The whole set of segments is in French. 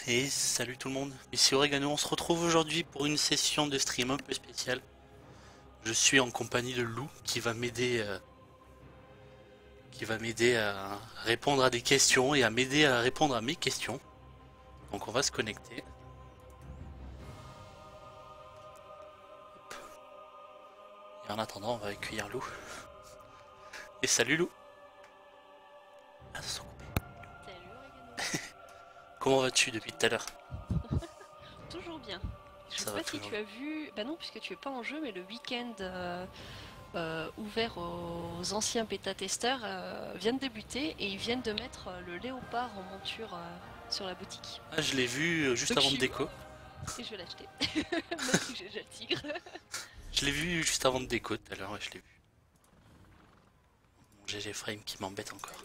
Et salut tout le monde, ici Oregano, on se retrouve aujourd'hui pour une session de stream un peu spéciale. Je suis en compagnie de Lou qui va m'aider à répondre à des questions et à m'aider à répondre à mes questions. Donc on va se connecter. Et en attendant, on va accueillir Lou. Et salut Lou. Ah, ça s'est coupé. Salut Oregano. Comment vas-tu depuis tout à l'heure? Toujours bien. Je Ça sais va pas si toujours. tu as vu, bah non puisque tu es pas en jeu, mais le week-end ouvert aux anciens bêta-testeurs vient de débuter et ils viennent de mettre le léopard en monture sur la boutique. Ah, je l'ai vu juste Donc je avant de suis déco. ouf et je vais l'acheter. Même si j'ai déjà le tigre. Je l'ai vu juste avant de déco tout à l'heure, ouais, je l'ai vu. Mon GG Frame qui m'embête encore.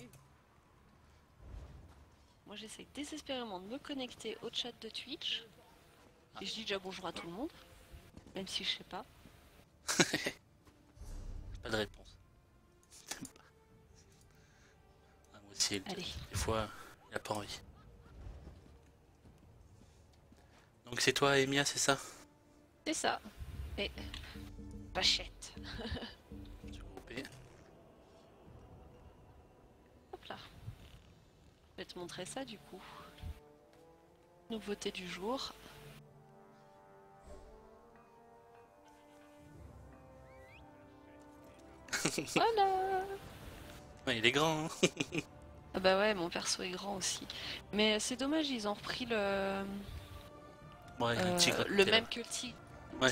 Moi j'essaie désespérément de me connecter au chat de Twitch. Et je dis déjà bonjour à tout le monde, même si je sais pas. Pas de réponse. Ah, moi aussi, Allez, des fois, il a pas envie. Donc c'est toi, Emia, c'est ça? c'est ça. Et Pachette. Se grouper. Hop là. Je vais te montrer ça du coup. Nouveauté du jour. Voilà. Ouais, il est grand, hein. Ah bah ouais, mon perso est grand aussi. Mais c'est dommage, ils ont repris Ouais, il y a un tigre à le côté même là-bas. que le tigre. Ouais,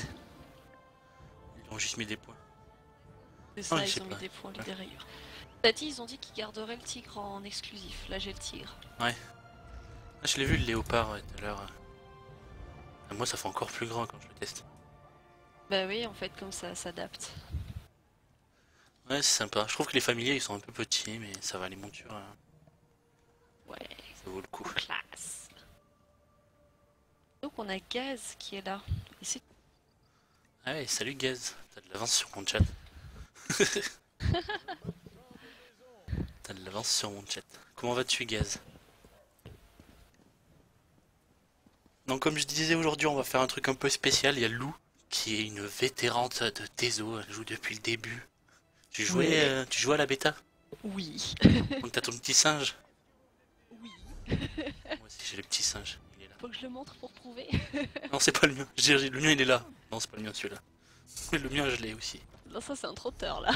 ils ont juste mis des points. C'est Non, ça, il sait ils ont mis pas. des points, les Ouais. dérailleurs. T'as dit, ils ont dit qu'ils garderaient le tigre en exclusif. Là, j'ai le tigre. Ouais. Ah, je l'ai vu le léopard ouais, tout à l'heure. Ah, moi, ça fait encore plus grand quand je le teste. Bah oui, en fait, comme ça s'adapte. Ouais, c'est sympa. Je trouve que les familiers ils sont un peu petits, mais ça va, les montures, Ouais, ça vaut le coup. en classe. Donc on a Gaz qui est là. Et c'est Ah ouais, salut Gaz. T'as de l'avance sur mon chat. T'as de l'avance sur mon chat. Comment vas-tu, Gaz? Donc, comme je disais, aujourd'hui, on va faire un truc un peu spécial. Il y a Lou, qui est une vétérante de Tezo. Elle joue depuis le début. Ouais. Tu jouais à la bêta? Oui. Donc t'as ton petit singe. Oui. Moi aussi j'ai le petit singe, il est là. Faut que je le montre pour prouver. Non c'est pas le mien, le mien il est là. Non c'est pas le mien celui-là. Mais le mien je l'ai aussi. Non, ça c'est un trotteur là.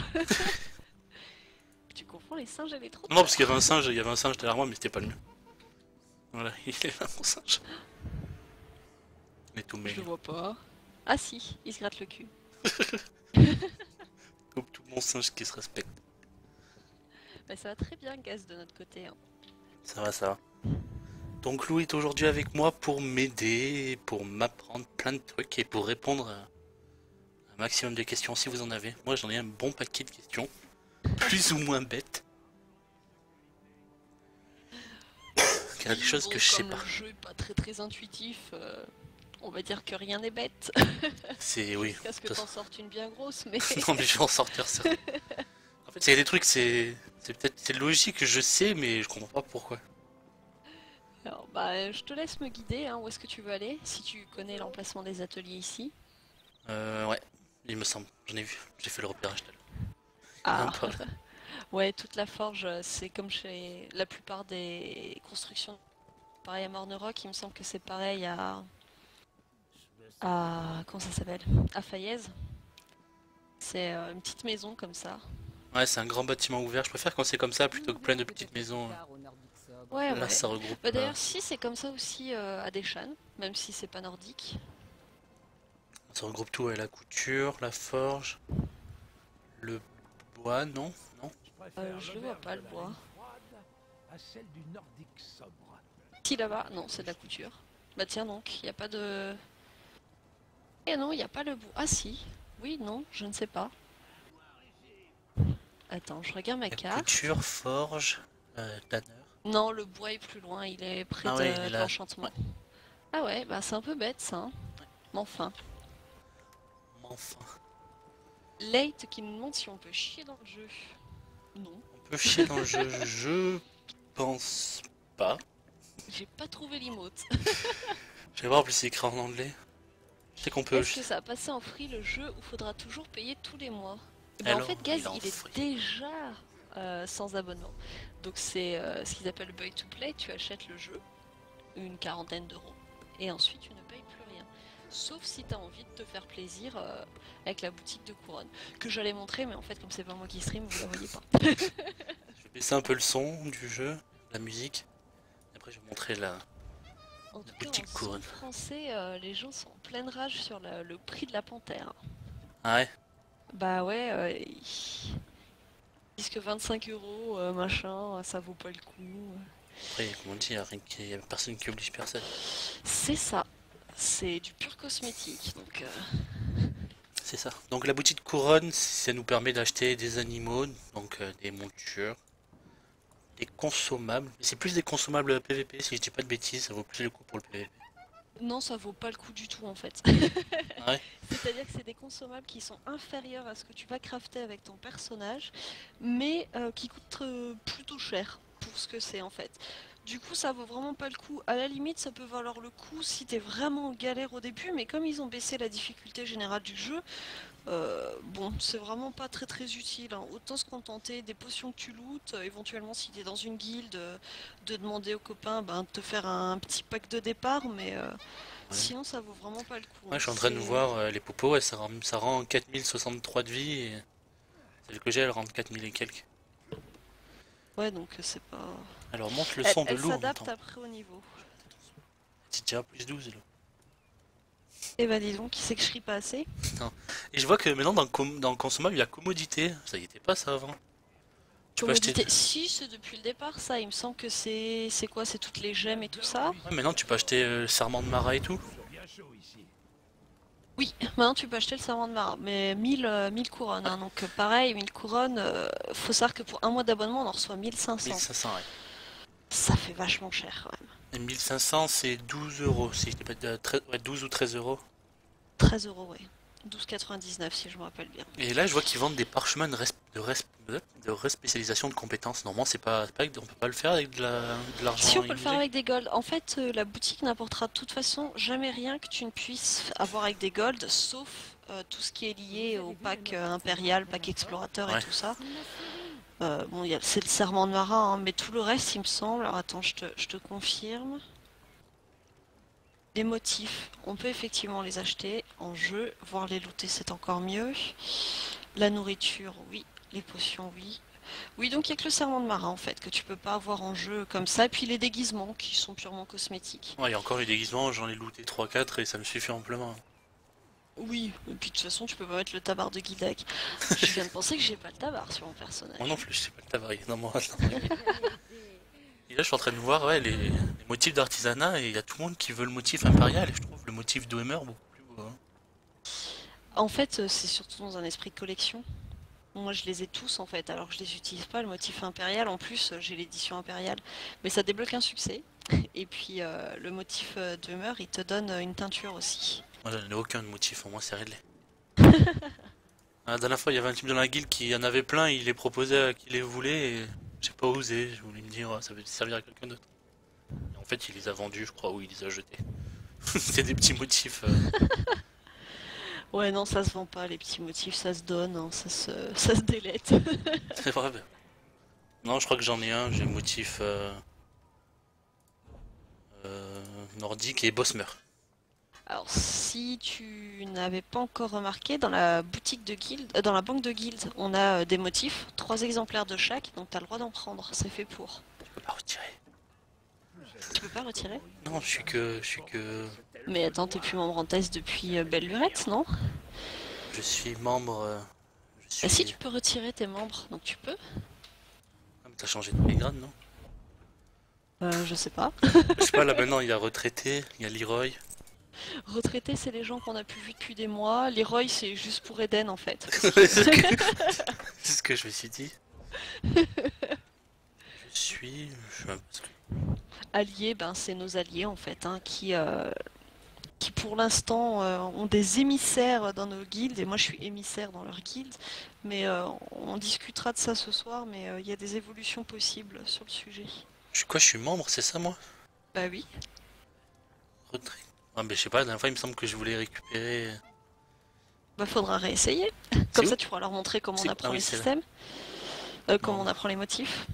Tu confonds les singes et les Non parce qu'il y trotteurs. avait un singe, il y avait un singe derrière moi mais c'était pas le mien. Voilà, il est là mon singe. Il est tout Je le maigre. vois pas. Ah si, il se gratte le cul. Comme tout mon singe qui se respecte. Bah, ça va très bien, Gaz, de notre côté, hein. Ça va, ça va. Donc Lou est aujourd'hui avec moi pour m'aider, pour m'apprendre plein de trucs et pour répondre à un maximum de questions si vous en avez. Moi j'en ai un bon paquet de questions, plus ou moins bêtes. Il y a des Oui, choses que bon, je sais comme pas. le jeu est pas très intuitif, on va dire que rien n'est bête. C'est oui. Jusqu'à ce que t'en sortes une bien grosse, mais... Non mais je vais en sortir ça. En fait, il y a des trucs, c'est logique, je sais, mais je comprends pas pourquoi. Alors, bah, je te laisse me guider, hein, où est-ce que tu veux aller, si tu connais l'emplacement des ateliers ici. Ouais, il me semble. J'en ai vu. J'ai fait le repérage tout à l'heure. Il y en a un Ah, par là. ouais, toute la forge, c'est comme chez la plupart des constructions. Pareil à Morneroc, il me semble que c'est pareil comment ça s'appelle? À Falaise. C'est une petite maison comme ça. Ouais, c'est un grand bâtiment ouvert. Je préfère quand c'est comme ça plutôt que plein de petites maisons. Ouais, Là, ouais. ça regroupe. Bah, d'ailleurs, si c'est comme ça aussi à Deschannes, même si c'est pas nordique. Ça regroupe tout, ouais, la couture, la forge, le bois, non? Non? Je le vois pas le bois. à celle du nordique sobre. Si là-bas, non, c'est de la couture. Bah tiens donc, il y a pas de. Eh non, il y a pas le bois. Ah si. Oui, non, je ne sais pas. Attends, je regarde ma La carte. couture, forge, tanneur. Non, le bois est plus loin, il est près Ah ouais, il est de là. Ouais, l'enchantement. Ah ouais, bah c'est un peu bête ça, hein. Mais enfin. enfin. Late qui nous demande si on peut chier dans le jeu. Non. On peut chier dans le jeu, je pense pas. J'ai pas trouvé l'emote. Je vais voir en plus c'est écrit en anglais. Je sais qu'on peut. Est-ce que ça a passé en free le jeu ou faudra toujours payer tous les mois? Eh ben, en Alors, fait, il Gaz, est en il est free. déjà sans abonnement. Donc c'est ce qu'ils appellent buy to play. Tu achètes le jeu, une quarantaine d'euros, et ensuite tu ne payes plus rien. Sauf si tu as envie de te faire plaisir avec la boutique de couronne. Que j'allais montrer, mais en fait, comme c'est pas moi qui stream, vous la voyez pas. Je vais baisser un peu le son du jeu, la musique. Et après, je vais montrer la En tout cas, boutique en couronne. son français, les gens sont en pleine rage sur le prix de la panthère. Ah ouais? Bah ouais, ils disent que 25 euros, machin, ça vaut pas le coup. Après, comme on dit, il y a personne qui oblige personne. C'est ça. C'est du pur cosmétique, donc C'est ça. Donc la boutique couronne, ça nous permet d'acheter des animaux, donc des montures, des consommables. C'est plus des consommables PVP, si je dis pas de bêtises, ça vaut plus le coup pour le PVP. non, ça vaut pas le coup du tout en fait. Ah ouais? C'est-à-dire que c'est des consommables qui sont inférieurs à ce que tu vas crafter avec ton personnage, mais qui coûtent plutôt cher pour ce que c'est en fait. Du coup, ça vaut vraiment pas le coup. À la limite, ça peut valoir le coup si t'es vraiment en galère au début, mais comme ils ont baissé la difficulté générale du jeu, bon, c'est vraiment pas très très utile, hein. Autant se contenter des potions que tu lootes, éventuellement si t'es dans une guilde, de demander aux copains ben, de te faire un petit pack de départ, mais Ouais. sinon ça vaut vraiment pas le coup, Ouais, hein. je suis en train de C'est... voir les popos, ouais, ça rend 4063 de vie, et celle que j'ai, elle rend 4000 et quelques. Ouais, donc c'est pas... Alors monte le Elle, son de elle loup en même s'adapte temps. après au niveau. C'est déjà plus 12 là. Eh ben dis donc, qui sait que je ris pas assez? Non. Et je vois que maintenant dans le consommable, il y a commodité. Ça y était pas ça avant. Tu peux acheter. Commodité, si c'est depuis le départ ça, il me semble que c'est quoi? C'est toutes les gemmes et tout ça? Ouais, maintenant tu peux acheter le serment de Mara et tout. Toujours bien chaud ici. Oui, maintenant tu peux acheter le serment de Mara, mais 1000 couronnes, hein, donc pareil, 1000 couronnes, faut savoir que pour un mois d'abonnement on en reçoit 1500. 1500, ouais. Ça fait vachement cher quand même. Et 1500 c'est 12 euros. Si je dis pas de 13 ouais, 12 ou 13 euros. 13 euros, ouais. 12,99 si je me rappelle bien. Et là je vois qu'ils vendent des parchemins de respécialisation de compétences. Normalement on peut pas le faire avec de Si l'argent on peut le faire illimité. avec des golds, en fait la boutique n'apportera de toute façon jamais rien que tu ne puisses avoir avec des golds, sauf tout ce qui est lié au pack impérial, pack explorateur et Ouais. tout ça. Bon, c'est le serment de marin, hein, mais tout le reste, il me semble. Alors attends, je te confirme. Les motifs, on peut effectivement les acheter en jeu, voire les looter, c'est encore mieux. La nourriture, oui. Les potions, oui. Oui, donc il n'y a que le serment de marin en fait, que tu peux pas avoir en jeu comme ça. Et puis les déguisements qui sont purement cosmétiques. Ouais, il y a encore les déguisements, j'en ai looté 3-4 et ça me suffit amplement. Oui, et puis de toute façon, tu peux pas mettre le tabard de Guildac. Je viens de penser que j'ai pas le tabard sur mon personnage. Moi non plus, je sais pas le tavarier. Non, moi, non. Et là, je suis en train de voir ouais, les motifs d'artisanat et il y a tout le monde qui veut le motif impérial et je trouve le motif d'Oemer beaucoup plus beau, hein. En fait, c'est surtout dans un esprit de collection. Moi, je les ai tous en fait, alors je les utilise pas, le motif impérial. En plus, j'ai l'édition impériale. Mais ça débloque un succès. Et puis, le motif d'humeur, il te donne une teinture aussi. Moi, j'en ai aucun de motif, au moins c'est réglé. La dernière fois, il y avait un type dans la guilde qui en avait plein, il les proposait à qui les voulait et j'ai pas osé. Je voulais me dire, ah, ça va servir à quelqu'un d'autre. Et en fait, il les a vendus, je crois, ou il les a jetés. C'était des petits motifs. Ouais, non, ça se vend pas, les petits motifs, ça se donne, hein, ça se délète. C'est vrai. Non, je crois que j'en ai un, j'ai le motif nordique et Bosmer. Alors, si tu n'avais pas encore remarqué, dans la boutique de guilde, dans la banque de guilde, on a des motifs, 3 exemplaires de chaque, donc t'as le droit d'en prendre, c'est fait pour. Je peux pas retirer. Tu peux pas retirer? Non, je suis que. Mais attends, t'es plus membre en test depuis Belle Lurette, non? Je suis membre. Je Bah si, suis. tu peux retirer tes membres, donc tu peux. Ah, mais t'as changé de grade, non? Je sais pas. Je sais pas, là maintenant il y a retraité, il y a Leroy. Retraité, c'est les gens qu'on a plus vus depuis des mois. Leroy, c'est juste pour Eden, en fait. C'est ce que je me suis dit. Je suis un peu. Alliés, ben, c'est nos alliés, en fait, hein, qui pour l'instant ont des émissaires dans nos guildes. Et moi, je suis émissaire dans leur guilde. Mais on discutera de ça ce soir, mais il y a des évolutions possibles sur le sujet. Je suis quoi? Je suis membre, c'est ça moi? Bah oui. Retrait. Ah, mais je sais pas, la dernière fois il me semble que je voulais récupérer. Bah faudra réessayer. C'est Comme où? ça tu pourras leur montrer comment on Ah apprend oui, les c'est là. systèmes, comment Non. on apprend les motifs.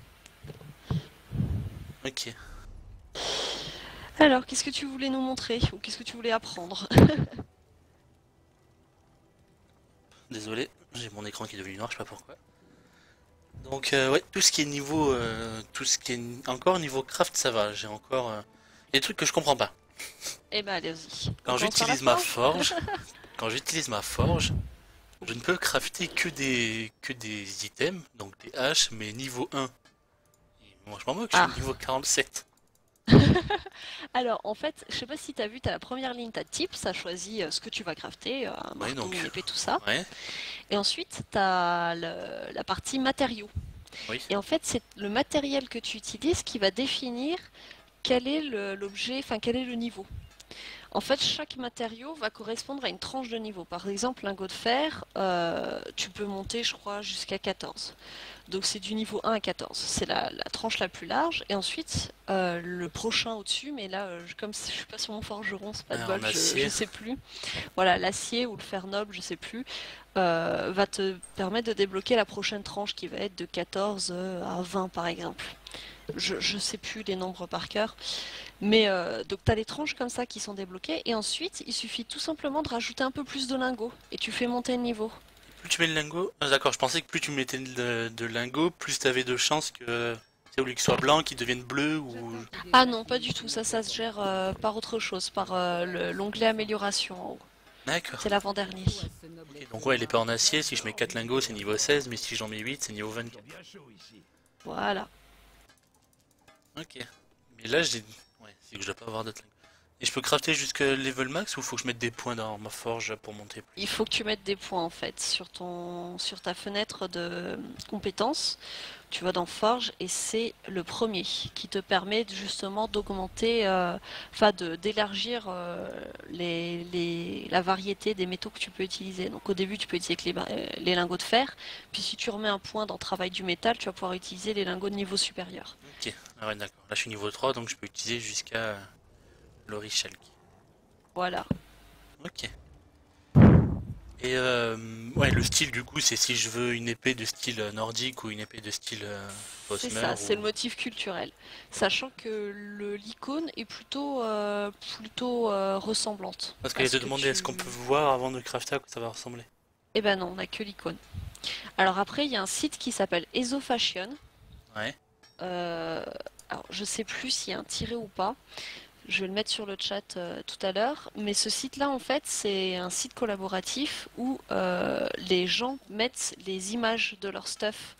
Ok. Alors, qu'est-ce que tu voulais nous montrer? Ou qu'est-ce que tu voulais apprendre? Désolé, j'ai mon écran qui est devenu noir, je sais pas pourquoi. Donc ouais, tout ce qui est niveau, tout ce qui est encore niveau craft, ça va. J'ai encore des trucs que je comprends pas. Eh ben allez-y. On Quand commence par la j'utilise ma forge. forge, quand j'utilise ma forge, je ne peux crafter que des items, donc des haches, mais niveau 1. Et moi je m'en moque, je Ah. suis niveau 47. Alors, en fait, je sais pas si t'as vu, t'as la première ligne, t'as type, ça choisit ce que tu vas crafter, un Ouais, marteau, donc une épée, tout ça. ouais, Et ensuite, t'as la partie matériaux. oui. Et en fait, c'est le matériel que tu utilises qui va définir quel est l'objet, enfin quel est le niveau. En fait, chaque matériau va correspondre à une tranche de niveau. Par exemple, lingot de fer, tu peux monter, je crois, jusqu'à 14. Donc c'est du niveau 1 à 14. C'est la tranche la plus large. Et ensuite, le prochain au-dessus, mais là, comme je suis pas sur mon forgeron, c'est pas de En bol, acier. je sais plus. Voilà, l'acier ou le fer noble, je sais plus, va te permettre de débloquer la prochaine tranche qui va être de 14 à 20 par exemple. Je sais plus les nombres par cœur. Mais donc tu as les tranches comme ça qui sont débloquées et ensuite il suffit tout simplement de rajouter un peu plus de lingots et tu fais monter le niveau. Plus tu mets le lingot. Ah, d'accord, je pensais que plus tu mettais de lingots, plus t'avais de chances que, tu sais, au lieu qu'il soit blanc, qu'il devienne bleu ou. Ah non, pas du tout, ça se gère par autre chose, par l'onglet amélioration en haut. D'accord. C'est l'avant-dernier. Ok, donc ouais, l'épée en acier, si je mets 4 lingots, c'est niveau 16, mais si j'en mets 8, c'est niveau 24. Bien chaud ici. Voilà. Ok. Mais là, j'ai. Ouais, c'est que je dois pas avoir d'autres lingots. Et je peux crafter jusqu'à level max ou faut que je mette des points dans ma forge pour monter plus? Il faut que tu mettes des points en fait sur ta fenêtre de compétences. Tu vas dans Forge et c'est le premier qui te permet justement d'augmenter, enfin d'élargir la variété des métaux que tu peux utiliser. Donc au début tu peux utiliser que les lingots de fer, puis si tu remets un point dans travail du métal, tu vas pouvoir utiliser les lingots de niveau supérieur. Ok, ah ouais, d'accord. Là, je suis niveau 3, donc je peux utiliser jusqu'à l'orichalque. Voilà. Ok. Et ouais, le style du coup, c'est si je veux une épée de style nordique ou une épée de style C'est Bosmer ça, c'est le ou. motif culturel. Sachant que l'icône est plutôt ressemblante. Parce que je Parce te que demander, est-ce qu'on peut voir avant de crafter à quoi ça va ressembler? Eh ben non, on n'a que l'icône. Alors après, il y a un site qui s'appelle EzoFashion. Ouais. Euh, alors je sais plus s'il y a un tiré ou pas. Je vais le mettre sur le chat tout à l'heure. Mais ce site-là, en fait, c'est un site collaboratif où les gens mettent les images de leur stuff.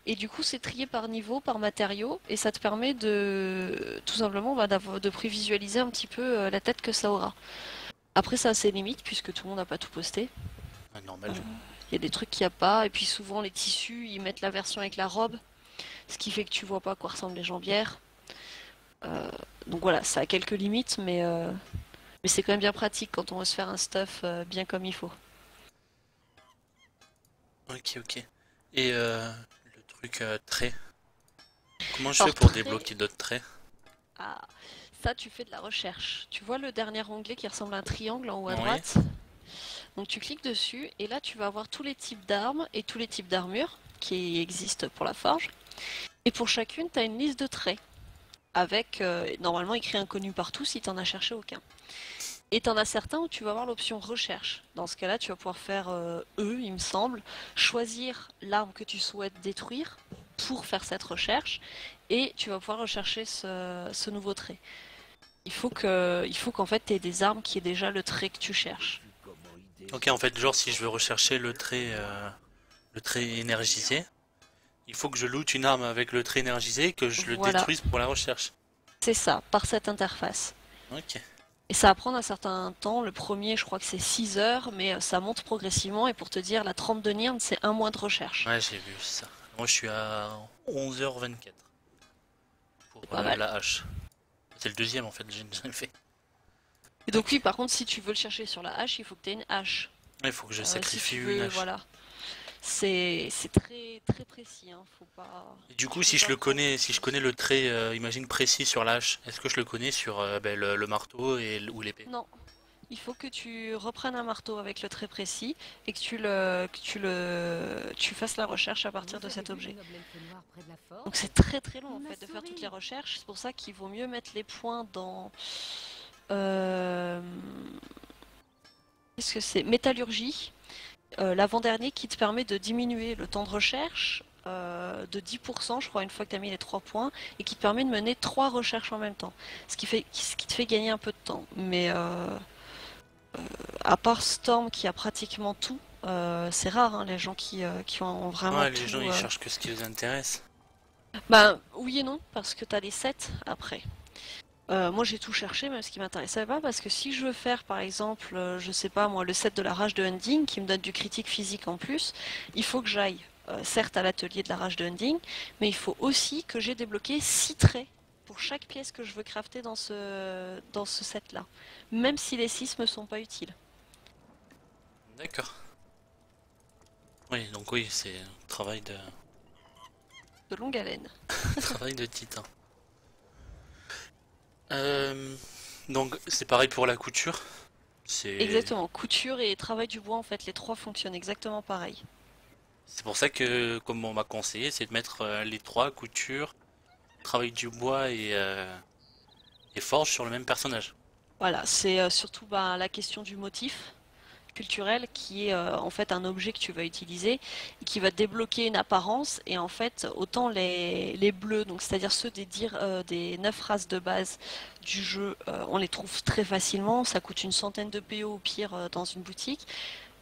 Et du coup, c'est trié par niveau, par matériau, et ça te permet de tout simplement de prévisualiser un petit peu la tête que ça aura. Après, ça a ses limites, puisque tout le monde n'a pas tout posté. Ouais, normal. Il y a des trucs qu'il n'y a pas, et puis souvent les tissus, ils mettent la version avec la robe, ce qui fait que tu vois pas à quoi ressemblent les jambières. Donc voilà, ça a quelques limites, mais c'est quand même bien pratique quand on veut se faire un stuff bien comme il faut. Ok, ok. Et le truc trait. Comment je fais Alors, pour trait, débloquer d'autres traits? ah, ça tu fais de la recherche. Tu vois le dernier onglet qui ressemble à un triangle en haut à Oui. droite? Donc tu cliques dessus et là tu vas avoir tous les types d'armes et tous les types d'armures qui existent pour la forge. Et pour chacune, tu as une liste de traits avec normalement écrit inconnu partout si tu n'en as cherché aucun. Et tu en as certains où tu vas avoir l'option recherche. Dans ce cas-là, tu vas pouvoir faire il me semble, choisir l'arme que tu souhaites détruire pour faire cette recherche et tu vas pouvoir rechercher ce nouveau trait. Il faut qu'en fait tu aies des armes qui aient déjà le trait que tu cherches. Ok, en fait, genre si je veux rechercher le trait énergisé, il faut que je loot une arme avec le trait énergisé et que je le Voilà, détruise pour la recherche. c'est ça, par cette interface. Ok. Et ça va prendre un certain temps. Le premier, je crois que c'est 6 heures, mais ça monte progressivement. Et pour te dire, la trempe de Nirn, c'est un mois de recherche. Ouais, j'ai vu ça. Moi, je suis à 11h24 pour C'est pas mal. la hache. C'est le deuxième en fait, j'ai déjà fait. Et donc oui, par contre, si tu veux le chercher sur la hache, il faut que tu aies une hache. Il faut que je Si sacrifie tu une veux, hache. voilà. C'est très très précis, hein. Et du coup, Faut si je pas le prendre connais, des si je choses. connais le trait, imagine précis sur la hache, est-ce que je le connais sur le marteau ou l'épée? Non, il faut que tu reprennes un marteau avec le trait précis et que tu fasses la recherche à partir Vous de avez cet vu le objet. noble elfe noir près de la Donc forge? c'est très très long en Il m'a fait de faire toutes les souri. recherches. C'est pour ça qu'il vaut mieux mettre les points dans euh, qu'est-ce que c'est? Métallurgie, l'avant-dernier qui te permet de diminuer le temps de recherche de 10%, je crois, une fois que tu as mis les 3 points, et qui te permet de mener 3 recherches en même temps. Ce qui te fait gagner un peu de temps. Mais à part Storm qui a pratiquement tout, c'est rare hein, les gens qui ont vraiment Ouais, les tout. gens ils cherchent que ce qui les intéresse. Bah oui et non, parce que tu as les 7 après. Moi j'ai tout cherché, même ce qui m'intéressait pas, parce que si je veux faire par exemple, je sais pas moi, le set de la rage de Hunding qui me donne du critique physique en plus, il faut que j'aille certes à l'atelier de la rage de Hunding, mais il faut aussi que j'ai débloqué 6 traits pour chaque pièce que je veux crafter dans ce set là, même si les 6 me sont pas utiles. D'accord. Oui, donc oui, c'est un travail de De longue haleine. travail de titan. Euh, donc c'est pareil pour la couture. C'est Exactement, couture et travail du bois en fait, les trois fonctionnent exactement pareil. c'est pour ça que comme on m'a conseillé, c'est de mettre les trois couture, travail du bois et forge sur le même personnage. Voilà, c'est surtout bah, la question du motif culturel qui est en fait un objet que tu vas utiliser et qui va débloquer une apparence et en fait autant les bleus, donc c'est-à-dire ceux des 9 races de base du jeu, on les trouve très facilement, ça coûte une centaine de PO au pire dans une boutique,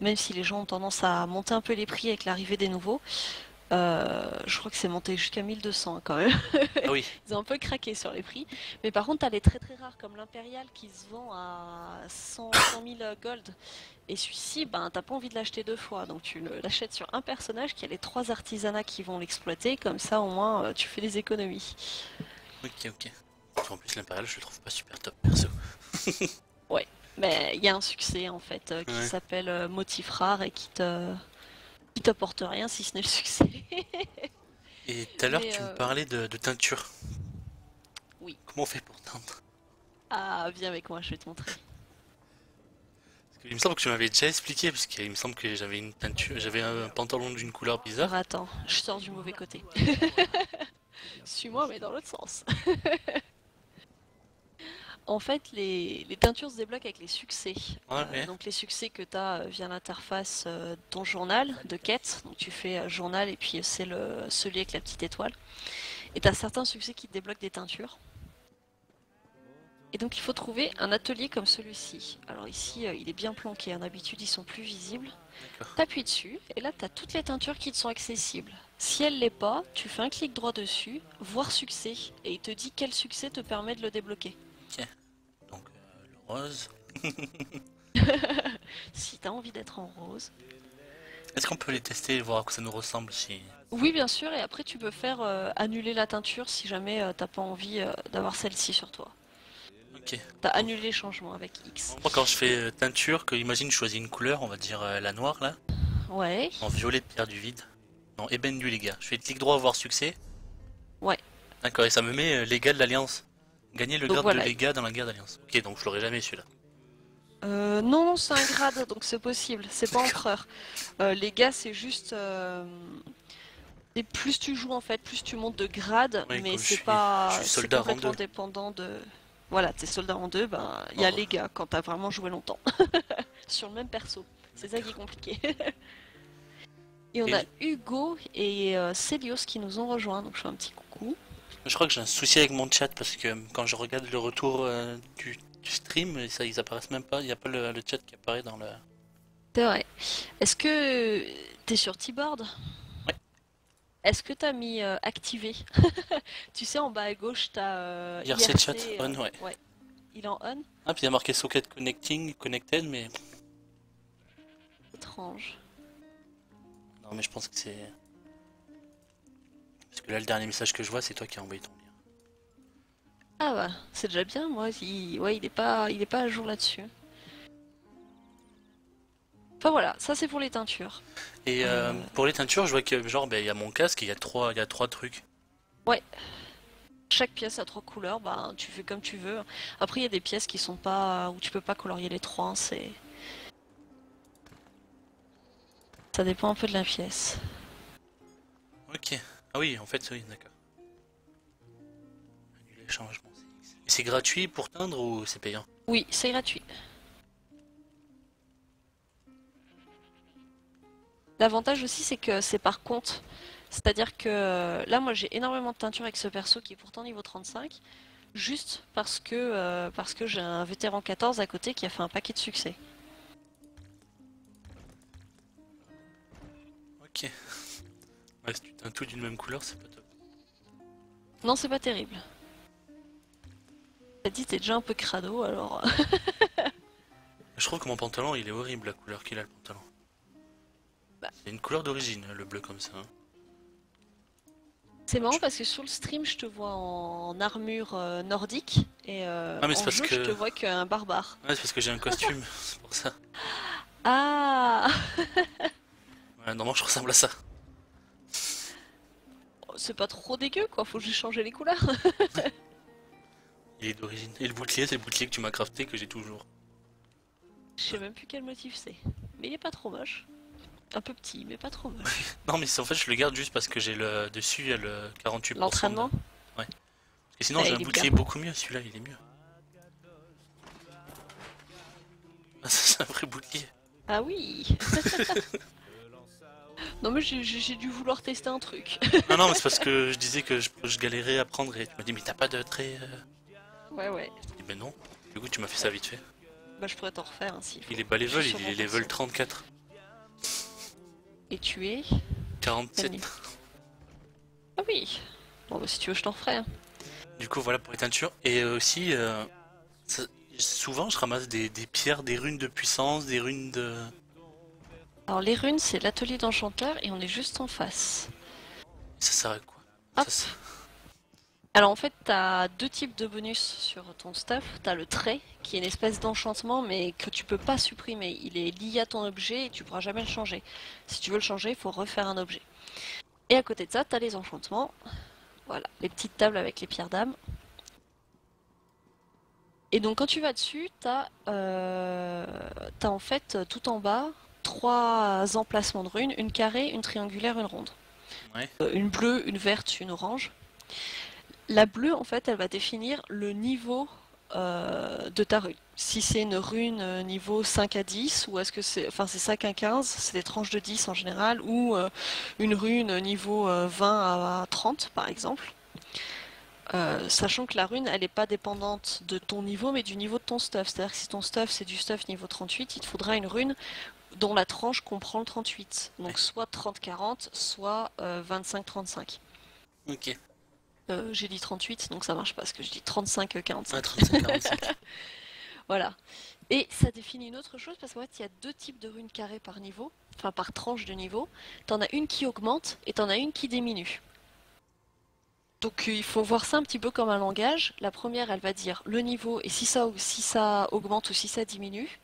même si les gens ont tendance à monter un peu les prix avec l'arrivée des nouveaux. Je crois que c'est monté jusqu'à 1200 hein, quand même. Ah oui, Ils ont un peu craqué sur les prix. Mais par contre, t'as les très très rares comme l'impérial qui se vend à 100 000 gold. Et celui-ci, ben, t'as pas envie de l'acheter deux fois. Donc l'achètes sur un personnage qui a les trois artisanats qui vont l'exploiter. Comme ça, au moins, tu fais des économies. ok, ok. En plus l'impérial je le trouve pas super top perso. Ouais. Mais il y a un succès en fait qui Ouais. s'appelle Motif Rare et qui t'apporte rien si ce n'est le succès. Et tout à l'heure Mais tu me parlais de teinture. oui. Comment on fait pour teindre? Ah, viens avec moi, je vais te montrer. Il me semble que tu m'avais déjà expliqué, parce qu'il me semble que j'avais une teinture, j'avais un pantalon d'une couleur Alors bizarre. attends, je sors du mauvais côté. Suis-moi, mais dans l'autre sens. En fait, les teintures se débloquent avec les succès. Ouais, ouais. Donc les succès que tu as via l'interface de ton journal de quête. Donc tu fais journal et puis c'est celui avec la petite étoile. Et tu as certains succès qui te débloquent des teintures. Et donc il faut trouver un atelier comme celui-ci. Alors ici, il est bien planqué. En habitude, ils sont plus visibles. D'accord. T'appuies dessus et là, tu as toutes les teintures qui te sont accessibles. Si elle l'est pas, tu fais un clic droit dessus, voir succès, et il te dit quel succès te permet de le débloquer. Ok. Donc le rose. Si t'as envie d'être en rose. Est-ce qu'on peut les tester et voir à quoi ça nous ressemble si... Oui, bien sûr, et après tu peux faire annuler la teinture si jamais t'as pas envie d'avoir celle-ci sur toi. Ok. T'as annulé les changements avec X. Moi quand je fais teinture, que imagine je choisis une couleur, on va dire la noire là, Ouais, en violet de pierre du vide. Non, ébène du légat. Je fais clic droit voir succès. ouais. D'accord, et ça me met légat de l'alliance. Gagner le Donc grade de voilà. légat dans la guerre d'alliance. Ok, donc je l'aurai jamais celui-là. Non, non, c'est un grade, donc c'est possible. C'est pas D'accord. empereur. Les gars, c'est juste. Et plus tu joues en fait, plus tu montes de grade, Oui, mais comme je suis c'est soldat rang complètement 2. dépendant de. Voilà, t'es soldat en deux, ben il y a Oh, les gars quand t'as vraiment joué longtemps. Sur le même perso. C'est ça qui est compliqué. Et on a et Hugo et Célios qui nous ont rejoints, donc je fais un petit coucou. je crois que j'ai un souci avec mon chat parce que quand je regarde le retour du stream, ça, ils apparaissent même pas. Il n'y a pas le chat qui apparaît dans le. C'est vrai. Est-ce que t'es sur T-Board? Ouais. Est-ce que t'as mis activé? Tu sais, en bas à gauche, t'as IRC IRC. chat on, ouais. Ouais. Il est en on? Ah, puis il y a marqué socket connecting, connected, mais. Étrange. Non, mais je pense que c'est. Parce que là, le dernier message que je vois, c'est toi qui as envoyé ton lien. Ah bah, c'est déjà bien, moi, ouais, il est pas à jour là-dessus. Enfin voilà, ça c'est pour les teintures. Et pour les teintures, je vois que genre il y a mon casque, il y a trois trucs. Ouais, chaque pièce a 3 couleurs, bah tu fais comme tu veux. Après il y a des pièces qui sont pas où tu peux pas colorier les trois, hein, c'est ça dépend un peu de la pièce. Ok. Ah oui, en fait, oui, d'accord. Annuler changement. Et c'est gratuit pour teindre ou c'est payant? Oui, c'est gratuit. L'avantage aussi c'est que c'est par compte. C'est-à-dire que là moi j'ai énormément de teinture avec ce perso qui est pourtant niveau 35, juste parce que j'ai un vétéran 14 à côté qui a fait un paquet de succès. Ok. Ouais, si tu teins tout d'une même couleur, c'est pas top. Non, c'est pas terrible. T'as dit t'es déjà un peu crado alors. Je trouve que mon pantalon, il est horrible la couleur qu'il a le pantalon. Bah. C'est une couleur d'origine, le bleu comme ça, hein. C'est marrant parce que sur le stream je te vois en armure nordique et Ah mais c'est en parce jeu que... je te vois qu'un barbare. Ouais, c'est parce que j'ai un costume, c'est pour ça. Ah Ouais, normalement je ressemble à ça. c'est pas trop dégueu quoi, faut juste changer les couleurs. Il est d'origine. Et le bouclier, c'est le bouclier que tu m'as crafté que j'ai toujours. Je sais même plus quel motif c'est. Mais il est pas trop moche. Un peu petit, mais pas trop moche. Non mais en fait je le garde juste parce que j'ai le dessus, il y a le 48%. L'entraînement. Ouais. Parce que sinon Ah, j'ai un il est bouclier bien. beaucoup mieux, celui-là il est mieux. Ah, ça, c'est un vrai bouclier. Ah oui. Non mais j'ai dû vouloir tester un truc. Non non mais c'est parce que je disais que je galérais à prendre et tu m'as dit mais t'as pas de trait Ouais ouais. Je dis ben non. Du coup tu m'as fait ça vite fait. Bah je pourrais t'en refaire hein, s'il faut. Il est bas Je level, suis sur il mon est level perso. 34. Et tu es 47. Quel Ah oui. Bon bah si tu veux je t'en referai. Hein. Du coup voilà pour les teintures. Et aussi ça- souvent je ramasse des pierres, des runes de puissance, des runes de... Alors les runes c'est l'atelier d'enchanteur et on est juste en face. Ça sert à quoi? Hop. Ça, Alors en fait t'as 2 types de bonus sur ton stuff. T'as le trait qui est une espèce d'enchantement mais que tu peux pas supprimer. Il est lié à ton objet et tu pourras jamais le changer. Si tu veux le changer il faut refaire un objet. Et à côté de ça t'as les enchantements. Voilà, les petites tables avec les pierres d'âme. Et donc quand tu vas dessus, t'as en fait tout en bas 3 emplacements de runes, une carrée, une triangulaire, une ronde. ouais. Une bleue, une verte, une orange. La bleue en fait elle va définir le niveau de ta rune. Si c'est une rune niveau 5 à 10, ou est-ce que c'est... Enfin c'est 5 à 15, c'est des tranches de 10 en général, ou une rune niveau 20 à 30 par exemple. Sachant que la rune, elle n'est pas dépendante de ton niveau, mais du niveau de ton stuff. C'est-à-dire que si ton stuff, c'est du stuff niveau 38, il te faudra une rune dont la tranche comprend le 38. Donc soit 30-40, soit 25-35. Ok. J'ai dit 38, donc ça marche pas, parce que je dis 35-45. Ah, 35-45. Voilà. Et ça définit une autre chose, parce qu'en fait, il y a 2 types de runes carrées par niveau, enfin par tranche de niveau. T'en as une qui augmente, et t'en as une qui diminue. Donc il faut voir ça un petit peu comme un langage. La première, elle va dire le niveau et si ça augmente ou si ça diminue.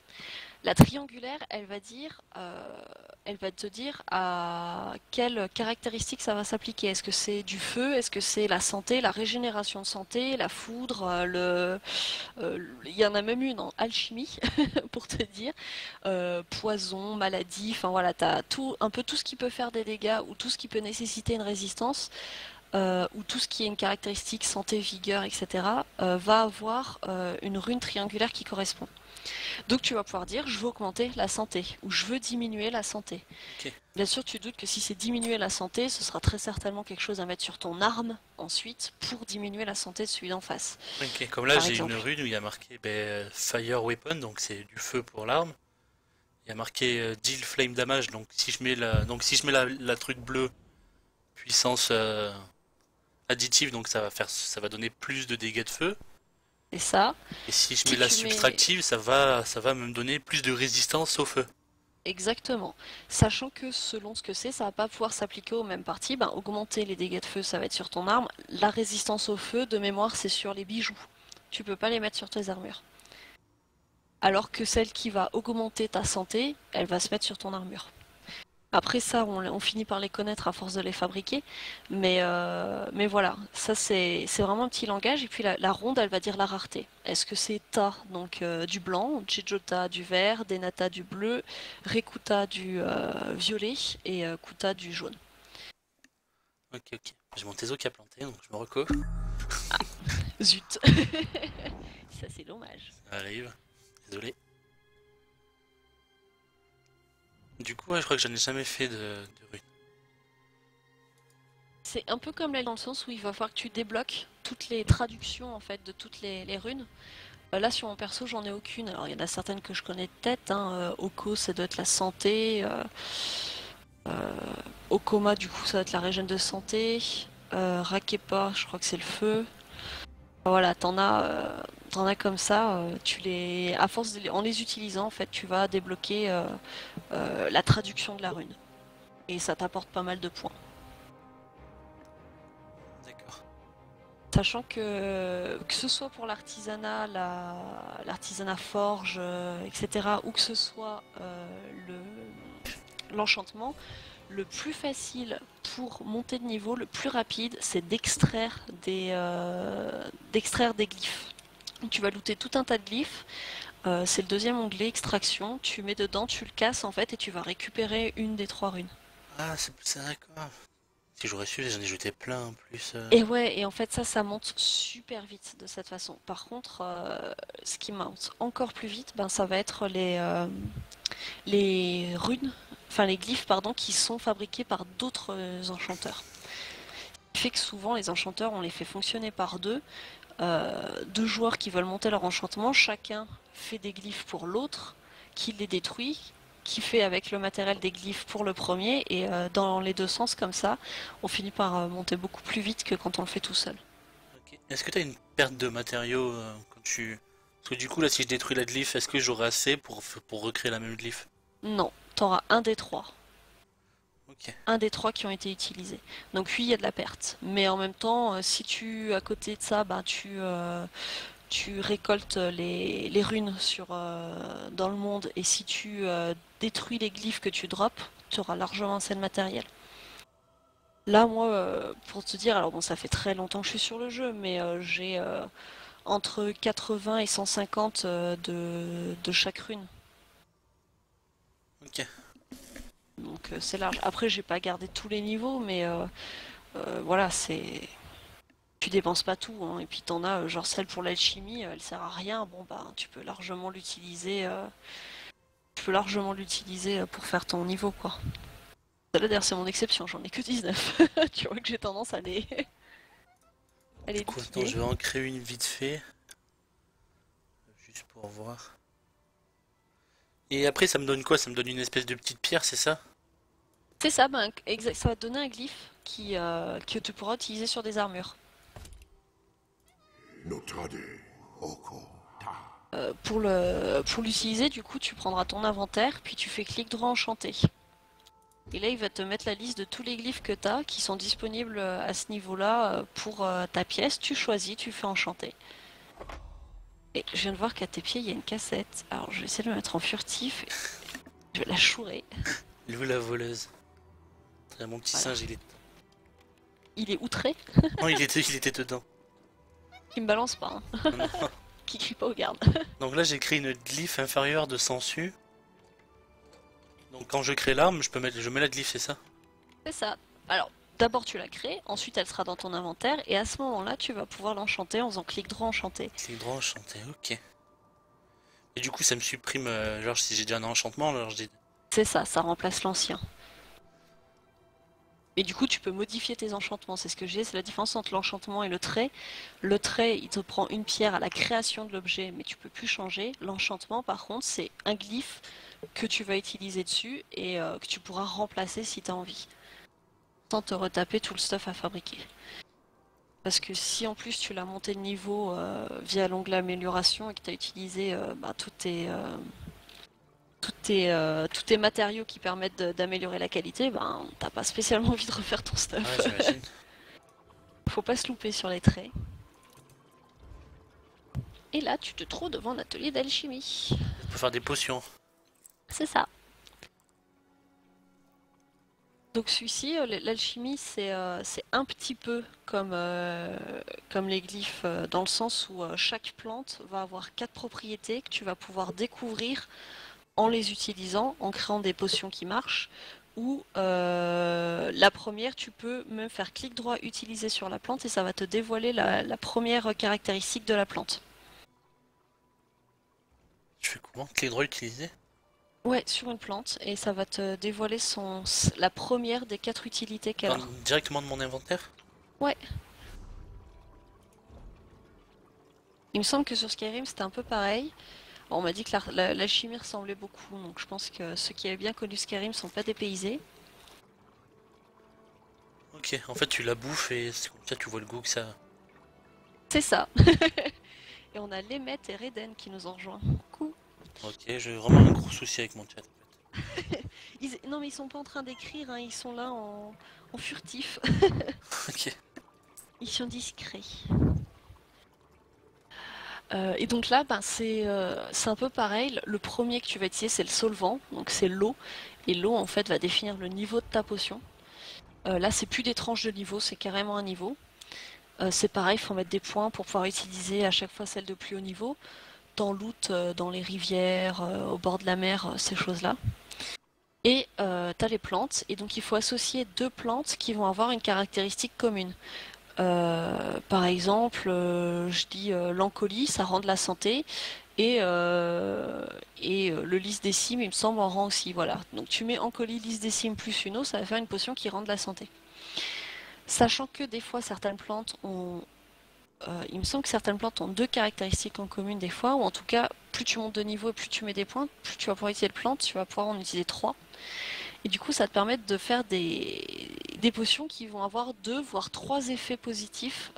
La triangulaire, elle va te dire à quelles caractéristiques ça va s'appliquer. Est-ce que c'est du feu? Est-ce que c'est la santé, la régénération de santé, la foudre, il y en a même une en alchimie pour te dire, poison, maladie. Enfin voilà, t'as tout, un peu tout ce qui peut faire des dégâts ou tout ce qui peut nécessiter une résistance ou tout ce qui est une caractéristique santé, vigueur, etc., va avoir une rune triangulaire qui correspond. Donc tu vas pouvoir dire je veux augmenter la santé ou je veux diminuer la santé. Ok. Bien sûr, tu doutes que si c'est diminuer la santé, ce sera très certainement quelque chose à mettre sur ton arme ensuite pour diminuer la santé de celui d'en face. Ok, comme là Par j'ai exemple. une rune où il y a marqué Fire Weapon, donc c'est du feu pour l'arme. Il y a marqué Deal Flame Damage, donc si je mets la truc bleue, puissance additive, donc ça va donner plus de dégâts de feu. Et ça, Et si je si mets la tu mets subtractive, ça va me donner plus de résistance au feu. exactement, sachant que selon ce que c'est, ça va pas pouvoir s'appliquer aux mêmes parties. Ben, augmenter les dégâts de feu, ça va être sur ton arme. La résistance au feu, de mémoire, c'est sur les bijoux. Tu peux pas les mettre sur tes armures. alors que celle qui va augmenter ta santé, elle va se mettre sur ton armure. Après ça, on finit par les connaître à force de les fabriquer, mais voilà, ça c'est vraiment un petit langage. Et puis la ronde, elle va dire la rareté. Est-ce que c'est Ta, donc du blanc, Jejota du vert, Denata du bleu, Rekuta du violet et Kuta du jaune. Ok, ok. J'ai mon Tezo qui a planté, donc je me reco. Zut. Ça c'est dommage. Ça arrive. Désolé. Du coup, ouais, je crois que je n'ai jamais fait de rune. C'est un peu comme là dans le sens où il va falloir que tu débloques toutes les traductions en fait de toutes les runes. Là sur mon perso j'en ai aucune. Alors il y en a certaines que je connais de tête. Oko ça doit être la santé. Okoma du coup ça doit être la régène de santé. Rakepa je crois que c'est le feu. Voilà, t'en as comme ça. À force en les utilisant en fait tu vas débloquer la traduction de la rune. Et ça t'apporte pas mal de points. D'accord. Sachant que ce soit pour l'artisanat, l'artisanat forge, etc., ou que ce soit l'enchantement, le plus facile pour monter de niveau, le plus rapide, c'est d'extraire des glyphes. Tu vas looter tout un tas de glyphes. C'est le deuxième onglet, extraction. Tu mets dedans, tu le casses en fait, et tu vas récupérer une des 3 runes. Ah, c'est d'accord. Si j'aurais su, j'en ai jeté plein en plus. Et ouais, et en fait ça monte super vite de cette façon. Par contre, ce qui monte encore plus vite, ben, ça va être les runes, enfin les glyphes pardon, qui sont fabriqués par d'autres enchanteurs. Ce qui fait que souvent les enchanteurs on les fait fonctionner par deux. Deux joueurs qui veulent monter leur enchantement, chacun fait des glyphes pour l'autre, qui les détruit, qui fait avec le matériel des glyphes pour le premier, et dans les deux sens comme ça, on finit par monter beaucoup plus vite que quand on le fait tout seul. Ok. Est-ce que tu as une perte de matériaux quand tu... Parce que du coup, là, si je détruis la glyphe, est-ce que j'aurai assez pour recréer la même glyphe? Non, t'auras un des trois. Ok. Un des trois qui ont été utilisés. Donc oui, il y a de la perte. Mais en même temps, si à côté de ça, bah, tu récoltes les runes dans le monde, et si tu détruis les glyphes que tu drops, tu auras largement assez de matériel. Là, moi, pour te dire, alors bon, ça fait très longtemps que je suis sur le jeu, mais j'ai entre 80 et 150 de chaque rune. Ok. Donc c'est large. Après, j'ai pas gardé tous les niveaux, mais voilà, tu dépenses pas tout, hein. Et puis t'en as, genre celle pour l'alchimie, elle sert à rien. Bon bah, tu peux largement l'utiliser. Pour faire ton niveau, quoi. Celle-là, d'ailleurs, c'est mon exception. J'en ai que 19. Tu vois que j'ai tendance à les Du coup, attends, liquider. je vais en créer une vite fait. Juste pour voir. Et après, ça me donne quoi? Ça me donne une espèce de petite pierre, c'est ça? C'est ça, ben, ça va te donner un glyphe que tu pourras utiliser sur des armures. Notade, Oko, Ta. Pour l'utiliser, du coup, tu prendras ton inventaire, puis tu fais clic droit enchanté. Et là, il va te mettre la liste de tous les glyphes que tu as qui sont disponibles à ce niveau-là pour ta pièce. Tu choisis, tu fais enchanter. Et je viens de voir qu'à tes pieds, il y a une cassette. Alors, je vais essayer de me mettre en furtif. Je vais la chourer. Lou la voleuse. Mon petit Voilà. singe, il est... Il est outré. Non, il était dedans. Il me balance pas, hein. Non, non. Qui crie pas aux gardes. Donc là, j'ai créé une glyphe inférieure de Sensu. Donc quand je crée l'arme, je mets la glyphe, c'est ça? C'est ça. Alors, d'abord tu la crées, ensuite elle sera dans ton inventaire, et à ce moment-là, tu vas pouvoir l'enchanter en faisant clic droit enchanté. C'est droit enchanté, ok. Et du coup, ça me supprime, genre si j'ai déjà un enchantement, alors je dis... C'est ça, ça remplace l'ancien. Et du coup, tu peux modifier tes enchantements. C'est ce que j'ai, c'est la différence entre l'enchantement et le trait. Le trait, il te prend une pierre à la création de l'objet, mais tu peux plus changer. L'enchantement, par contre, c'est un glyphe que tu vas utiliser dessus et que tu pourras remplacer si tu as envie, sans te retaper tout le stuff à fabriquer. Parce que si en plus tu l'as monté de niveau via l'onglet amélioration et que tu as utilisé tous tes matériaux qui permettent d'améliorer la qualité, ben t'as pas spécialement envie de refaire ton stuff. Ouais, j'imagine. Faut pas se louper sur les traits. Et là, tu te trouves devant un atelier d'alchimie. On peut faire des potions. C'est ça. Donc celui-ci, l'alchimie, c'est un petit peu comme les glyphes, dans le sens où chaque plante va avoir 4 propriétés que tu vas pouvoir découvrir en les utilisant, en créant des potions qui marchent. Ou la première, tu peux même faire clic droit, utiliser sur la plante et ça va te dévoiler la première caractéristique de la plante. Je fais comment? Clé droit utilisé? Ouais, sur une plante et ça va te dévoiler la première des 4 utilités qu'elle a. Directement de mon inventaire? Ouais. Il me semble que sur Skyrim c'était un peu pareil. On m'a dit que l'alchimie ressemblait beaucoup, donc je pense que ceux qui avaient bien connu Skyrim sont pas dépaysés. Ok, en fait tu la bouffes et c'est comme ça tu vois le goût que ça... C'est ça. Et on a Lemet et Reden qui nous ont rejoints. Coucou. Ok, j'ai vraiment un gros souci avec mon chat en fait. Non mais ils sont pas en train d'écrire, hein, ils sont là en furtif. Ok. Ils sont discrets. Et donc là, ben, c'est un peu pareil. Le premier que tu vas utiliser, c'est le solvant, donc c'est l'eau. Et l'eau, en fait, va définir le niveau de ta potion. Là, c'est plus des tranches de niveau, c'est carrément un niveau. C'est pareil, il faut mettre des points pour pouvoir utiliser à chaque fois celle de plus haut niveau. T'en lootes dans les rivières, au bord de la mer, ces choses-là. Et t'as les plantes, et donc il faut associer 2 plantes qui vont avoir une caractéristique commune. Par exemple, je dis l'encolie, ça rend de la santé, et le lys décime, il me semble, en rend aussi. Voilà. Donc tu mets encolie, lys décime plus une eau, ça va faire une potion qui rend de la santé. Sachant que des fois, certaines plantes ont... il me semble que certaines plantes ont 2 caractéristiques en commun des fois, ou en tout cas, plus tu montes de niveau et plus tu mets des points, plus tu vas pouvoir utiliser de plantes, tu vas pouvoir en utiliser 3. Et du coup, ça te permet de faire des potions qui vont avoir 2 voire 3 effets positifs,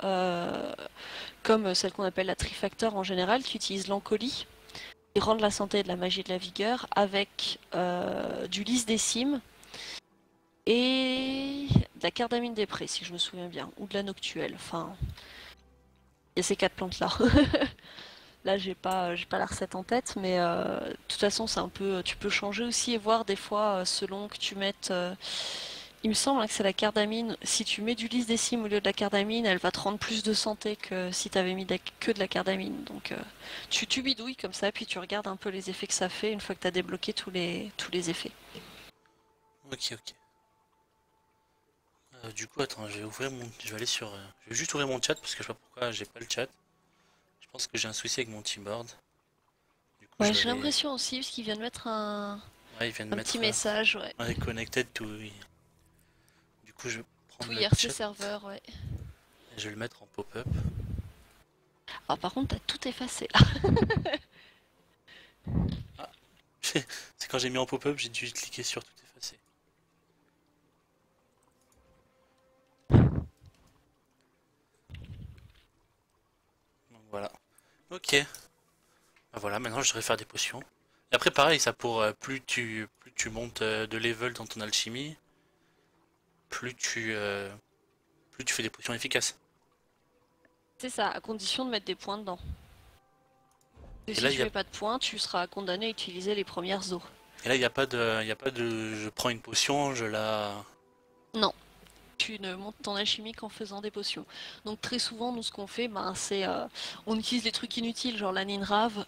comme celle qu'on appelle la trifactor en général, qui utilise l'encolie, qui rend de la santé et de la magie et de la vigueur, avec du lys décime et de la cardamine des prés, si je me souviens bien, ou de la noctuelle. Enfin, il y a ces 4 plantes-là. Là, j'ai pas la recette en tête, mais de toute façon, c'est un peu, tu peux changer aussi et voir des fois, selon que tu mettes. Il me semble hein, que c'est la cardamine. Si tu mets du lys décime au lieu de la cardamine, elle va te rendre plus de santé que si tu avais mis que de la cardamine. Donc, tu bidouilles comme ça, puis tu regardes un peu les effets que ça fait une fois que tu as débloqué tous les effets. Ok, ok. Du coup, attends, je vais aller sur... je vais juste ouvrir mon chat parce que je sais pas pourquoi j'ai pas le chat. Je pense que j'ai un souci avec mon Teamboard. Du coup, Ouais, je vais j'ai aller... l'impression aussi, parce qu'il vient de mettre Ouais, il vient de un petit mettre... message, ouais. on est connected to... Du coup, je vais prendre Tout le IRC chat serveur, ouais. et je vais le mettre en pop-up. Alors par contre, t'as tout effacé là. Ah. C'est quand j'ai mis en pop-up, j'ai dû cliquer sur tout effacer. Donc voilà. Ok. Bah voilà, maintenant je devrais faire des potions. Et après pareil, ça pour plus tu montes de level dans ton alchimie, plus plus tu fais des potions efficaces. C'est ça, à condition de mettre des points dedans. Et Et si là tu mets pas de points, tu seras condamné à utiliser les premières eaux. il y a pas de je prends une potion, je la... Non, tu ne montes ton alchimie qu'en faisant des potions. Donc très souvent, nous ce qu'on fait, ben, c'est on utilise les trucs inutiles, genre la Ninrave.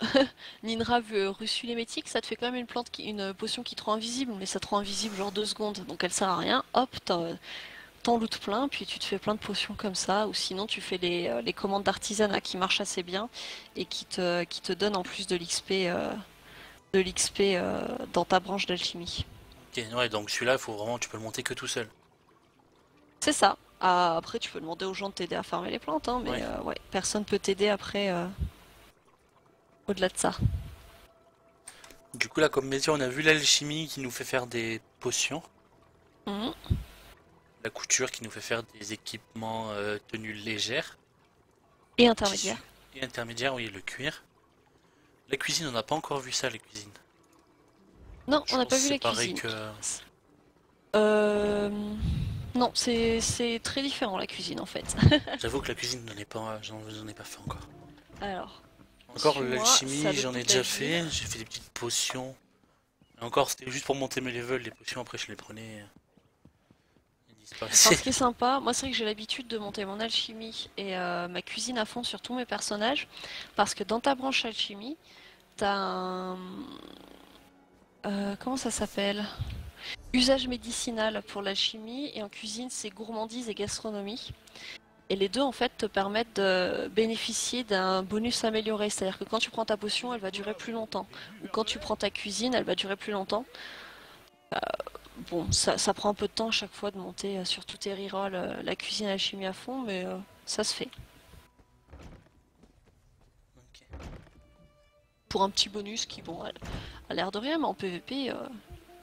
Ninrave russulémétique, ça te fait quand même une potion qui te rend invisible, mais ça te rend invisible genre 2 secondes, donc elle sert à rien. Hop, t'en lootes plein, puis tu te fais plein de potions comme ça, ou sinon tu fais les commandes d'artisanat qui marchent assez bien et qui te donnent en plus de l'XP dans ta branche d'alchimie. Ok, ouais, donc celui-là, il faut vraiment, tu peux le monter que tout seul. C'est ça. Ah, après, tu peux demander aux gens de t'aider à farmer les plantes, hein, mais Ouais. ouais, personne peut t'aider après au-delà de ça. Du coup là, comme métier, on a vu l'alchimie qui nous fait faire des potions, Mhm. la couture qui nous fait faire des équipements tenues légères, Et tissu intermédiaire. et intermédiaire, oui, le cuir. La cuisine, on n'a pas encore vu ça, la cuisine. Non, Je on n'a pense pas que vu c'est la pareil cuisine. que... Euh... Non, c'est très différent la cuisine en fait. J'avoue que la cuisine, j'en ai pas fait encore. Alors, Encore Suis-moi, l'alchimie, ça j'en ai toute déjà la fait. vie. J'ai fait des petites potions. Et encore, c'était juste pour monter mes levels. Les potions, après, je les prenais. Ils Alors, disparaissaient. ce qui est sympa, moi c'est vrai que j'ai l'habitude de monter mon alchimie et ma cuisine à fond sur tous mes personnages, parce que dans ta branche alchimie, t'as un... comment ça s'appelle? Usage médicinal pour l'alchimie, et en cuisine c'est gourmandise et gastronomie. Et les deux en fait te permettent de bénéficier d'un bonus amélioré, c'est-à-dire que quand tu prends ta potion, elle va durer plus longtemps, ou quand tu prends ta cuisine, elle va durer plus longtemps. Bon, ça prend un peu de temps à chaque fois de monter sur tous tes rerolls la cuisine et l'alchimie à fond, mais ça se fait. Ok. Pour un petit bonus qui, bon, a l'air de rien, mais en PvP,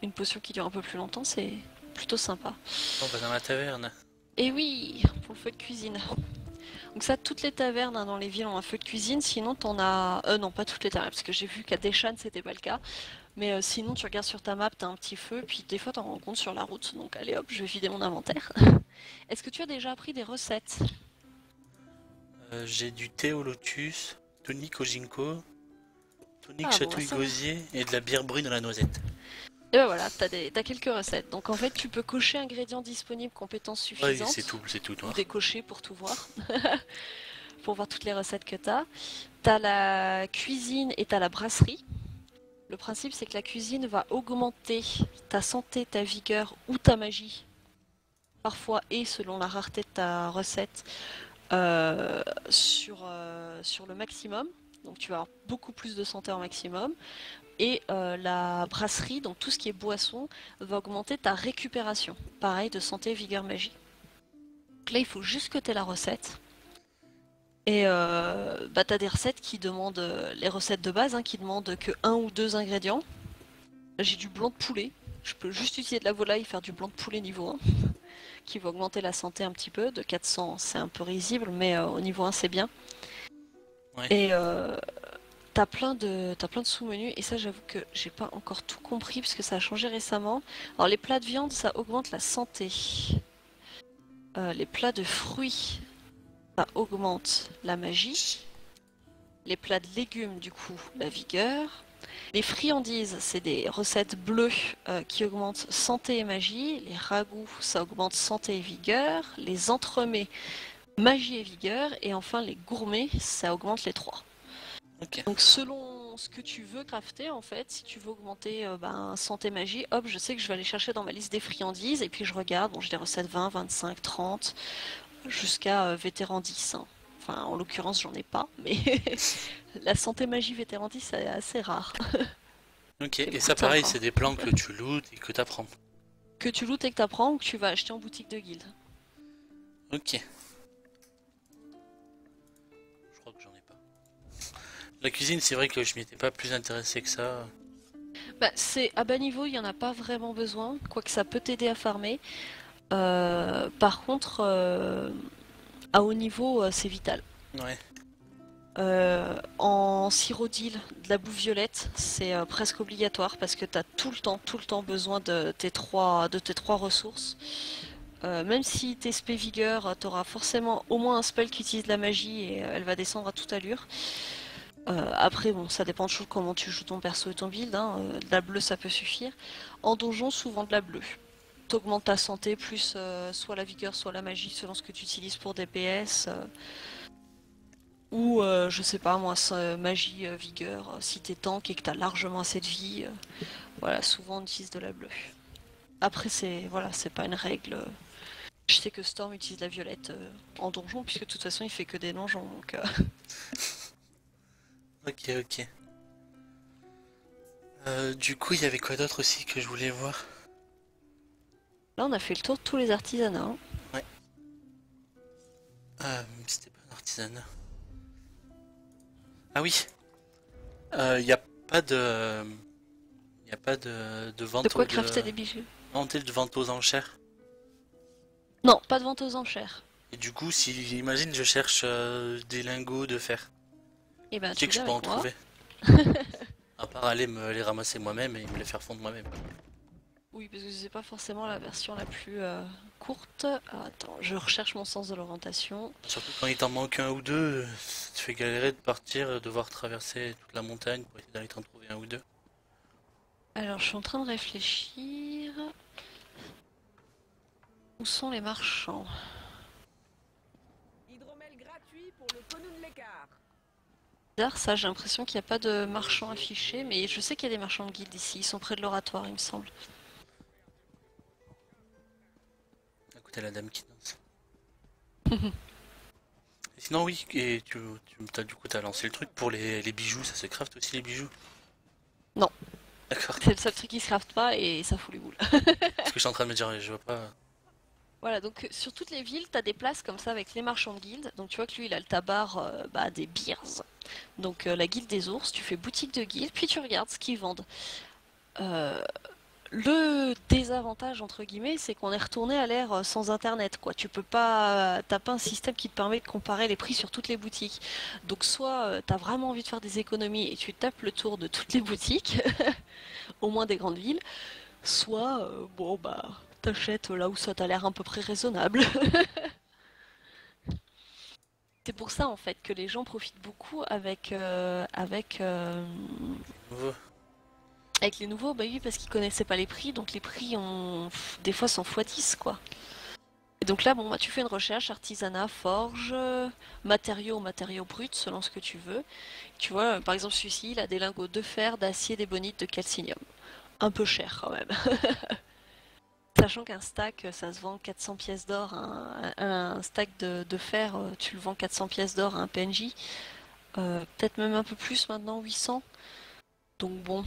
une potion qui dure un peu plus longtemps, c'est plutôt sympa. On va dans la taverne. Et oui, pour le feu de cuisine. Donc ça, toutes les tavernes hein, dans les villes ont un feu de cuisine, sinon t'en as... non, pas toutes les tavernes, parce que j'ai vu qu'à Deshan, c'était pas le cas. Mais sinon, tu regardes sur ta map, t'as un petit feu, puis des fois t'en rencontres sur la route. Donc allez hop, je vais vider mon inventaire. Est-ce que tu as déjà appris des recettes? J'ai du thé au lotus, tonique au ginkgo, tonique Ah bon, chatouille ça va. gosier et de la bière brune à la noisette. Et ben voilà, t'as quelques recettes. Donc en fait, tu peux cocher ingrédients disponibles, compétences Ouais, suffisantes, c'est tout ou noir. décocher pour tout voir, pour voir toutes les recettes que t'as. T'as la cuisine et t'as la brasserie. Le principe, c'est que la cuisine va augmenter ta santé, ta vigueur ou ta magie, parfois et selon la rareté de ta recette, sur le maximum. Donc tu vas avoir beaucoup plus de santé en maximum. Et la brasserie, donc tout ce qui est boisson, va augmenter ta récupération. Pareil de santé, vigueur, magie. Donc là, il faut juste que tu aies la recette. Et bah, tu as des recettes qui demandent, les recettes de base, hein, qui demandent que un ou deux ingrédients. Là, j'ai du blanc de poulet. Je peux juste utiliser de la volaille et faire du blanc de poulet niveau 1, qui va augmenter la santé un petit peu. De 400, c'est un peu risible, mais au niveau 1, c'est bien. Ouais. Et t'as plein de sous-menus, et ça j'avoue que j'ai pas encore tout compris parce que ça a changé récemment. Alors les plats de viande, ça augmente la santé. Les plats de fruits, ça augmente la magie. Les plats de légumes, du coup, la vigueur. Les friandises, c'est des recettes bleues qui augmentent santé et magie. Les ragoûts, ça augmente santé et vigueur. Les entremets, magie et vigueur. Et enfin les gourmets, ça augmente les trois. Ok. Donc selon ce que tu veux crafter en fait, si tu veux augmenter santé magie, hop, je sais que je vais aller chercher dans ma liste des friandises et puis je regarde, bon j'ai des recettes 20, 25, 30, jusqu'à vétéran 10. Hein. Enfin en l'occurrence j'en ai pas, mais la santé magie vétéran 10 c'est assez rare. Ok. C'est Et beaucoup ça, de temps pareil, encore. c'est des plans que tu lootes et que t'apprends. Que tu lootes et que t'apprends ou que tu vas acheter en boutique de guilde. Ok. Je crois que j'en ai pas. La cuisine, c'est vrai que je m'y étais pas plus intéressé que ça. Bah, c'est à bas niveau, il n'y en a pas vraiment besoin, quoique ça peut t'aider à farmer. Par contre, à haut niveau, c'est vital. Ouais. En sirop d'île, de la bouffe violette, c'est presque obligatoire parce que tu as tout le temps besoin de tes trois ressources. Même si t'es spé vigueur, tu auras forcément au moins un spell qui utilise de la magie et elle va descendre à toute allure. Après, bon, ça dépend toujours comment tu joues ton perso et ton build. Hein. De la bleue, ça peut suffire. En donjon, souvent de la bleue. T'augmentes ta santé plus soit la vigueur, soit la magie, selon ce que tu utilises pour DPS. Ou, je sais pas moi, magie, vigueur, si t'es tank et que t'as largement assez de vie. Voilà, souvent on utilise de la bleue. Après, c'est pas une règle. Je sais que Storm utilise la violette en donjon, puisque de toute façon il fait que des donjons. Donc, Ok, ok. Du coup, il y avait quoi d'autre aussi que je voulais voir? là, on a fait le tour de tous les artisanats. Hein. Ouais. C'était pas un artisanat. Ah oui. Il n'y a pas de... Il n'y a pas de De vente quoi crafter des bijoux? de vente aux enchères. Non, pas de vente aux enchères. Et du coup, si imagine, je cherche des lingots de fer. Et ben, Tu sais tu que je viens peux en avec moi. trouver. À part aller me les ramasser moi-même et me les faire fondre moi-même. Oui, parce que c'est pas forcément la version la plus courte. Ah, attends, je recherche mon sens de l'orientation. Surtout quand il t'en manque un ou deux, ça te fait galérer de partir, devoir traverser toute la montagne pour essayer d'aller t'en trouver un ou deux. Alors, je suis en train de réfléchir. Où sont les marchands? Hydromel gratuit pour le Ponoun l'écart. Bizarre, ça, j'ai l'impression qu'il n'y a pas de marchands affichés, mais je sais qu'il y a des marchands de guildes ici. Ils sont près de l'oratoire, il me semble. À côté de la dame qui danse. Et sinon, oui, et du coup, t'as lancé le truc pour les bijoux, ça se craft aussi les bijoux? Non. D'accord. C'est le seul truc qui se crafte pas et ça fout les boules. Parce que je suis en train de me dire, je vois pas. Voilà, donc sur toutes les villes, t'as des places comme ça avec les marchands de guildes. Donc tu vois que lui, il a le tabar des beers. Donc la guilde des ours, tu fais boutique de guilde, puis tu regardes ce qu'ils vendent. Euh, le désavantage, entre guillemets, c'est qu'on est retourné à l'ère sans internet, quoi. Tu peux pas, t'as pas un système qui te permet de comparer les prix sur toutes les boutiques. Donc soit t'as vraiment envie de faire des économies et tu tapes le tour de toutes les boutiques, au moins des grandes villes, soit bon bah t'achètes là où ça t'a l'air à peu près raisonnable. C'est pour ça en fait que les gens profitent beaucoup Nouveau. avec les nouveaux, bah oui, parce qu'ils connaissaient pas les prix, donc les prix ont des fois sont x10 quoi. Et donc là, bon, bah, tu fais une recherche, artisanat, forge, matériaux bruts, selon ce que tu veux. Tu vois, par exemple, celui-ci, il a des lingots de fer, d'acier, d'ébonite, de calcinium. Un peu cher quand même. Sachant qu'un stack, ça se vend 400 pièces d'or, un stack de fer, tu le vends 400 pièces d'or à un PNJ. Peut-être même un peu plus maintenant, 800. Donc bon,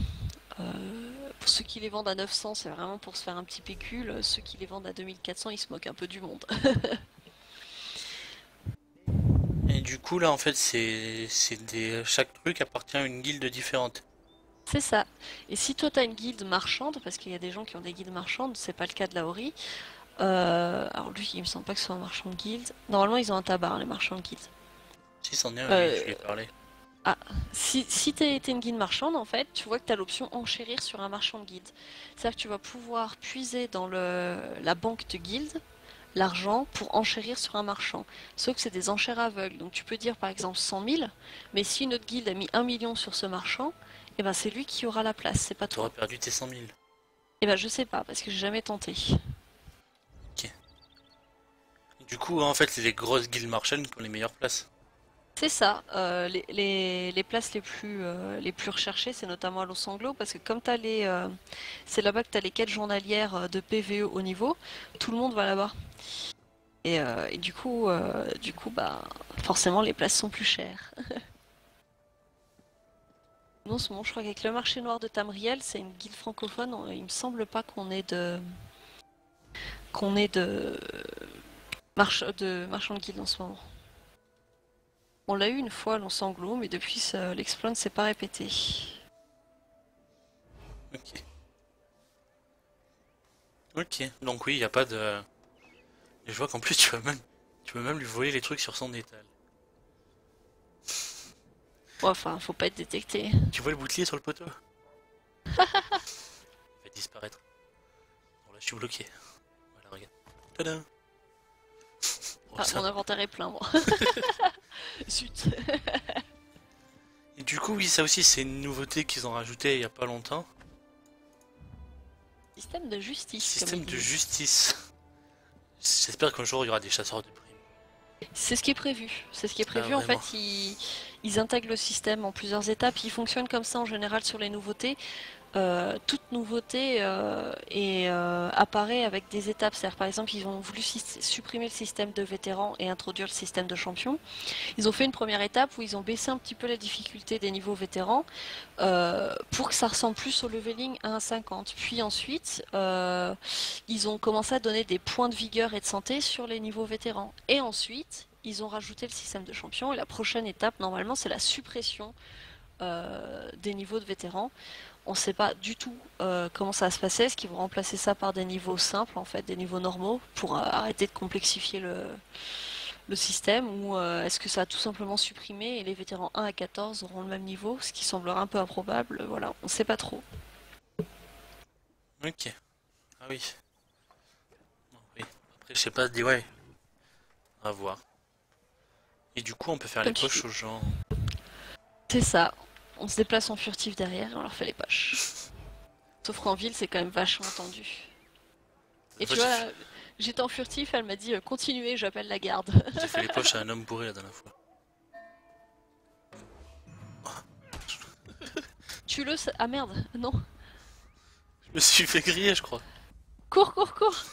pour ceux qui les vendent à 900, c'est vraiment pour se faire un petit pécule. Ceux qui les vendent à 2400, ils se moquent un peu du monde. Et du coup, là, en fait, chaque truc appartient à une guilde différente. C'est ça. Et si toi t'as une guilde marchande, parce qu'il y a des gens qui ont des guildes marchandes, c'est pas le cas de Laori. Alors lui, il me semble pas que ce soit un marchand de guilde. Normalement, ils ont un tabac, les marchands de guilde. Si c'en est un, oui, je Euh, lui ai parlé. ah, si t'es une guilde marchande, en fait, tu vois que t'as l'option enchérir sur un marchand de guilde. C'est-à-dire que tu vas pouvoir puiser dans la banque de guilde l'argent pour enchérir sur un marchand. Sauf que c'est des enchères aveugles. Donc tu peux dire par exemple 100 000, mais si une autre guilde a mis 1 million sur ce marchand, et ben c'est lui qui aura la place, c'est pas T'aurais toi. perdu tes 100 000. Et ben je sais pas, parce que j'ai jamais tenté. Ok. Du coup, en fait, c'est les grosses guildes marchandes qui ont les meilleures places. C'est ça, les places les plus recherchées, c'est notamment à Los Anglos, parce que comme c'est là-bas que tu as les quêtes journalières de PVE au niveau, tout le monde va là-bas. Et du coup, bah, forcément, les places sont plus chères. Non, c'est bon, je crois qu'avec le marché noir de Tamriel, c'est une guilde francophone, il me semble pas qu'on ait de marchand de guilde en ce moment. On l'a eu une fois à Los Anglos, mais depuis l'exploit ne s'est pas répété. Ok. Ok. Donc oui, il n'y a pas de... Et je vois qu'en plus, tu peux même lui voler les trucs sur son étal. Ouais, enfin, faut pas être détecté. Tu vois le bouclier sur le poteau? Il va disparaître. Bon, là, je suis bloqué. Voilà, regarde. Tadam! Bon, Ah, ça mon va. inventaire est plein, moi. Zut. Et du coup, oui, ça aussi, c'est une nouveauté qu'ils ont rajouté il y a pas longtemps. Système de justice, comme Système ils de disent. justice. J'espère qu'un jour, il y aura des chasseurs de primes. C'est ce qui est prévu. C'est ce qui est Ah, prévu. En fait, vraiment. ils intègrent le système en plusieurs étapes. Ils fonctionnent comme ça en général sur les nouveautés. Toute nouveauté apparaît avec des étapes. C'est-à-dire, par exemple, ils ont voulu supprimer le système de vétérans et introduire le système de champions. Ils ont fait une première étape où ils ont baissé un petit peu la difficulté des niveaux vétérans pour que ça ressemble plus au leveling à 1,50. Puis ensuite, ils ont commencé à donner des points de vigueur et de santé sur les niveaux vétérans. Et ensuite, ils ont rajouté le système de champion. Et la prochaine étape, normalement, c'est la suppression des niveaux de vétérans. On ne sait pas du tout comment ça va se passer. Est-ce qu'ils vont remplacer ça par des niveaux simples, en fait, des niveaux normaux, pour arrêter de complexifier le système, ou est-ce que ça a tout simplement supprimé et les vétérans 1 à 14 auront le même niveau, ce qui semblera un peu improbable. Voilà, on ne sait pas trop. Ok. oui. Oui. Après, je sais pas, dis ouais. À voir. Et du coup, on peut faire Comme les tu poches dis. aux gens. C'est ça. On se déplace en furtif derrière et on leur fait les poches. Sauf qu'en ville, c'est quand même vachement tendu. Et tu Moi, vois, là, j'étais en furtif, elle m'a dit continuez, j'appelle la garde. j'ai fait les poches à un homme bourré la dernière fois. Tue-le, ah merde, non. Je me suis fait griller, je crois. Cours, cours, cours.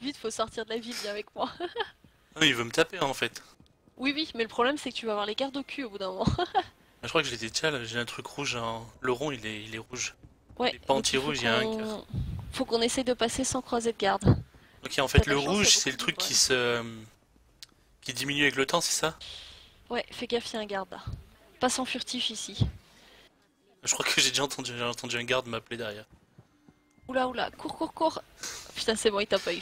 Vite, faut sortir de la ville, viens avec moi. Non, il veut me taper en fait. Oui, oui, mais le problème, c'est que tu vas avoir les gardes au cul au bout d'un moment. Je crois que j'étais déjà là, j'ai un truc rouge. Le rond, il est rouge. Ouais, Il est pas donc il faut anti-rouge, il y a un cœur. faut qu'on essaye de passer sans croiser de garde. Ok, en T'as fait, de le la chance, rouge, il y a c'est le beaucoup truc de qui diminue avec le temps, c'est ça? Ouais, fais gaffe, il y a un garde là. Passe en furtif ici. Je crois que j'ai entendu un garde m'appeler derrière. Oula, oula, cours, cours, cours. Putain, c'est bon, il t'a pas eu.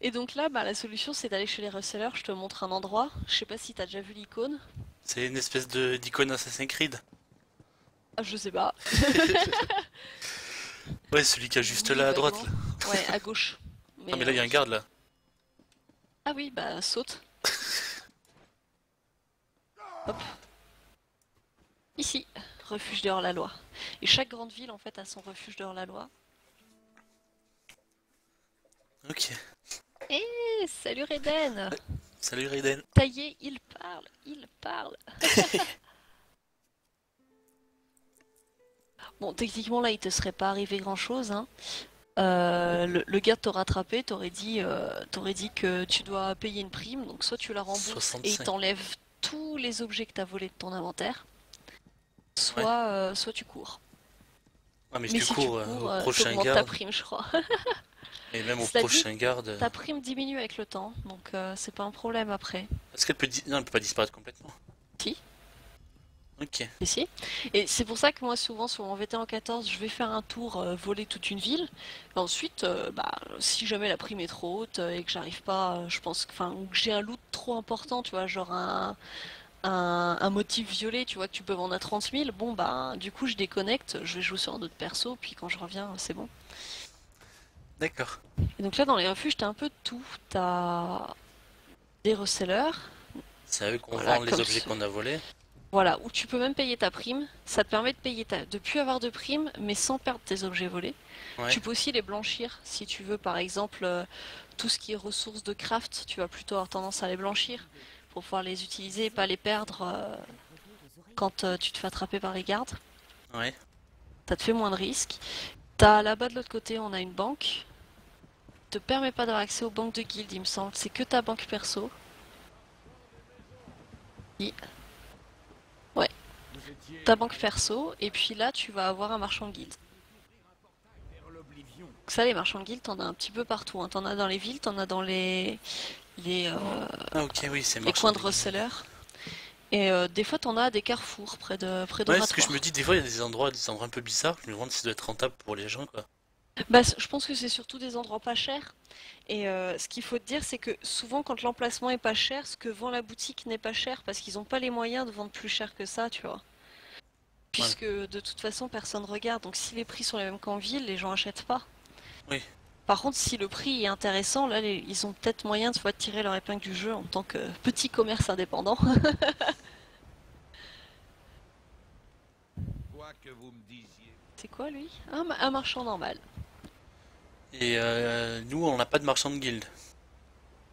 Et donc là, bah, la solution, c'est d'aller chez les resellers. Je te montre un endroit. Je sais pas si t'as déjà vu l'icône. C'est une espèce d'icône Assassin's Creed. Ah, je sais pas. Ouais, celui qui est juste Oui, là à droite. vaguement. Là. Ouais, à gauche. Ah, mais là, il y a un garde là. Ah oui, bah saute. Hop. Ici, refuge de hors-la-loi. Et chaque grande ville, en fait, a son refuge de hors-la-loi. Ok. Eh, salut Reden. Salut Raiden. Taillé, il parle, il parle. Bon, techniquement, là, il te serait pas arrivé grand-chose, hein. Le gars t'aurait rattrapé, t'aurais dit que tu dois payer une prime, donc soit tu la rembourses et il 65. t'enlève tous les objets que t'as volés de ton inventaire, Ouais. soit tu cours. Ah, mais Mais du si coup, tu au cours, prochain t'augmentes ta garde. prime, je crois. Et même au Cela dit, prochain garde. ta prime diminue avec le temps, donc c'est pas un problème après. Est-ce qu'elle peut. Non, elle peut pas disparaître complètement. Si, Ok. si. Et c'est pour ça que moi, souvent, sur mon VT en 14, je vais faire un tour, voler toute une ville. Et ensuite, bah, si jamais la prime est trop haute et que j'arrive pas, je pense, enfin, ou que j'ai un loot trop important, tu vois, genre un motif violet, tu vois, que tu peux vendre à 30 000, bon, bah, du coup, je déconnecte, je vais jouer sur un autre perso, puis quand je reviens, c'est bon. D'accord. Et donc là, dans les refuges, t'as un peu de tout. T'as des resellers, C'est à eux qu'on voilà, vend les comme objets ce- qu'on a volés. voilà, où tu peux même payer ta prime. Ça te permet de plus avoir de prime, mais sans perdre tes objets volés. Ouais. Tu peux aussi les blanchir si tu veux, par exemple, tout ce qui est ressources de craft, tu vas plutôt avoir tendance à les blanchir pour pouvoir les utiliser et pas les perdre quand tu te fais attraper par les gardes. Ouais. Ça te fait moins de risques. T'as là-bas de l'autre côté, on a une banque. Te permet pas d'avoir accès aux banques de guildes, il me semble. C'est que ta banque perso. Oui. Ouais, ta banque perso. Et puis là, tu vas avoir un marchand de guilde. Donc ça, les marchands de guilde, t'en as un petit peu partout, hein. T'en as dans les villes, t'en as dans les, Ah, ok, oui, c'est les marchand coins de de- resellers. Et des fois, t'en as à des carrefours près Ouais, ce que je d'oratoires. me dis, des fois, il y a des endroits un peu bizarres. Je me demande si ça doit être rentable pour les gens, quoi. Bah, je pense que c'est surtout des endroits pas chers. Et ce qu'il faut te dire, c'est que souvent, quand l'emplacement est pas cher, ce que vend la boutique n'est pas cher parce qu'ils n'ont pas les moyens de vendre plus cher que ça, tu vois. Puisque de toute façon, personne regarde. Donc si les prix sont les mêmes qu'en ville, les gens achètent pas. Oui. Par contre, si le prix est intéressant, là, ils ont peut-être moyen de tirer leur épingle du jeu en tant que petit commerce indépendant. Quoi que vous me disiez. C'est quoi lui? Un marchand normal. Et nous, on n'a pas de marchand de guilde.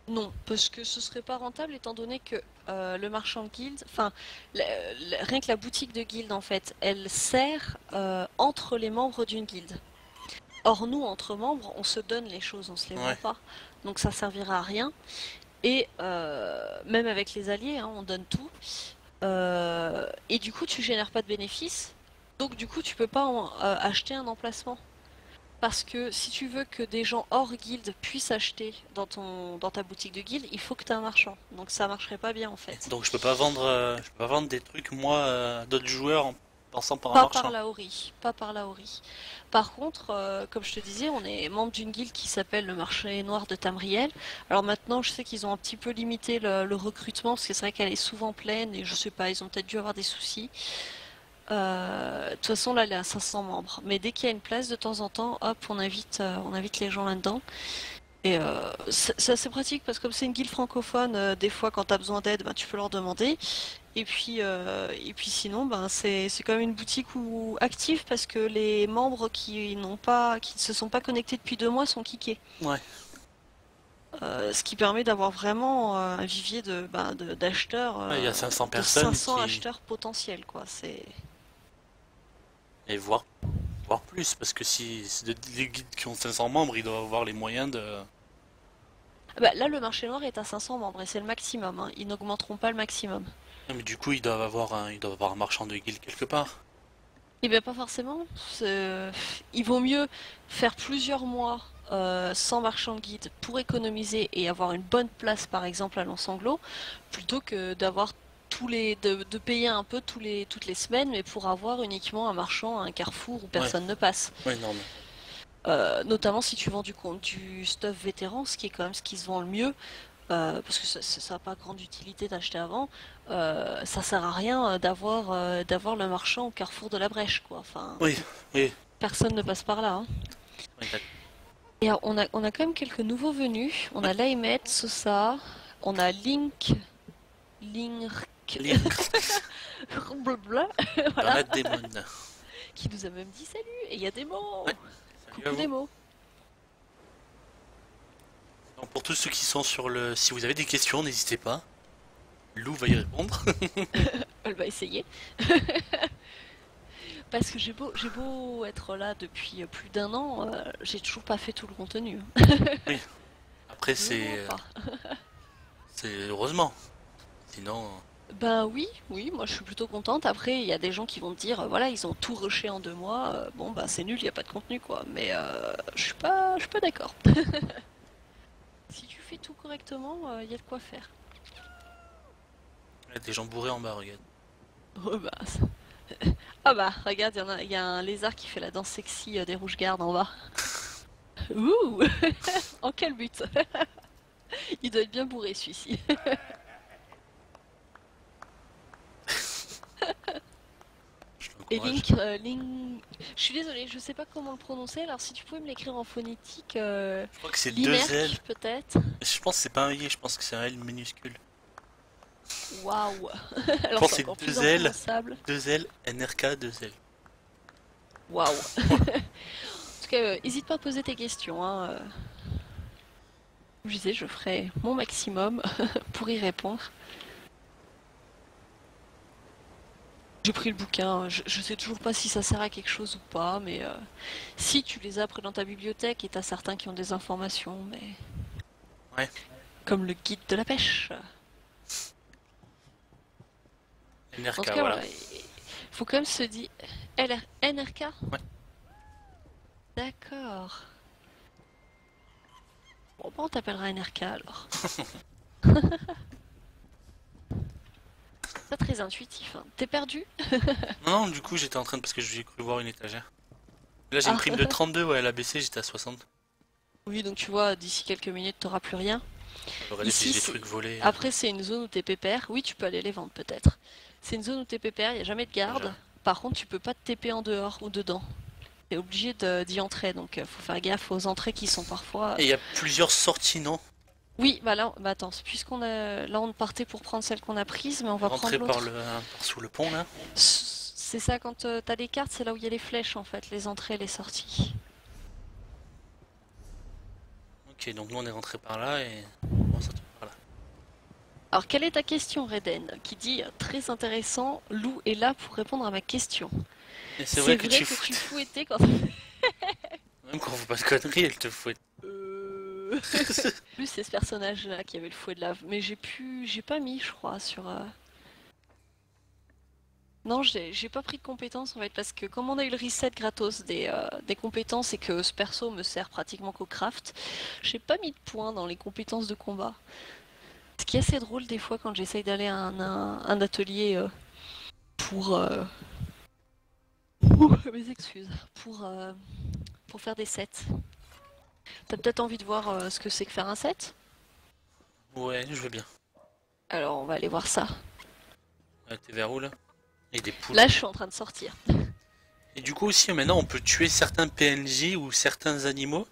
Non, parce que ce serait pas rentable étant donné que le marchand de guilde, enfin, rien que la boutique de guilde en fait, elle sert entre les membres d'une guilde. Or nous, entre membres, on se donne les choses, on se les vend Ouais. pas. Donc ça servira à rien. Et même avec les alliés, hein, on donne tout. Et du coup, tu génères pas de bénéfices. Donc du coup, tu peux pas acheter un emplacement. Parce que si tu veux que des gens hors guilde puissent acheter dans ta boutique de guilde, il faut que tu aies un marchand. Donc ça marcherait pas bien en fait. Donc je peux pas vendre des trucs moi à d'autres joueurs en passant par un Pas marchand. par la Ori, pas par la Ori. Par contre, comme je te disais, on est membre d'une guilde qui s'appelle le marché noir de Tamriel. Alors maintenant, je sais qu'ils ont un petit peu limité le recrutement parce que c'est vrai qu'elle est souvent pleine et je sais pas, ils ont peut-être dû avoir des soucis. De toute façon, là, elle est à 500 membres. Mais dès qu'il y a une place, de temps en temps, hop, on invite les gens là-dedans. Et c'est assez pratique parce que comme c'est une guilde francophone, des fois, quand t'as besoin d'aide, ben, tu peux leur demander. Et puis sinon, ben, c'est quand même une boutique active parce que les membres qui ne se sont pas connectés depuis 2 mois sont kickés. Ouais. Ce qui permet d'avoir vraiment un vivier d'acheteurs, Ouais, il y a 500 de personnes 500 qui... acheteurs potentiels, quoi. C'est Et voire plus, parce que si c'est les guides qui ont 500 membres, ils doivent avoir les moyens de... Bah, là, le marché noir est à 500 membres et c'est le maximum, hein. Ils n'augmenteront pas le maximum. Non, mais du coup, ils doivent avoir un marchand de guilde quelque part. Eh bien, pas forcément. Il vaut mieux faire plusieurs mois sans marchand de guide pour économiser et avoir une bonne place, par exemple, à Lons-Sanglot, plutôt que d'avoir de payer un peu toutes les semaines, mais pour avoir uniquement un marchand à un carrefour où Ouais, personne ne passe. ouais, non, mais... Notamment si tu vends du stuff vétéran, ce qui est quand même ce qui se vend le mieux, parce que ça n'a pas grande utilité d'acheter avant. Ça sert à rien d'avoir le marchand au carrefour de la Brèche, quoi. Enfin, Oui, oui. personne ne passe par là, hein. Ouais, d'accord. Et alors, on a quand même quelques nouveaux venus. On a Laimet, Sosa, on a Link, Link, blablabla, dans voilà, la démon. qui nous a même dit salut. Et il y a des mots. Ouais, salut à Coucou des vous. mots. Donc, pour tous ceux qui sont sur le... Si vous avez des questions, n'hésitez pas. Lou va y répondre. Elle va essayer. Parce que j'ai beau être là depuis plus d'1 an, j'ai toujours pas fait tout le contenu. Oui. Après, Vraiment pas. c'est heureusement. Sinon... Ben oui, oui, moi je suis plutôt contente. Après, il y a des gens qui vont te dire, voilà, ils ont tout rushé en 2 mois. Bon, ben c'est nul, il n'y a pas de contenu, quoi. Mais je suis pas d'accord. Si tu fais tout correctement, il y a de quoi faire. Il y a des gens bourrés en bas, regarde. Oh, bah, ah bah, regarde, il y a un lézard qui fait la danse sexy des rouges-gardes en bas. Ouh. En quel but? Il doit être bien bourré celui-ci. Je Et l'encourage. Je suis désolée, je sais pas comment le prononcer, alors si tu pouvais me l'écrire en phonétique, Je crois que c'est deux Limerc L. peut-être. Je pense que c'est pas un I, je pense que c'est un L minuscule. Waouh. Je Alors pense que c'est c'est encore plus deux L, imprononçable. 2L, NRK, 2L. Waouh. En tout cas, hésite pas à poser tes questions, hein. Comme je disais, je ferai mon maximum pour y répondre. J'ai pris le bouquin, je sais toujours pas si ça sert à quelque chose ou pas, mais si tu les as pris dans ta bibliothèque et t'as certains qui ont des informations, mais Ouais. comme le guide de la pêche. En NRK, tout cas, voilà. voilà, il faut quand même se dire NRK. Ouais. D'accord. Bon, bah, on t'appellera NRK alors. Pas très intuitif, hein. T'es perdu? Non, du coup, j'étais en train de... Parce que j'ai cru voir une étagère. Là, j'ai une Ah. prime de 32, ouais, elle a baissé, j'étais à 60. Oui, donc tu vois, d'ici quelques minutes, t'auras plus rien. Regardez si Ici, j'ai des trucs volés. après, c'est une zone où t'es pépère. Oui, tu peux aller les vendre peut-être. C'est une zone où t'es pépère, il n'y a jamais de garde. Déjà. Par contre, tu peux pas te TP en dehors ou dedans. T'es obligé d'y entrer, donc faut faire gaffe aux entrées qui sont parfois. Et il y a plusieurs sorties, non? Oui, bah là, bah attends, là on partait pour prendre celle qu'on a prise, mais on va Rentrer prendre par l'autre. par sous le pont, là. C'est ça, quand t'as des cartes, c'est là où il y a les flèches en fait, les entrées et les sorties. Ok, donc nous, on est rentré par là et... On sort par là. Alors, quelle est ta question, Reden? Qui dit très intéressant, Lou est là pour répondre à ma question. Et c'est vrai que tu tu fous... fouettais quand. Même quand on fait pas de conneries, elle te fouette. Plus c'est ce personnage-là qui avait le fouet de lave, mais j'ai pas mis, je crois, sur. Non, j'ai pas pris de compétences en fait, parce que comme on a eu le reset gratos des compétences et que ce perso me sert pratiquement qu'au craft, j'ai pas mis de points dans les compétences de combat. Ce qui est assez drôle des fois quand j'essaye d'aller à un atelier pour. Mes excuses. Pour faire des sets. T'as peut-être envie de voir ce que c'est que faire un set? Ouais, je veux bien. Alors on va aller voir ça. T'es vers où, là? Et des poules. Là, je suis en train de sortir. Et du coup aussi, maintenant, on peut tuer certains PNJ ou certains animaux.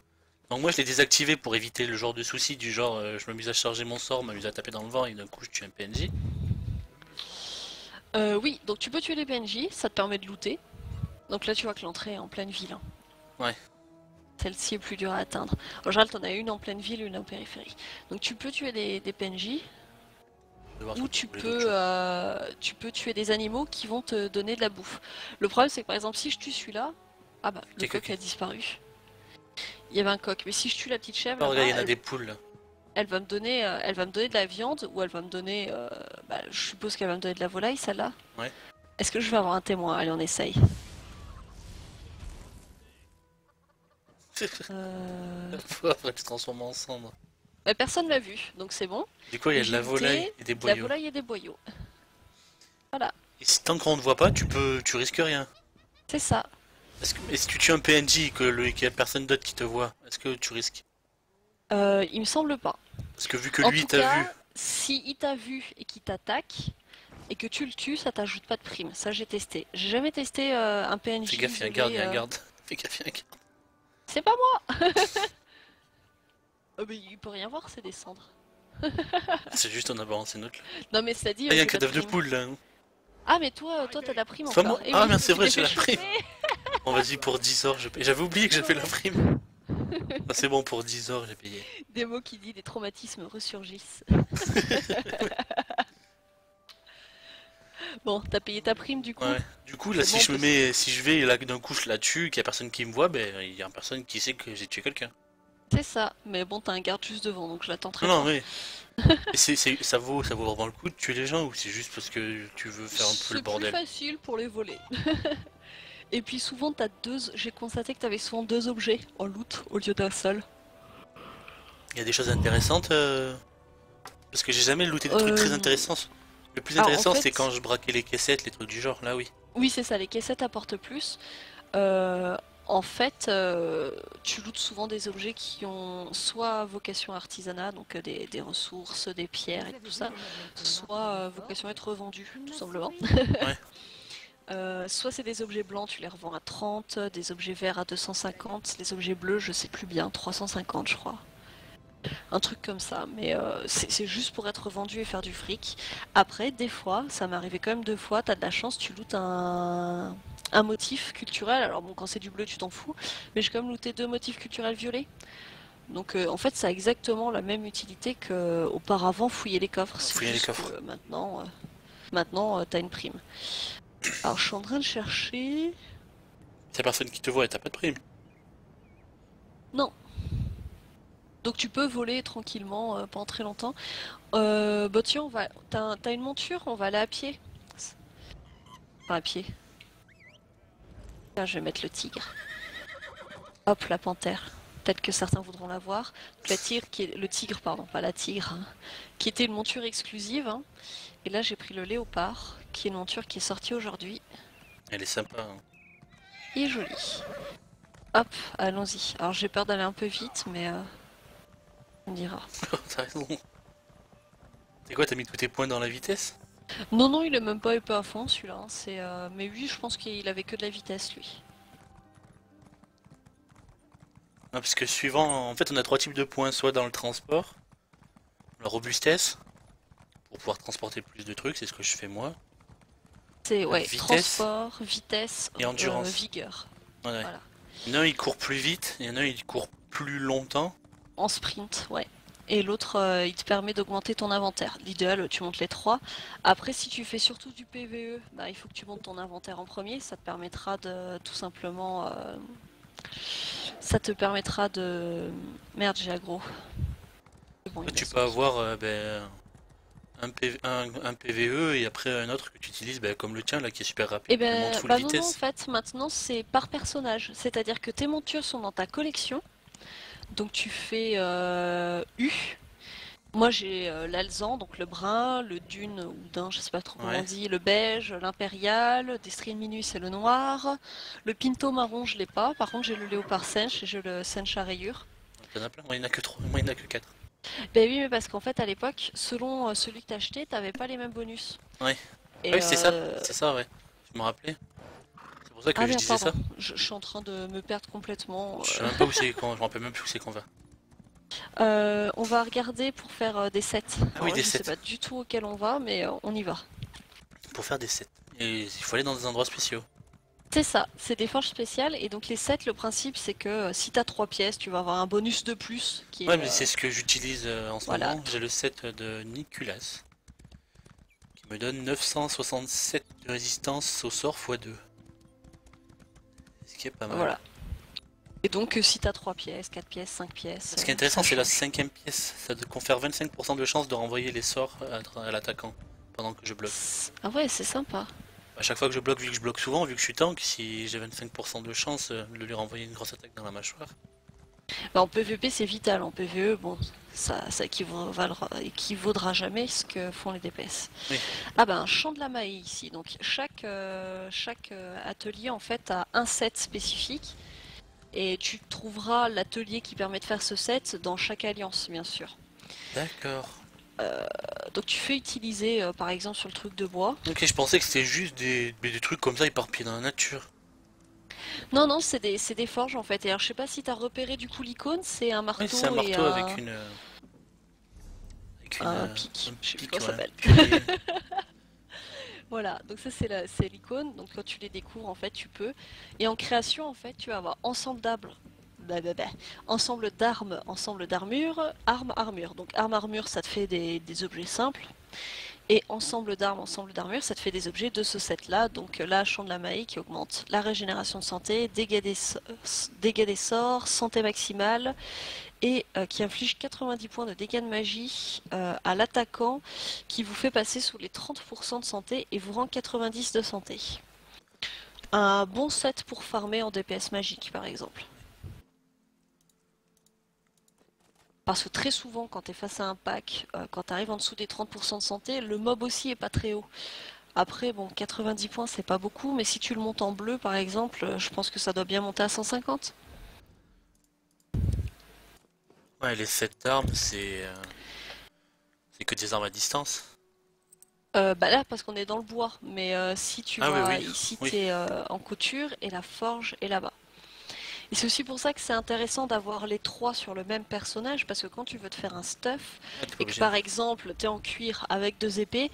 Donc moi, je l'ai désactivé pour éviter le genre de souci du genre, je m'amuse à charger mon sort, m'amuse à taper dans le vent et d'un coup, je tue un PNJ. Oui, donc tu peux tuer les PNJ, ça te permet de looter. Donc là, tu vois que l'entrée est en pleine ville. Hein. Ouais. Celle-ci est plus dure à atteindre. En général, t'en as une en pleine ville, une en périphérie. Donc tu peux tuer des PNJ, ou tu peux tuer des animaux qui vont te donner de la bouffe. Le problème, c'est que par exemple, si je tue celui-là, ah bah, le coq a disparu. Il y avait un coq, mais si je tue la petite chèvre, Oh, regarde, il y en a elle, des poules là. elle va me donner de la viande, ou elle va me donner, bah, je suppose qu'elle va me donner de la volaille, celle-là. Ouais. Est-ce que je vais avoir un témoin? Allez, on essaye. Après, tu te transformes en cendre. Bah, personne l'a vu, donc c'est bon. Du coup, il y a Et de la j'ai looté volaille et des de la boyaux. volaille et des boyaux. Voilà, Et si tant qu'on ne te voit pas, tu risques rien. c'est ça. Et si tu tues un PNJ et qu'il y a personne d'autre qui te voit, est-ce que tu risques? Il me semble pas. Parce que vu que En lui tout t'a cas, vu, si il t'a vu et qu'il t'attaque, et que tu le tues, ça t'ajoute pas de prime. Ça, j'ai testé. J'ai jamais testé un PNJ. fais gaffe, il y a un isolé, garde, il y a un garde. Fais gaffe, il y a un garde. C'est pas moi. Oh, mais il peut rien voir, c'est des cendres. C'est juste en apparence, c'est notre. Non, mais ça dit. Ah, il y a un j'ai pas cadavre de prime. poule là. Ah, mais toi, t'as de la prime C'est pas encore. moi. Eh Ah, oui, merde, c'est tu vrai, t'es j'ai la fait prime. choper. Bon, vas-y, pour 10 heures, je paye. J'avais oublié que j'avais la prime. Ah, c'est bon, pour 10 heures, j'ai payé. Des mots qui disent des traumatismes ressurgissent. Bon, t'as payé ta prime du coup. Ouais. Du coup, là, C'est si bon, si je vais là d'un coup, je la tue, qu'il y a personne qui me voit, ben, il y a personne qui sait que j'ai tué quelqu'un. C'est ça. Mais bon, t'as un garde juste devant, donc je l'attends très Non, non, fort. mais. Et ça vaut vraiment le coup de tuer les gens ou c'est juste parce que tu veux faire un peu le C'est plus bordel? facile pour les voler. Et puis souvent, t'as deux. J'ai constaté que t'avais souvent deux objets en loot au lieu d'un seul. Il y a des choses intéressantes parce que j'ai jamais looté des trucs très intéressants. Le plus intéressant, en fait- c'est quand je braquais les caissettes, les trucs du genre, là oui. Oui, c'est ça. Les caissettes apportent plus. En fait, tu lootes souvent des objets qui ont soit vocation artisanat, donc des ressources, des pierres et tout ça, soit vocation à être revendus, tout simplement. Ouais. Soit c'est des objets blancs, tu les revends à 30, des objets verts à 250, les objets bleus, je sais plus bien, 350 je crois. Un truc comme ça, mais c'est juste pour être vendu et faire du fric. Après, des fois, ça m'est arrivé quand même 2 fois, t'as de la chance, tu lootes un motif culturel. Alors bon, quand c'est du bleu, tu t'en fous, mais j'ai quand même looté 2 motifs culturels violets. Donc en fait, ça a exactement la même utilité qu'auparavant fouiller les coffres. C'est Fouiller les juste coffres. que, maintenant, t'as une prime. Alors je suis en train de chercher. S'il y a personne qui te voit et t'as pas de prime. Non. Donc tu peux voler tranquillement pendant très longtemps. Bah tiens, t'as une monture, on va aller à pied. Enfin à pied. Là, je vais mettre le tigre. Hop, la panthère. Peut-être que certains voudront la voir. Le tigre, pardon, pas la tigre, hein, qui était une monture exclusive. Hein. Et là, j'ai pris le léopard, qui est une monture qui est sortie aujourd'hui. Elle est sympa. Hein. Il est joli. Hop, allons-y. Alors j'ai peur d'aller un peu vite, mais on dira. T'as raison. C'est quoi, t'as mis tous tes points dans la vitesse? Non, non, il est même pas épais à fond celui-là. Hein. Mais lui, je pense qu'il avait que de la vitesse, lui. Non, parce que suivant, en fait, on a 3 types de points, soit dans le transport, la robustesse, pour pouvoir transporter plus de trucs, c'est ce que je fais moi, C'est ouais, vitesse transport, vitesse et endurance. vigueur. Ouais. Voilà. Il y en a un, il court plus vite, il y en a un, il court plus longtemps. En sprint, ouais. Et l'autre, il te permet d'augmenter ton inventaire. L'idéal, tu montes les 3. Après, si tu fais surtout du PVE, bah, il faut que tu montes ton inventaire en premier. Ça te permettra de tout simplement. Ça te permettra de. Merde, j'ai aggro. C'est bon, il Tu me peux avoir un PVE et après un autre que tu utilises comme le tien là qui est super rapide, Et qui monte ben, full bah non, en vitesse. fait, maintenant c'est par personnage. C'est-à-dire que tes montures sont dans ta collection. Donc tu fais U. Moi j'ai l'alezan, donc le brun, le dune ou dun, je sais pas trop comment Ouais. on dit, le beige, l'impérial, Destrier Minus et le noir. Le pinto marron, je l'ai pas. Par contre, j'ai le léopard sèche et j'ai le sèche à rayures. T'en as plein, moi il n'y en a que 3, moi il n'y en a que 4. Ben oui, mais parce qu'en fait, à l'époque, selon celui que t'achetais, t'avais pas les mêmes bonus. Ouais. Et Oui, c'est ça, ouais. me rappelais. C'est pour ça que Ah je bien, disais ça. pardon, je suis en train de me perdre complètement. Je sais même pas où c'est, je me rappelle même plus où c'est qu'on va. On va regarder pour faire des sets. Ah Alors oui, là, des je sais sets. pas du tout auquel on va, mais on y va. Pour faire des sets. Et il faut aller dans des endroits spéciaux. C'est ça, c'est des forges spéciales et donc les sets, le principe c'est que si t'as 3 pièces, tu vas avoir un bonus de plus qui Ouais, est mais c'est ce que j'utilise en ce voilà. moment. J'ai le set de Nicolas qui me donne 967 de résistance au sort x2. Ce qui est pas mal. Voilà. Et donc si t'as 3 pièces, 4 pièces, 5 pièces. Ce qui est intéressant, ça c'est la change. 5ème pièce. Ça te confère 25% de chance de renvoyer les sorts à l'attaquant pendant que je bloque. Ah ouais, c'est sympa. À chaque fois que je bloque, vu que je bloque souvent, vu que je suis tank, si j'ai 25% de chance de lui renvoyer une grosse attaque dans la mâchoire. Bah, en PvP c'est vital, en PvE bon, ça équivaudra jamais ce que font les DPS. Oui. Ah ben un champ de la maille ici, donc chaque atelier en fait a un set spécifique. Et tu trouveras l'atelier qui permet de faire ce set dans chaque alliance, bien sûr. D'accord. Donc tu fais utiliser, par exemple, sur le truc de bois. Ok, je pensais que c'était juste des trucs comme ça éparpillés dans la nature. Non, non, c'est des forges en fait. Et alors je sais pas si t'as repéré du coup l'icône, c'est un marteau Oui, c'est un et marteau avec une... un pic. un Je sais plus pic, comment ça ouais. s'appelle. Voilà, donc ça c'est l'icône. Donc quand tu les découvres, en fait, tu peux. Et en création, en fait, tu vas avoir ensemble d'arbres. Ensemble d'armes, ensemble d'armure, arme, armure. Donc arme, armure, ça te fait des objets simples. Et ensemble d'armes, ensemble d'armure, ça te fait des objets de ce set-là. Donc là, champ de la maille qui augmente la régénération de santé, dégâts des sorts, santé maximale, et qui inflige 90 points de dégâts de magie à l'attaquant, qui vous fait passer sous les 30% de santé et vous rend 90 de santé. Un bon set pour farmer en DPS magique, par exemple. Parce que très souvent, quand tu es face à un pack, quand tu arrives en dessous des 30% de santé, le mob aussi est pas très haut. Après, bon, 90 points, c'est pas beaucoup, mais si tu le montes en bleu, par exemple, je pense que ça doit bien monter à 150. Ouais, les 7 armes, c'est que des armes à distance. Bah là, parce qu'on est dans le bois, mais si tu Ah oui, vas oui, ici, oui. t'es en couture et la forge est là-bas. Et c'est aussi pour ça que c'est intéressant d'avoir les trois sur le même personnage, parce que quand tu veux te faire un stuff, Ah, t'es pas et que obligé. par exemple t'es en cuir avec 2 épées,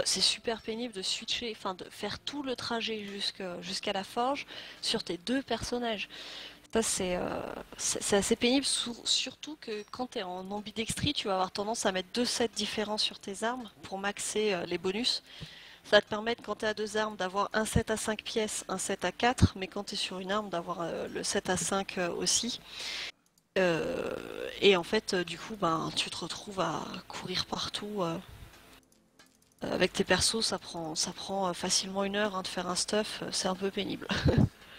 c'est super pénible de switcher, enfin de faire tout le trajet jusqu'à la forge sur tes 2 personnages. Ça c'est assez pénible, surtout que quand tu es en ambidextrie, tu vas avoir tendance à mettre 2 sets différents sur tes armes pour maxer les bonus. Ça va te permettre, quand tu es à 2 armes, d'avoir un set à 5 pièces, un set à 4, mais quand tu es sur une arme, d'avoir le set à 5 aussi. Et en fait, du coup, ben, tu te retrouves à courir partout. Avec tes persos, ça prend facilement 1 heure de faire un stuff, c'est un peu pénible.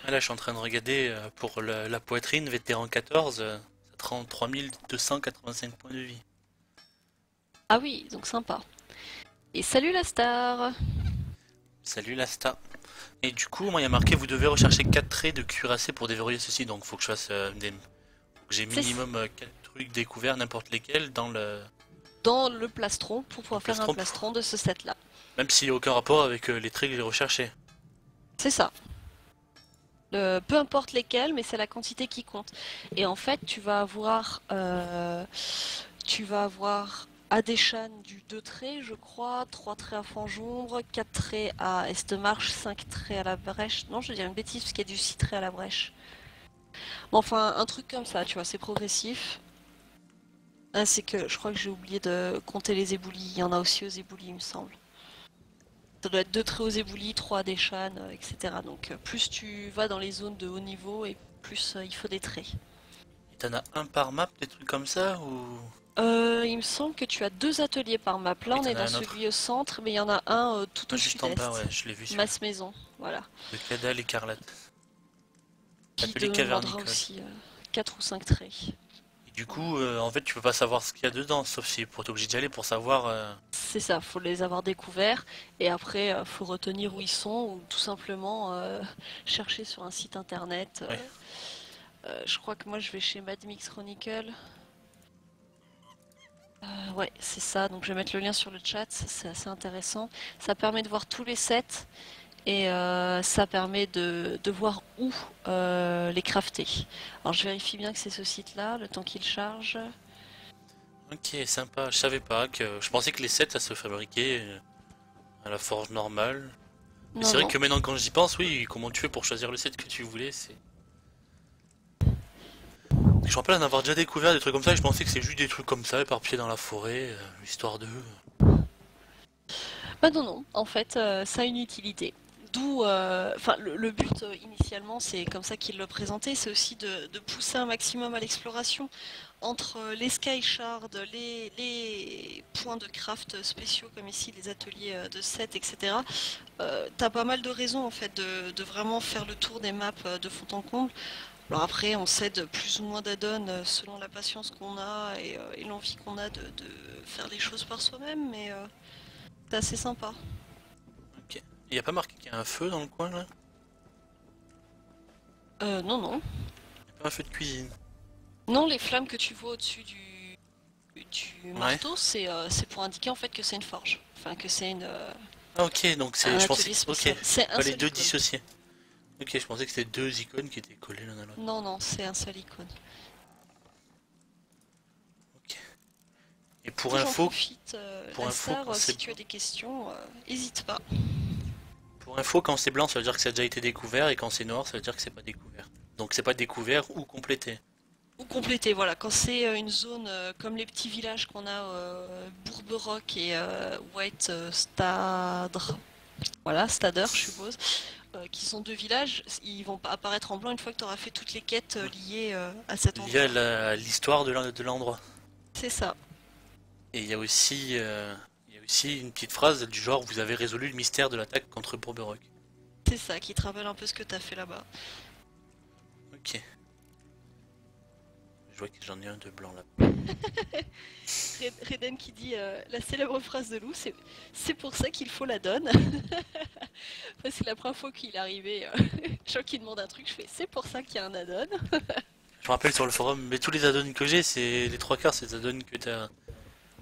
Ah, là, je suis en train de regarder pour la poitrine, vétéran 14, ça te rend 3285 points de vie. Ah oui, donc sympa. Et salut la star! Salut Lasta. Et du coup, moi, il y a marqué, vous devez rechercher 4 traits de cuirassé pour déverrouiller ceci. Donc, faut que je fasse faut que j'ai minimum 4 trucs découverts, n'importe lesquels, Dans le plastron, pour pouvoir faire un plastron, plastron de ce set-là. même s'il n'y a aucun rapport avec les traits que j'ai recherchés. C'est ça. Peu importe lesquels, mais c'est la quantité qui compte. Et en fait, tu vas avoir Adéchan du 2 traits, je crois, 3 traits à Fangeombre, 4 traits à Estemarche, 5 traits à la Brèche. Non, je dirais une bêtise parce qu'il y a du 6 traits à la Brèche. Bon, enfin, un truc comme ça, tu vois, c'est progressif. Ah, c'est que je crois que j'ai oublié de compter les éboulis. Il y en a aussi aux éboulis, il me semble. Ça doit être 2 traits aux éboulis, 3 à Deschan, etc. Donc plus tu vas dans les zones de haut niveau et plus il faut des traits. Et t'en as un par map, des trucs comme ça ou... Il me semble que tu as 2 ateliers par map. Là, Oui, on est t'en as dans un autre. celui au centre, mais il y en a un tout au Juste en sud-est. bas, ouais, je l'ai vu sur Masse maison, voilà. le Cadal écarlate. Qui Atelier demandera cavernicole. aussi 4 ou 5 traits. Et du coup, en fait, tu peux pas savoir ce qu'il y a dedans, sauf si t'es obligé d'y aller pour savoir... C'est ça, faut les avoir découverts et après faut retenir où ils sont ou tout simplement chercher sur un site internet. Ouais. Je crois que moi je vais chez Mad Mix Chronicle. Ouais, c'est ça, donc je vais mettre le lien sur le chat, c'est assez intéressant. Ça permet de voir tous les sets et ça permet de voir où les crafter. Alors je vérifie bien que c'est ce site-là, le temps qu'il charge. Ok, sympa. Je savais pas que. Je pensais que les sets ça se fabriquaient à la forge normale. Mais Non, c'est vrai non. que maintenant quand j'y pense, oui, comment tu fais pour choisir le set que tu voulais, c'est. Je me rappelle en avoir déjà découvert des trucs comme ça et je pensais que c'est juste des trucs comme ça éparpillés dans la forêt, histoire de. Bah non, non, en fait, ça a une utilité. D'où, enfin, le but initialement, c'est comme ça qu'il le présentait, c'est aussi de pousser un maximum à l'exploration entre les sky shards, les points de craft spéciaux comme ici, les ateliers de set, etc. T'as pas mal de raisons en fait de vraiment faire le tour des maps de fond en comble. Alors après, on cède plus ou moins d'add-on selon la patience qu'on a et l'envie qu'on a de faire les choses par soi-même, mais c'est assez sympa. Ok. Il y a pas marqué qu'il y a un feu dans le coin là? Non, non. Il y a pas un feu de cuisine. Non, les flammes que tu vois au-dessus du Ouais. marteau, c'est pour indiquer en fait que c'est une forge. Enfin, que c'est Ah ok, donc c'est. un Je pensais. atelier Ok. spécial. C'est un Pas les seul deux icône. dissociés. Ok, je pensais que c'était deux icônes qui étaient collées l'un à l'autre. Non, non, c'est un seul icône. Ok. Et pour J'en info, profite, pour info, Lassar, quand si c'est tu as des questions, hésite pas. pour info, quand c'est blanc, ça veut dire que ça a déjà été découvert, et quand c'est noir, ça veut dire que c'est pas découvert. Donc c'est pas découvert ou complété. Ou compléter, voilà, quand c'est une zone comme les petits villages qu'on a, Bourberock et White Stadr, voilà, Stader, je suppose, qui sont deux villages, ils vont pas apparaître en blanc une fois que tu auras fait toutes les quêtes liées à cet Lié à endroit. l'histoire de l'endroit. C'est ça, Et il y a aussi une petite phrase du genre vous avez résolu le mystère de l'attaque contre Bourberock. c'est ça, qui te rappelle un peu ce que tu as fait là-bas. Ok. Je vois que j'en ai un de blanc là. Reden qui dit la célèbre phrase de Lou, c'est pour ça qu'il faut la donne. C'est la première fois qu'il est arrivé, je vois qu'il demande un truc, je fais c'est pour ça qu'il y a un add-on. Je me rappelle sur le forum, mais tous les add-ons que j'ai, c'est les trois quarts, c'est des add-ons que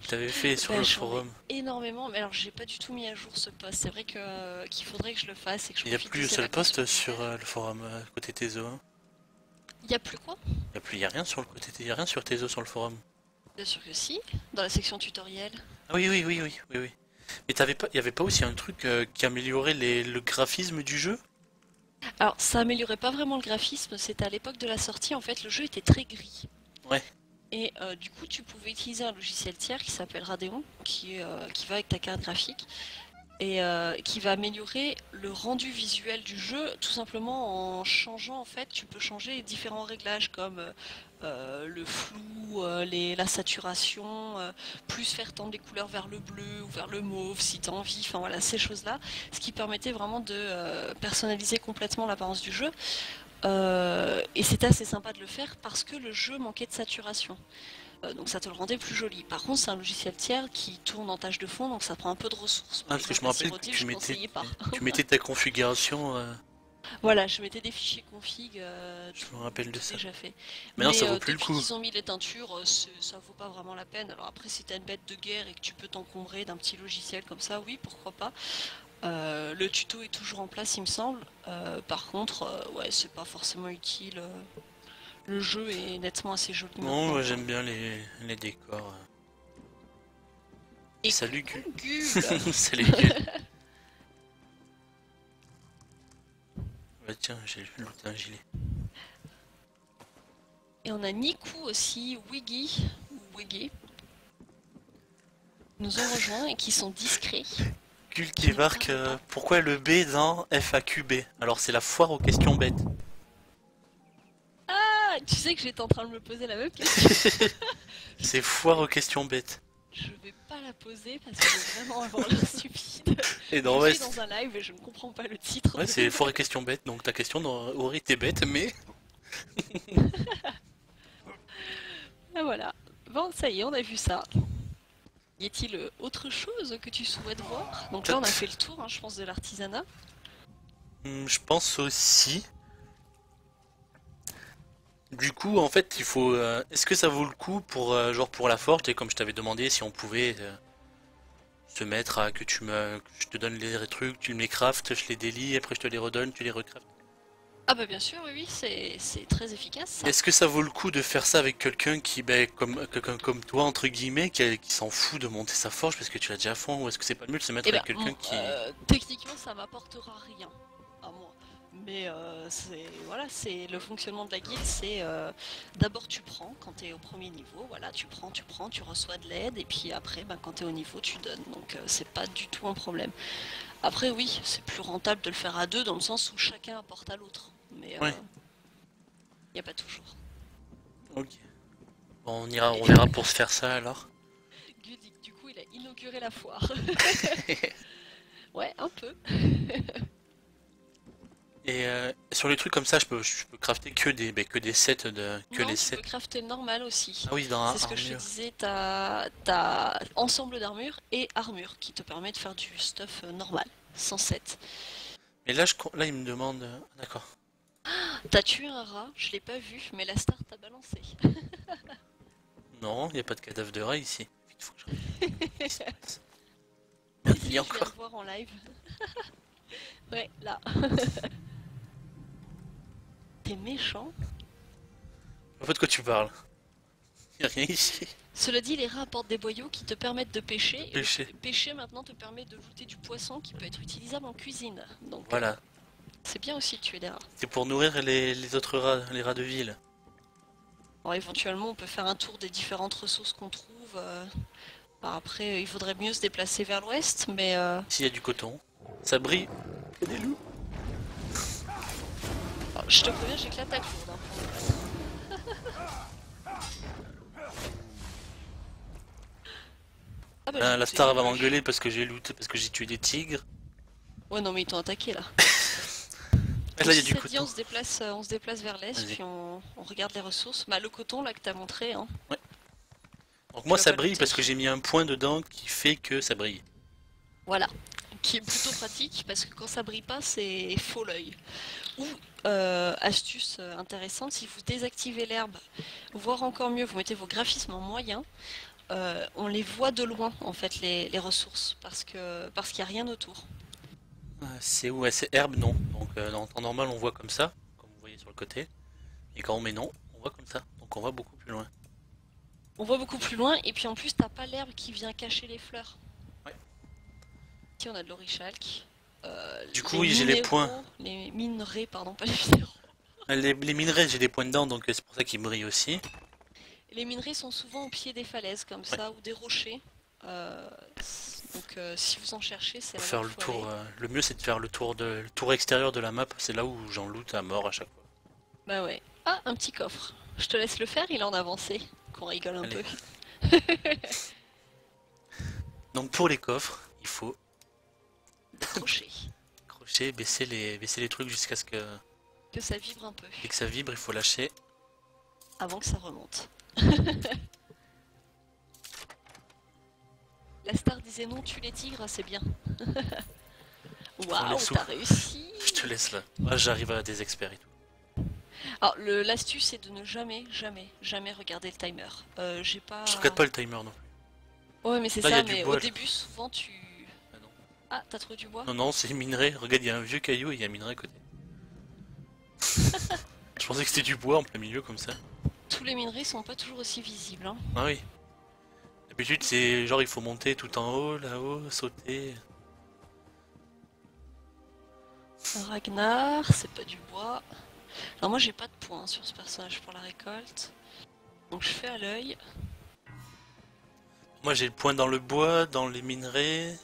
t'avais fait sur Bah, le j'en ai forum. énormément, mais alors j'ai pas du tout mis à jour ce post. C'est vrai que qu'il faudrait que je le fasse et que je Il n'y a profite plus de le ces seul vacances post pour sur le faire. le forum côté Tezo. Hein. Il y a plus quoi? Il y a rien sur le côté, il y a rien sur Tezo sur le forum. Bien sûr que si, dans la section tutoriel. Ah oui, oui, oui, oui, oui, oui. Mais il y avait pas aussi un truc qui améliorait le graphisme du jeu? Alors ça améliorait pas vraiment le graphisme, c'était à l'époque de la sortie, en fait le jeu était très gris. Ouais. Et du coup tu pouvais utiliser un logiciel tiers qui s'appelle Radeon, qui va avec ta carte graphique, et qui va améliorer le rendu visuel du jeu tout simplement en changeant en fait, tu peux changer les différents réglages comme le flou, la saturation, plus faire tendre les couleurs vers le bleu ou vers le mauve si tu as envie, enfin voilà ces choses-là, ce qui permettait vraiment de personnaliser complètement l'apparence du jeu. Et c'était assez sympa de le faire parce que le jeu manquait de saturation. Donc ça te le rendait plus joli. Par contre, c'est un logiciel tiers qui tourne en tâche de fond, donc ça prend un peu de ressources. Ah, Par parce que je exemple, me la rappelle que Sirotil, je conseillais pas. tu mettais ta configuration, Voilà, je mettais des fichiers config, je me rappelle de tout ça. déjà fait. Maintenant Mais ça vaut plus le depuis coup. qu'ils ont mis les teintures, ça vaut pas vraiment la peine. Alors après, si t'as une bête de guerre et que tu peux t'encombrer d'un petit logiciel comme ça, oui, pourquoi pas. Le tuto est toujours en place, il me semble. Par contre, ouais, c'est pas forcément utile. Le jeu est nettement assez joli Non, maintenant, moi quoi. j'aime bien les décors. Et Salut coucou, Gu. Gul. Salut Gu. Bah tiens, j'ai looté un gilet. Et on a Niku aussi, Wiggy, ou Wiggy, nous ont rejoints et qui sont discrets. Gul qui marque pourquoi le B dans FAQB? Alors c'est la foire aux questions bêtes. Ah, tu sais que j'étais en train de me poser la même question. C'est foire aux questions bêtes. Je vais pas la poser parce que je vais vraiment avoir l'air stupide. Et non, Je ouais, suis dans un live et je ne comprends pas le titre. ouais, c'est foire aux questions bêtes, donc ta question aurait été bête, mais... Ah voilà. Bon, ça y est, on a vu ça. Y a-t-il autre chose que tu souhaites voir? Donc là, on a fait le tour, hein, je pense, de l'artisanat. Je pense aussi... Du coup, en fait, il faut... est-ce que ça vaut le coup pour, genre pour la forge, et comme je t'avais demandé si on pouvait... se mettre à que que je te donne les trucs, tu les craftes, je les délie, après je te les redonne, tu les recraftes. Ah bah bien sûr, oui, oui, c'est très efficace ça. Est-ce que ça vaut le coup de faire ça avec quelqu'un qui, ben, comme quelqu'un comme toi entre guillemets, qui s'en fout de monter sa forge parce que tu l'as déjà à fond, ou est-ce que c'est pas mieux de se mettre Eh ben, avec quelqu'un qui... techniquement, ça m'apportera rien à moi. Mais c'est voilà, c'est le fonctionnement de la guilde, c'est d'abord tu prends quand tu es au premier niveau, voilà, tu prends, tu reçois de l'aide, et puis après, ben, quand tu es au niveau, tu donnes. Donc c'est pas du tout un problème. Après, oui, c'est plus rentable de le faire à deux dans le sens où chacun apporte à l'autre. Mais Ouais. y a pas toujours. Ok. Bon, on ira pour se faire ça alors. Gudic, du coup, il a inauguré la foire. Ouais, un peu. Et sur les trucs comme ça, je peux crafter que des sets que Non, les tu sets. peux crafter normal aussi. Ah oui, dans C'est ce que je te armure. disais, t'as ensemble d'armure et armure qui te permet de faire du stuff normal, sans set. Mais là, là, il me demande. D'accord. T'as tué un rat, je l'ai pas vu, mais la star t'a balancé. Non, il n'y a pas de cadavre de rat ici. Vite, faut que je regarde. Si, Merde, si, il y a je viens encore. de voir en live. Ouais, là. T'es méchant. En fait, de quoi tu parles? Il n'y a rien ici. Cela dit, les rats apportent des boyaux qui te permettent de pêcher. Et Pêcher. le pêcher maintenant te permet de looter du poisson qui peut être utilisable en cuisine. Donc Voilà. c'est bien aussi de tuer des rats. C'est pour nourrir les autres rats, les rats de ville. Alors éventuellement on peut faire un tour des différentes ressources qu'on trouve. Bah, après il faudrait mieux se déplacer vers l'ouest, mais Ici, il y a du coton. Ça brille. alors, je te préviens, j'éclate la cour. Ah bah, Là, j'ai la looté star des va vaches. m'engueuler parce que j'ai looté, parce que j'ai tué des tigres. Ouais non mais ils t'ont attaqué là. Et là, il y a du Ceci dit, coton. on se déplace vers l'est, Vas-y. puis on regarde les ressources. Bah le coton là que t'as montré, hein. Donc moi, vas ça pas brille looter. parce que j'ai mis un point dedans qui fait que ça brille. Voilà. Qui est plutôt pratique parce que quand ça brille pas, c'est faux l'œil. Ou, astuce intéressante, si vous désactivez l'herbe, voire encore mieux, vous mettez vos graphismes en moyen, on les voit de loin en fait les ressources parce qu'il n'y a rien autour. C'est où? Ouais, c'est herbe, non. Donc en temps normal, on voit comme ça, comme vous voyez sur le côté. Et quand on met non, on voit comme ça. Donc on voit beaucoup plus loin. On voit beaucoup plus loin et puis en plus t'as pas l'herbe qui vient cacher les fleurs. Ouais. Ici on a de l'orichalque. Du coup, oui, j'ai les points. Les minerais, pardon, pas les minéraux. Les minerais, j'ai des points dedans, donc c'est pour ça qu'ils brillent aussi. Les minerais sont souvent au pied des falaises comme ça ou des rochers. Euh, donc si vous en cherchez, c'est Pour là faire qu'il le faut tour, aller. le mieux c'est de faire le tour extérieur de la map. C'est là où j'en loot à mort à chaque fois. Bah ouais. Ah, un petit coffre. Je te laisse le faire, il est en avancé. Qu'on rigole un Allez. peu. Donc pour les coffres, il faut Décrocher. crocher, baisser les trucs jusqu'à ce que Que ça vibre un peu. dès que ça vibre, il faut lâcher. Avant que ça remonte. La star disait non, tue les tigres, c'est bien. Waouh, sous. t'as réussi. Je te laisse là. Ah, j'arrive à des experts et tout. Alors, l'astuce, c'est de ne jamais, jamais, jamais regarder le timer. J'ai pas... Je regarde pas le timer non plus. Ouais, mais c'est Là, y a ça, du mais bois, au là. début, souvent, tu... Ah non. Ah, t'as trouvé du bois? Non, non, c'est minerai. Regarde, il y a un vieux caillou et il y a un minerai à côté. Je pensais que c'était du bois en plein milieu comme ça. Tous les minerais sont pas toujours aussi visibles, hein. Ah oui. D'habitude, c'est genre il faut monter tout en haut, là-haut, sauter. Un Ragnar, c'est pas du bois. Alors moi j'ai pas de points sur ce personnage pour la récolte. Donc je fais à l'œil. Moi, j'ai le point dans le bois, dans les minerais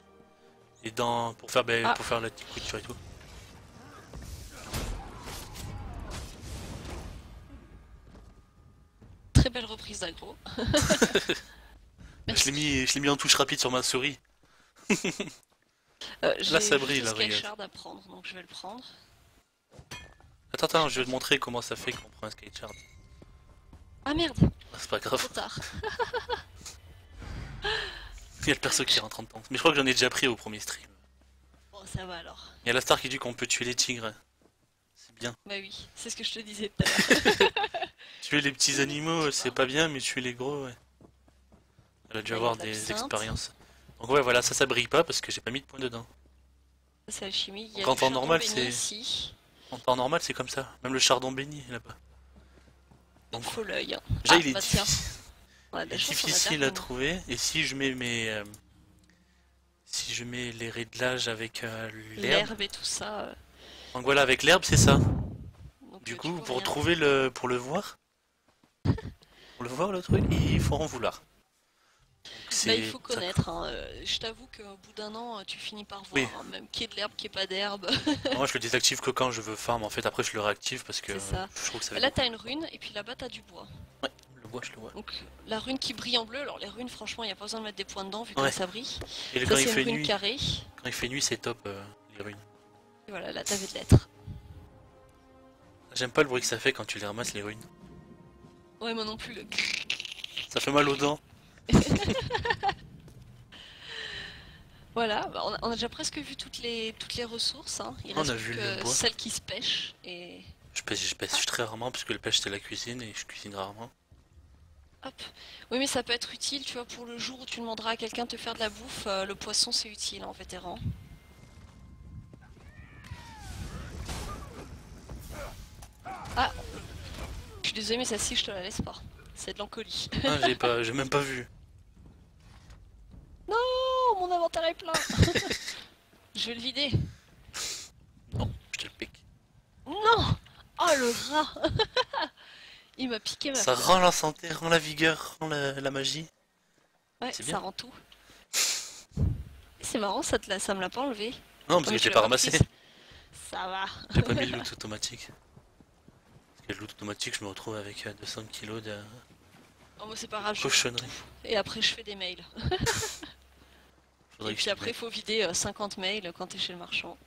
et dans pour faire Ah. pour faire la petite couture et tout. Très belle reprise d'aggro. Je l'ai mis en touche rapide sur ma souris. J'ai ça brille, juste là, un regarde. Skyshard à prendre, donc je vais le prendre. Attends, je vais te montrer comment ça fait quand on prend un skate shard. Ah merde, Ah, c'est pas grave, trop tard. il y a le perso qui rentre en temps. Mais je crois que j'en ai déjà pris au premier stream. Bon ça va alors. Il y a la star qui dit qu'on peut tuer les tigres. C'est bien. Bah oui, c'est ce que je te disais tout à l'heure. Tuer les petits animaux, c'est pas bien, mais tuer les gros, ouais. Elle a dû Là, avoir il y a de des l'absinthe. expériences. Donc ouais, voilà, ça brille pas parce que j'ai pas mis de point dedans. C'est alchimie. Il y a Donc en du temps chardon normal, béni c'est... ici. En temps normal, c'est comme ça. Même le chardon béni, là-bas. Donc faut l'œil. Déjà, Ah, il est bah tiens. difficile, On a de la chance, on a difficile à Darwin. trouver. Et si je mets mes... si je mets les réglages avec l'herbe... L'herbe et tout ça. Donc voilà, avec l'herbe, c'est ça. Donc, Du tu coup, vois pour rien. trouver le... pour le voir... Pour le voir, le truc, il faut en vouloir. Donc, Bah, il faut ça- connaître. Hein. Je t'avoue qu'au bout d'un an, tu finis par voir. Oui. Hein. Même qu'il y ait de l'herbe, qu'il n'y ait pas d'herbe. Moi, je le désactive que quand je veux farm. En fait, après, je le réactive parce que C'est ça. je trouve que ça va Là, être... t'as une rune, et puis là-bas, t'as du bois. Ouais, le bois, je le vois. Donc, la rune qui brille en bleu. Alors, les runes, franchement, il n'y a pas besoin de mettre des points dedans, vu Ouais. que ça brille. Et Ça, quand c'est il une fait rune nuit, carrée. quand il fait nuit, c'est top, les runes. Et voilà, là, t'avais de l'être. J'aime pas le bruit que ça fait quand tu les ramasses, les runes. Ouais, moi non plus, le... Ça fait mal aux dents. Voilà, bah, on a déjà presque vu toutes les ressources. Hein. Il On reste a plus vu que le bois. celles qui se pêchent. Et Je pêche très rarement parce que le pêche c'est la cuisine et je cuisine rarement. hop. Oui, mais ça peut être utile, tu vois, pour le jour où tu demanderas à quelqu'un de te faire de la bouffe. Le poisson, c'est utile en vétéran. Ah, je suis désolée, mais celle-ci, je te la laisse pas. C'est de l'encolie. Ah, j'ai même pas vu. Non, mon inventaire est plein. Je vais le vider. Non, je te le pique. Non. Oh, le rat. Il m'a piqué ma Ça fleur. rend la santé, rend la vigueur, rend la magie. Ouais, c'est ça bien. rend tout. C'est marrant, ça me l'a pas enlevé. Non, parce Oh, mais que tu j'ai pas l'as ramassé. prise. Ça va. J'ai pas mis le loot automatique. Parce que le loot automatique, je me retrouve avec 200 kilos de Oh, moi c'est pas grave, je cochonnerie. Et après je fais des mails. Faudrait Et que je puis après te faut vider 50 mails quand t'es chez le marchand.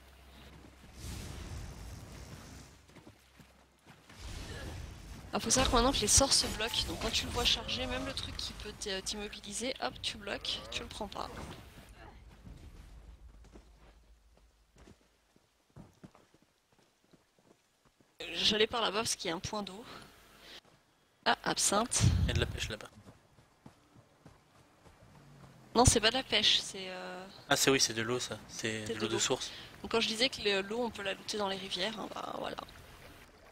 Il faut savoir que maintenant que les sorts se bloquent, donc quand tu le vois charger, même le truc qui peut t'immobiliser, hop tu bloques, tu le prends pas. J'allais par là-bas parce qu'il y a un point d'eau. Ah, absinthe. Il y a de la pêche là-bas. Non, c'est pas de la pêche, c'est... Ah, c'est oui, c'est de l'eau ça. C'est C'est de de l'eau de l'eau. source. Donc quand je disais que l'eau on peut la looter dans les rivières, hein, bah voilà.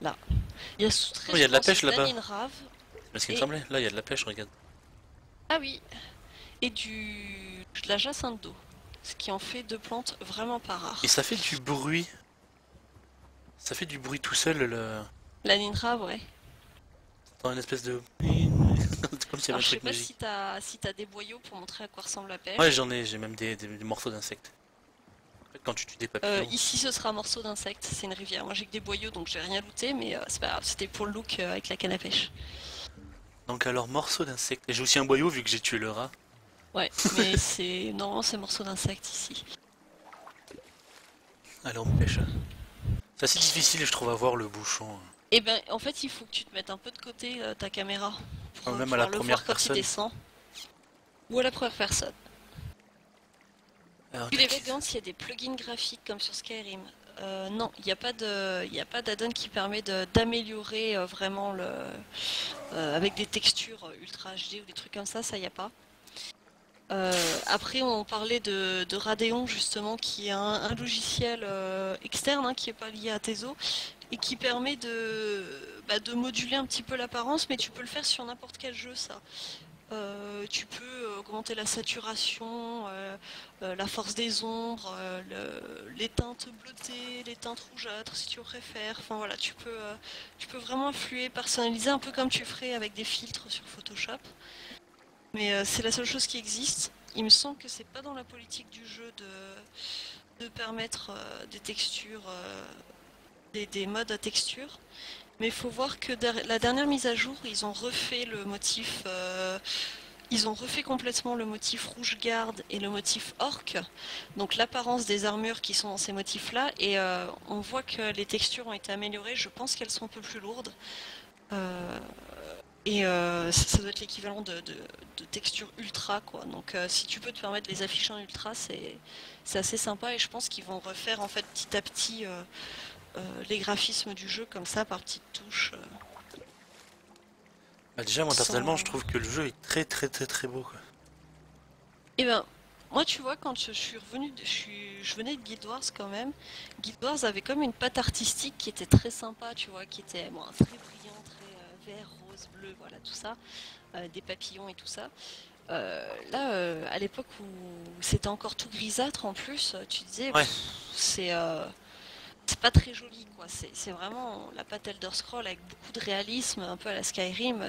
Là. Il y a très Oh, il y a de la souvent pêche ce là-bas. Daninrave. C'est ce qui me Et- semblait. Là, il y a de la pêche, regarde. Ah oui. Et de la jacinthe d'eau. Ce qui en fait deux plantes vraiment pas rares. Et ça fait du bruit. Ça fait du bruit tout seul, le... La ninrave, ouais. Dans une espèce de... C'est comme s'il y avait Alors un je sais truc pas magique. si t'as des boyaux pour montrer à quoi ressemble la pêche. Ouais, j'en ai, j'ai même des morceaux d'insectes. En fait, quand tu tues des papillons... Ici ce sera un morceau d'insecte, c'est une rivière. Moi j'ai que des boyaux donc j'ai rien looté, mais c'est pas grave, c'était pour le look avec la canne à pêche. Donc alors, morceaux d'insectes. Et j'ai aussi un boyau vu que j'ai tué le rat. Ouais, mais c'est... Non, c'est morceau d'insecte ici. Allez, on pêche. C'est assez difficile, je trouve, à voir le bouchon. Et ben en fait il faut que tu te mettes un peu de côté ta caméra. Pour Même à la pouvoir le première voir quand personne. il descend. Ou à la première personne. Alors, Puis les Vagrants, il y a des plugins graphiques comme sur Skyrim. Non, il n'y a pas d'add-on qui permet d'améliorer vraiment le avec des textures ultra HD ou des trucs comme ça il n'y a pas. Après, on parlait de Radeon justement, qui est un logiciel externe qui n'est pas lié à Teso et qui permet de moduler un petit peu l'apparence, mais tu peux le faire sur n'importe quel jeu, ça. Tu peux augmenter la saturation, la force des ombres, les teintes bleutées, les teintes rougeâtres si tu préfères. Enfin voilà, tu peux vraiment influer, personnaliser un peu comme tu ferais avec des filtres sur Photoshop. Mais c'est la seule chose qui existe. Il me semble que c'est pas dans la politique du jeu de permettre des textures, des modes à texture. Mais il faut voir que la dernière mise à jour, ils ont refait le motif. Ils ont refait complètement le motif rouge garde et le motif orc. Donc l'apparence des armures qui sont dans ces motifs-là. Et on voit que les textures ont été améliorées. Je pense qu'elles sont un peu plus lourdes. Et ça doit être l'équivalent de texture ultra, quoi. Donc si tu peux te permettre de les afficher en ultra, c'est assez sympa. Et je pense qu'ils vont refaire en fait petit à petit les graphismes du jeu comme ça, par petites touches. Bah déjà, moi Sans- personnellement, je trouve que le jeu est très très très très beau. Quoi. Et ben, Moi, tu vois, quand je suis revenue, je venais de Guild Wars quand même. Guild Wars avait comme une patte artistique qui était très sympa, tu vois, qui était bon, très brillant, très vert, rose, bleu, voilà, tout ça, des papillons et tout ça. Là, à l'époque où c'était encore tout grisâtre en plus, tu disais, Ouais. c'est pas très joli, quoi. C'est vraiment la patte Elder Scroll avec beaucoup de réalisme, un peu à la Skyrim.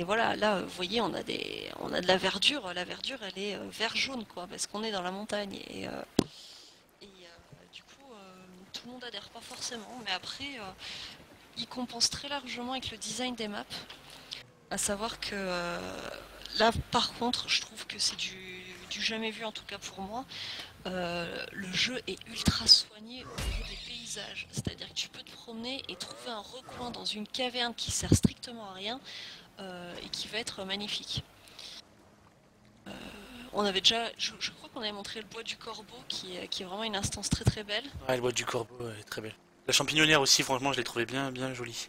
Voilà, là, vous voyez, on a de la verdure. La verdure, elle est vert-jaune, quoi, parce qu'on est dans la montagne. Du coup, tout le monde adhère pas forcément, mais après, il compense très largement avec le design des maps. À savoir que là, par contre, je trouve que c'est du jamais vu, en tout cas pour moi. Le jeu est ultra soigné au niveau des paysages. C'est-à-dire que tu peux te promener et trouver un recoin dans une caverne qui sert strictement à rien et qui va être magnifique. On avait déjà, je crois qu'on avait montré le bois du corbeau qui est vraiment une instance très très belle. Ouais, le bois du corbeau est très belle. La champignonnière aussi, franchement, je l'ai trouvé bien, bien jolie.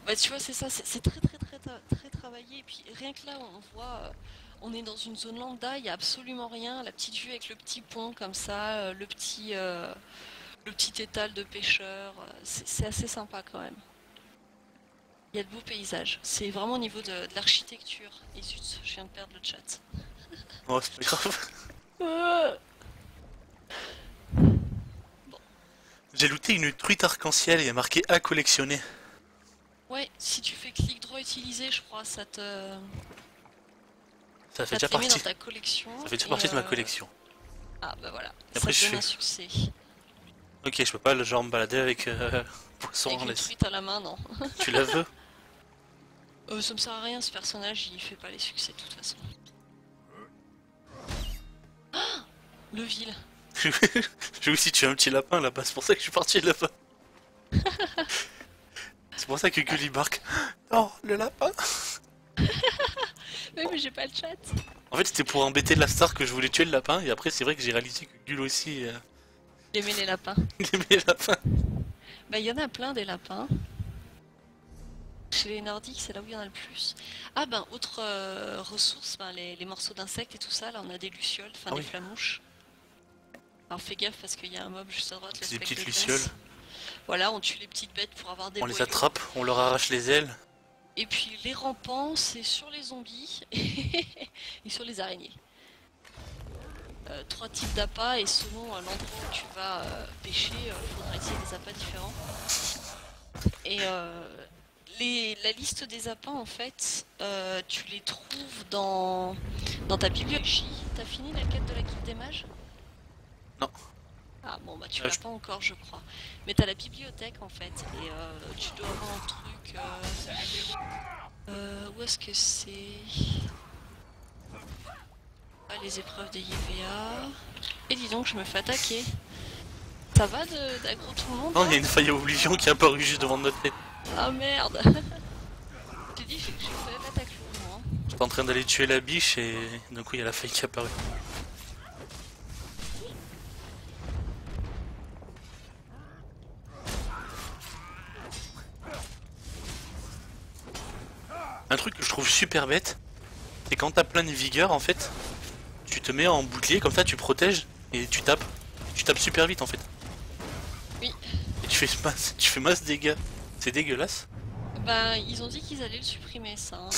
Bah, tu vois, c'est ça, c'est très très très très travaillé. Et puis rien que là, on voit, on est dans une zone lambda, il y a absolument rien. La petite vue avec le petit pont comme ça, le petit étal de pêcheurs, c'est assez sympa quand même. Il y a de beaux paysages. C'est vraiment au niveau de l'architecture. Et zut, je viens de perdre le chat. Oh, c'est pas grave. Bon. J'ai looté une truite arc-en-ciel et il y a marqué à collectionner. Ouais, si tu fais clic droit utiliser, je crois, Ça fait ça déjà te les met dans partie. ta collection. Ça fait déjà et, partie de ma collection. Ah bah voilà, Et après, ça je te donne fais. un succès. Ok, je peux pas le genre me balader avec poisson Avec en une laisse. truite à la main, non. Tu la veux? Ça me sert à rien, ce personnage, il fait pas les succès de toute façon. Ah, le vil. J'ai aussi tué un petit lapin là-bas, c'est pour ça que je suis parti là-bas. C'est pour ça que Gulli barque. Oh, le lapin! Mais j'ai pas le chat. En fait, c'était pour embêter la star que je voulais tuer le lapin, et après, c'est vrai que j'ai réalisé que Gull aussi, Il aimait les lapins. il aimait les lapins. Bah, il y en a plein des lapins. Chez les Nordiques, c'est là où il y en a le plus. Ah ben, autre ressource, ben, les morceaux d'insectes et tout ça, là on a des lucioles, enfin Ah des oui. flamouches. Alors fais gaffe parce qu'il y a un mob juste à droite, le C'est des petites spectre lucioles. glace. Voilà, on tue les petites bêtes pour avoir des On les boyaux. attrape, on leur arrache les ailes. Et puis les rampants, c'est sur les zombies et sur les araignées. 3 types d'appâts et selon l'endroit où tu vas pêcher, il faudra essayer des appâts différents. Et la liste des appâts, en fait, tu les trouves dans ta bibliothèque. T'as fini la quête de la guilde des mages? Non. Ah bon, bah tu Ah, l'as pas encore, je crois. Mais t'as la bibliothèque, en fait, et tu dois avoir un truc... où est-ce que c'est? Ah, les épreuves des YVA... Et dis donc, je me fais attaquer. Ça va d'aggro tout le monde Non, là il y a une faille à oblivion qui est apparue juste devant notre tête. Ah merde. J'ai dit, j'ai fait l'attaque lourde, moi. J'étais en train d'aller tuer la biche et d'un coup, il y a la faille qui est apparue. Un truc que je trouve super bête, c'est quand t'as plein de vigueur, en fait, tu te mets en bouclier, comme ça tu protèges et tu tapes. Tu tapes super vite en fait. Oui. Et tu fais masse dégâts. C'est dégueulasse. Bah, ils ont dit qu'ils allaient le supprimer, ça. Hein,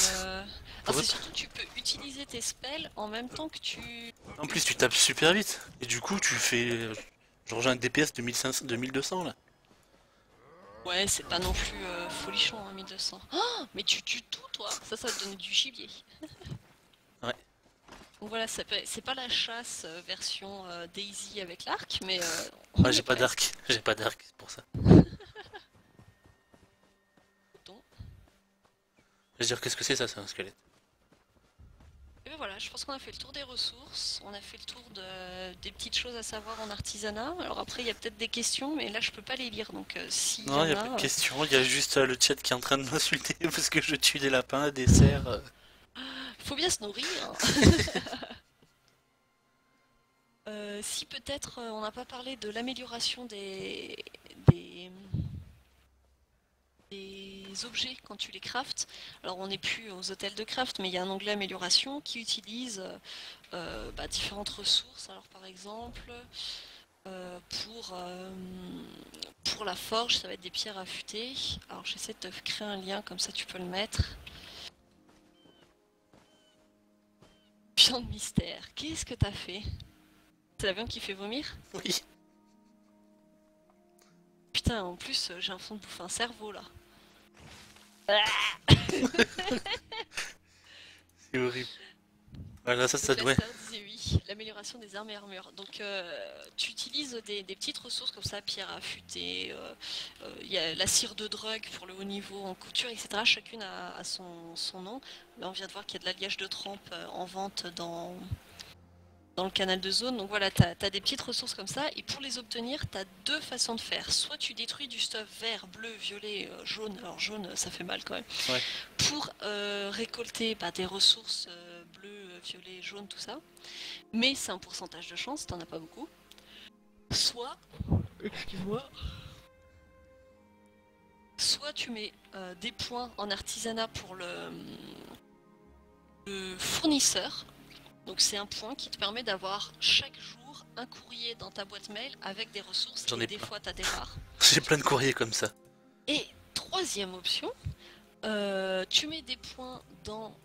En c'est fait- surtout que tu peux utiliser tes spells en même temps que tu... En plus, tu tapes super vite. Et du coup, tu fais. Genre, j'ai un DPS de 1500, de 1200 là. Ouais, c'est pas non plus folichon, hein, 1200. Oh, mais tu tues tout, toi. Ça te donne du gibier. Ouais. Donc voilà, c'est pas la chasse version Daisy avec l'arc, mais... Ouais, j'ai pas d'arc. J'ai pas d'arc, c'est pour ça. Donc, Je veux dire, qu'est-ce que c'est ça? C'est un squelette. et ben voilà, je pense qu'on a fait le tour des ressources, on a fait le tour des petites choses à savoir en artisanat. Alors après, il y a peut-être des questions, mais là, je peux pas les lire, donc si Non, il y a pas de question. Il y a juste le chat qui est en train de m'insulter parce que je tue des lapins, des cerfs. faut bien se nourrir. Si peut-être on n'a pas parlé de l'amélioration des des objets quand tu les craftes. Alors on n'est plus aux hôtels de craft, mais il y a un onglet amélioration qui utilise différentes ressources. Alors par exemple, pour la forge, ça va être des pierres affûtées. Alors j'essaie de te créer un lien, comme ça tu peux le mettre. Viande mystère, qu'est-ce que t'as fait? C'est la viande qui fait vomir? Oui. Putain, en plus, j'ai l'impression de bouffer un cerveau là. C'est horrible. Voilà, ça Donc, doit... la star disait oui, l'amélioration des armes et armures. Donc tu utilises des petites ressources comme ça, pierre affûtée, il y a la cire de drogue pour le haut niveau en couture, etc. Chacune a son nom. Là on vient de voir qu'il y a de l'alliage de trempe en vente dans le canal de zone. Donc voilà, tu as des petites ressources comme ça. Et pour les obtenir, tu as deux façons de faire. Soit tu détruis du stuff vert, bleu, violet, jaune. Alors jaune, ça fait mal quand même. Ouais. Pour récolter des ressources bleu, violet, jaune, tout ça. Mais c'est un pourcentage de chance, t'en as pas beaucoup. Soit, excuse-moi, soit tu mets des points en artisanat pour le fournisseur. Donc c'est un point qui te permet d'avoir chaque jour un courrier dans ta boîte mail avec des ressources. J'en Et ai des plein. fois t'as des rares. J'ai plein de courriers comme ça. Et troisième option, tu mets des points dans...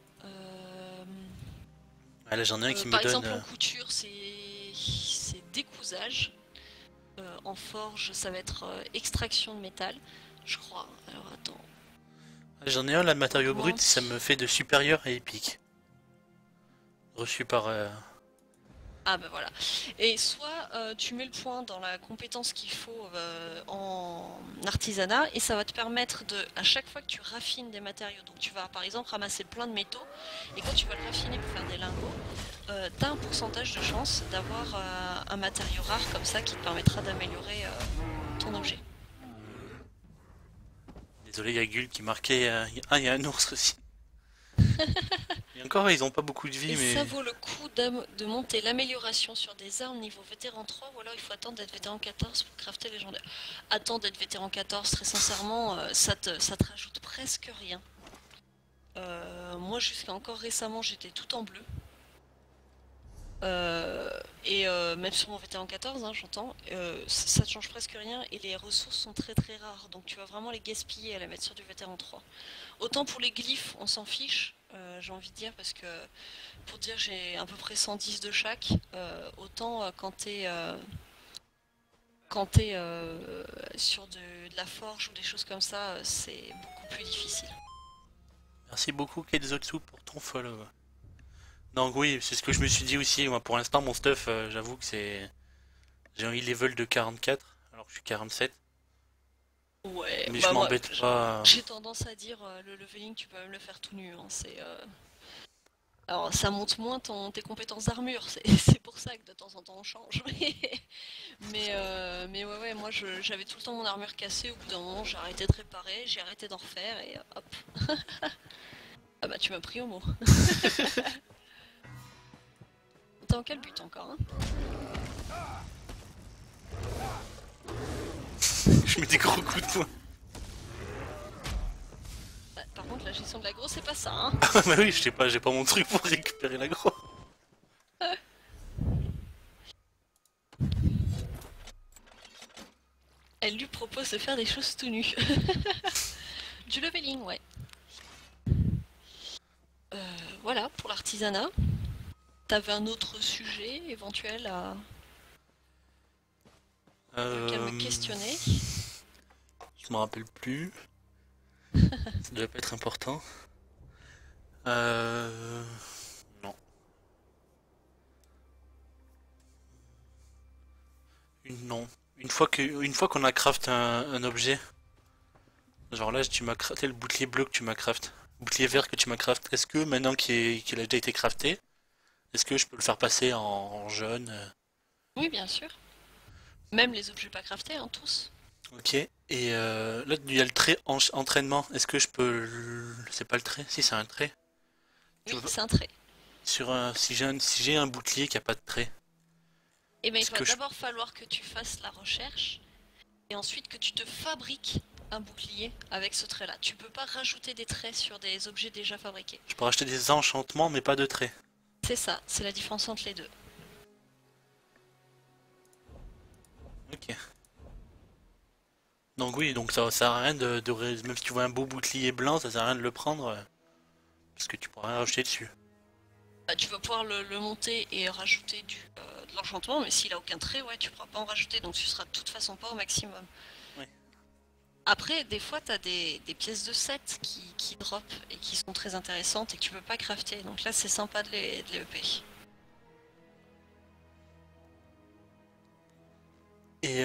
Ah, là j'en ai un qui me par donne... exemple en couture c'est décousage. En forge ça va être extraction de métal, je crois. Alors attends. J'en ai un là de matériaux bruts, Augmente. ça me fait de supérieur à épique. Reçu par... Ah bah voilà. Et soit tu mets le point dans la compétence qu'il faut en artisanat et ça va te permettre de, à chaque fois que tu raffines des matériaux, donc tu vas par exemple ramasser plein de métaux et quand tu vas le raffiner pour faire des lingots, tu as un pourcentage de chance d'avoir un matériau rare comme ça qui te permettra d'améliorer ton objet. Désolé, il y a Gull qui marquait... Ah, il y a un ours aussi. Et encore, ils ont pas beaucoup de vie, Et mais... ça vaut le coup de monter l'amélioration sur des armes niveau vétéran 3 ou alors il faut attendre d'être vétéran 14 pour crafter légendaire. Attends d'être vétéran 14, très sincèrement, ça te rajoute presque rien. Moi jusqu'à encore récemment j'étais tout en bleu. Même sur mon vétéran 14, hein, j'entends, ça ne change presque rien et les ressources sont très très rares, donc tu vas vraiment les gaspiller à la mettre sur du vétéran 3. Autant pour les glyphes, on s'en fiche, j'ai envie de dire, parce que pour dire j'ai à peu près 110 de chaque, autant quand t'es sur de la forge ou des choses comme ça, c'est beaucoup plus difficile. Merci beaucoup Kezotsu pour ton follow. Donc oui, c'est ce que je me suis dit aussi. Moi, pour l'instant, mon stuff, j'avoue que c'est... J'ai un level de 44, alors que je suis 47. Ouais, Mais je moi, m'embête pas. j'ai tendance à dire le leveling, tu peux même le faire tout nu. Hein, alors, ça monte moins tes compétences d'armure, c'est pour ça que de temps en temps on change. Mais ouais, moi j'avais tout le temps mon armure cassée. Au bout d'un moment, j'ai arrêté de réparer, j'ai arrêté d'en refaire et hop. Ah bah, tu m'as pris au mot. T'es en quel but encore, hein? Je mets des gros coups de poing. Par contre, la gestion de l'aggro, c'est pas ça, hein? Ah bah oui, je sais pas, j'ai pas mon truc pour récupérer l'aggro. Elle lui propose de faire des choses tout nues. Du leveling, ouais. Voilà, pour l'artisanat. T'avais un autre sujet éventuel à lequel me questionner? Je me rappelle plus. Ça devait pas être important. Non. Non. Une fois qu'on a craft un objet, genre là tu m'as crafté le bouclier bleu que tu m'as craft, bouclier vert que tu m'as craft, est-ce que maintenant qu'il a déjà été crafté, est-ce que je peux le faire passer en jaune Oui, bien sûr. Même les objets pas craftés, hein, tous. Ok. Et là il y a le trait entraînement, est-ce que je peux... C'est pas le trait? Si c'est un trait. Tu Oui, vois, c'est un trait. si j'ai un bouclier qui a pas de trait, Et bien, il est-ce va que je... d'abord falloir que tu fasses la recherche et ensuite que tu te fabriques un bouclier avec ce trait là. Tu peux pas rajouter des traits sur des objets déjà fabriqués. Je peux racheter des enchantements, mais pas de traits. C'est ça, c'est la différence entre les deux. Ok. Donc oui, donc ça sert à rien même si tu vois un beau bouclier blanc, ça sert à rien de le prendre, parce que tu pourras rien rajouter dessus. Tu vas pouvoir le monter et rajouter de l'enchantement, mais s'il a aucun trait, ouais, tu pourras pas en rajouter, donc tu seras de toute façon pas au maximum. Oui. Après, des fois, tu as des pièces de set qui drop et qui sont très intéressantes et que tu peux pas crafter, donc là c'est sympa de les EP. Et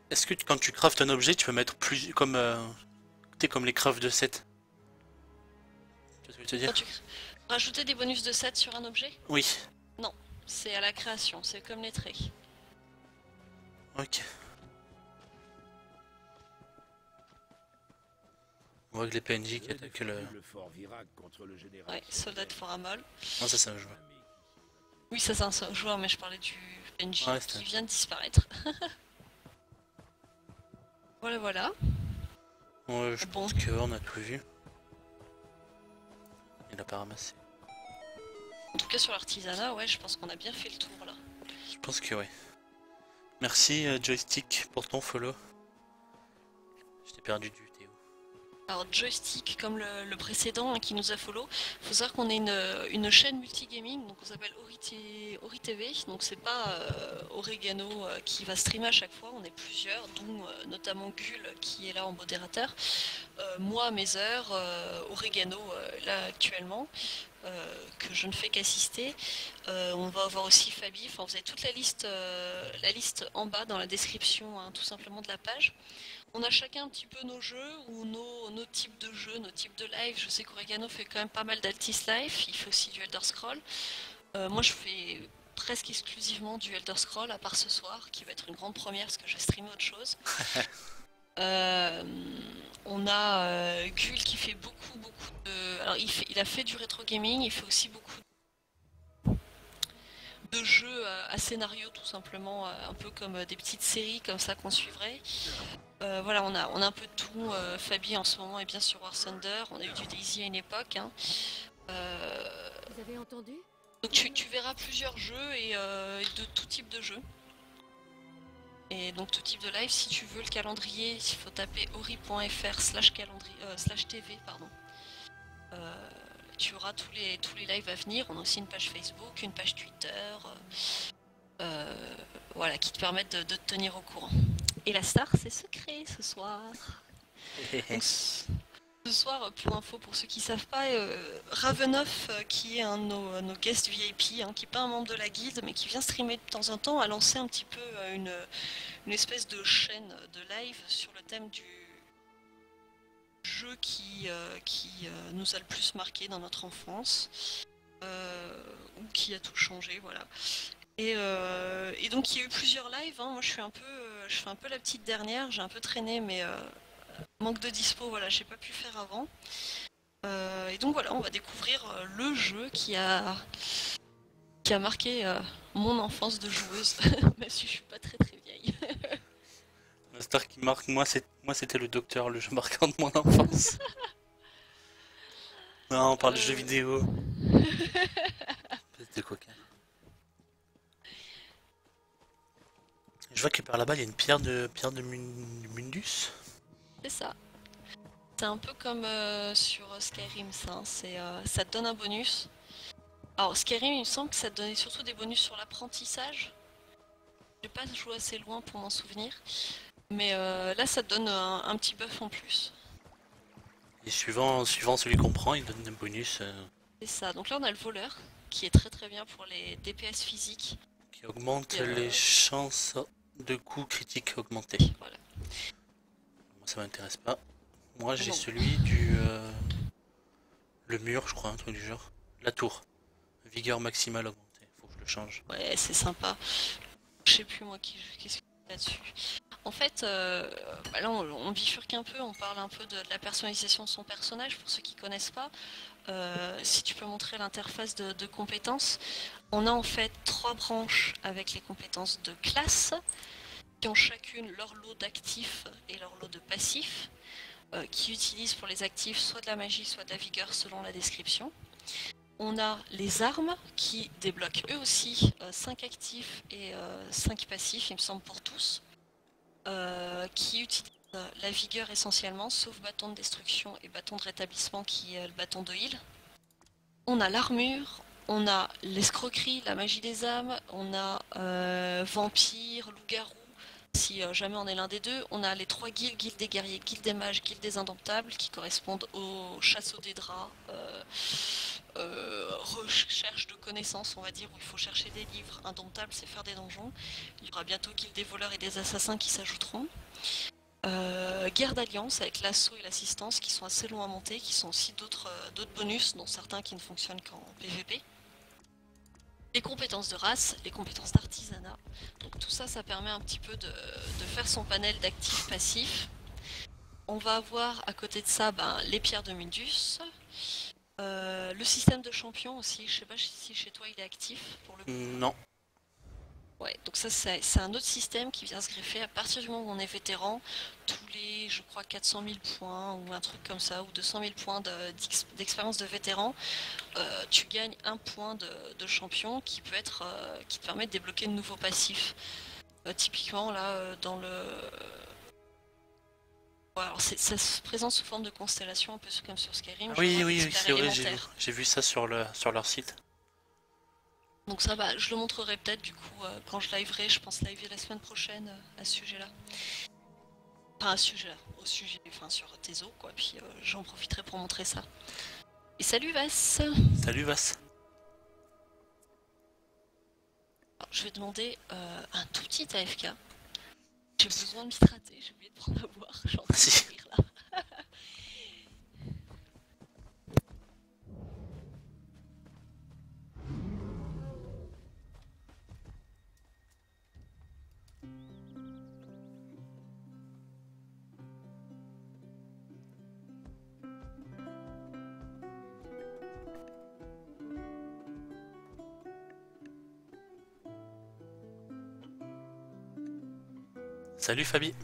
est-ce que quand tu craftes un objet, tu peux mettre plus comme comme les crafts de set? Tu vois ce que je veux te dire? Quand tu rajouter des bonus de set sur un objet? Oui. Non, c'est à la création, c'est comme les traits. Ok. On voit que les PNJ qui attaquent le... Le fort Virac contre le général. Ouais, soldat de Foramol. Non, ça c'est un jeu. Oui, ça c'est un joueur, mais je parlais du PNJ Ouais, c'est qui un- vient de disparaître. Voilà, voilà. Ouais, je Bon. pense qu'on a tout vu. Il a pas ramassé. En tout cas, sur l'artisanat, ouais, je pense qu'on a bien fait le tour là. Je pense que ouais. Merci Joystick pour ton follow. Je t'ai perdu du Théo. Alors, Joystick, comme le précédent qui nous a follow, faut savoir qu'on est une chaîne multigaming, donc on s'appelle Ori TV, donc c'est pas Oregano qui va streamer à chaque fois, on est plusieurs, dont notamment Gull qui est là en modérateur, moi, mes heures, Oregano là actuellement. Que je ne fais qu'assister. On va avoir aussi Fabi, enfin vous avez toute la liste en bas dans la description tout simplement de la page. On a chacun un petit peu nos jeux ou nos types de jeux, nos types de live. Je sais qu'Oregano fait quand même pas mal d'Altis Life, il fait aussi du Elder Scroll. Moi je fais presque exclusivement du Elder Scroll à part ce soir qui va être une grande première parce que je vais streamer autre chose. On a Gull qui fait beaucoup de... Alors il a fait du rétro gaming, il fait aussi beaucoup de jeux à scénario tout simplement, un peu comme des petites séries comme ça qu'on suivrait. Voilà, on a un peu de tout. Fabi en ce moment est bien sur War Thunder, on a eu du Daisy à une époque. Hein. Vous avez entendu? Donc tu verras plusieurs jeux et de tout type de jeux. Et donc tout type de live, si tu veux le calendrier, il faut taper ori.fr/tv, pardon. Tu auras tous les lives à venir. On a aussi une page Facebook, une page Twitter, voilà, qui te permettent de te tenir au courant. Et la star, c'est secret ce soir. Donc, ce soir, pour info, pour ceux qui ne savent pas, Ravenoff, qui est un de nos guests VIP, qui n'est pas un membre de la guilde, mais qui vient streamer de temps en temps, a lancé un petit peu une espèce de chaîne de live sur le thème du jeu qui nous a le plus marqué dans notre enfance, ou qui a tout changé, voilà. Et donc il y a eu plusieurs lives, hein. Moi je fais un peu la petite dernière, j'ai un peu traîné, mais manque de dispo, voilà, j'ai pas pu faire avant. Et donc voilà, on va découvrir le jeu qui a marqué mon enfance de joueuse, même si je suis pas très très vieille. La star qui marque, moi c'était le docteur, le jeu marquant de mon enfance. Non, on parle de jeux vidéo. C'était coquin. Je vois que par là-bas il y a une pierre de Mundus. C'est ça. C'est un peu comme sur Skyrim, ça. Hein. Ça te donne un bonus. Alors Skyrim, il me semble que ça te donnait surtout des bonus sur l'apprentissage. J'ai pas joué assez loin pour m'en souvenir. Mais là, ça te donne un petit buff en plus. Et suivant celui qu'on prend, il donne des bonus C'est ça. Donc là, on a le voleur, qui est très très bien pour les DPS physiques. qui augmentent les chances de coups critiques augmentés. Voilà. Moi, ça m'intéresse pas. Moi, j'ai Non. celui du... le mur, je crois, un truc du genre. La tour. Vigueur maximale augmentée. Faut que je le change. Ouais, c'est sympa. Je sais plus moi qu'est-ce qu'il y a là-dessus. En fait, là on bifurque un peu, on parle un peu de la personnalisation de son personnage, pour ceux qui connaissent pas. Si tu peux montrer l'interface de compétences, on a en fait 3 branches avec les compétences de classe, qui ont chacune leur lot d'actifs et leur lot de passifs, qui utilisent pour les actifs soit de la magie, soit de la vigueur selon la description. On a les armes qui débloquent eux aussi 5 actifs et 5 passifs, il me semble pour tous, qui utilisent la vigueur essentiellement, sauf bâton de destruction et bâton de rétablissement qui est le bâton de heal. On a l'armure, on a l'escroquerie, la magie des âmes, on a vampire, loup-garou, si jamais on est l'un des deux. On a les 3 guildes, guilde des guerriers, guilde des mages, guilde des indomptables, qui correspondent aux chasseaux des draps, recherche de connaissances, on va dire, où il faut chercher des livres. Indomptable, c'est faire des donjons. Il y aura bientôt guilde des voleurs et des assassins qui s'ajouteront. Guerre d'alliance avec l'assaut et l'assistance qui sont assez longs à monter, qui sont aussi d'autres bonus, dont certains qui ne fonctionnent qu'en PVP. Les compétences de race, les compétences d'artisanat. Donc tout ça, ça permet un petit peu de faire son panel d'actifs passifs. On va avoir à côté de ça les pierres de Mundus. Le système de champion aussi, je sais pas si chez toi il est actif pour le coup. Non. Ouais, donc ça c'est un autre système qui vient se greffer à partir du moment où on est vétéran, tous les, je crois, 400 000 points ou un truc comme ça, ou 200 000 points d'expérience de vétéran, tu gagnes un point de champion qui peut être, qui te permet de débloquer de nouveaux passifs. Typiquement là, dans le... Ouais, alors ça se présente sous forme de constellation, un peu comme sur Skyrim. Oui, c'est vrai, j'ai vu ça sur leur site. Donc ça, je le montrerai peut-être du coup quand je liverai, je pense liver la semaine prochaine à ce sujet-là. Enfin à ce sujet-là, au sujet, enfin sur tes os quoi, puis j'en profiterai pour montrer ça. Et salut Vass. Salut Vass. Alors, je vais demander un tout petit AFK. J'ai besoin de m'hydrater, j'ai oublié de prendre à boire, je suis en train de mourir là. Salut Fabi.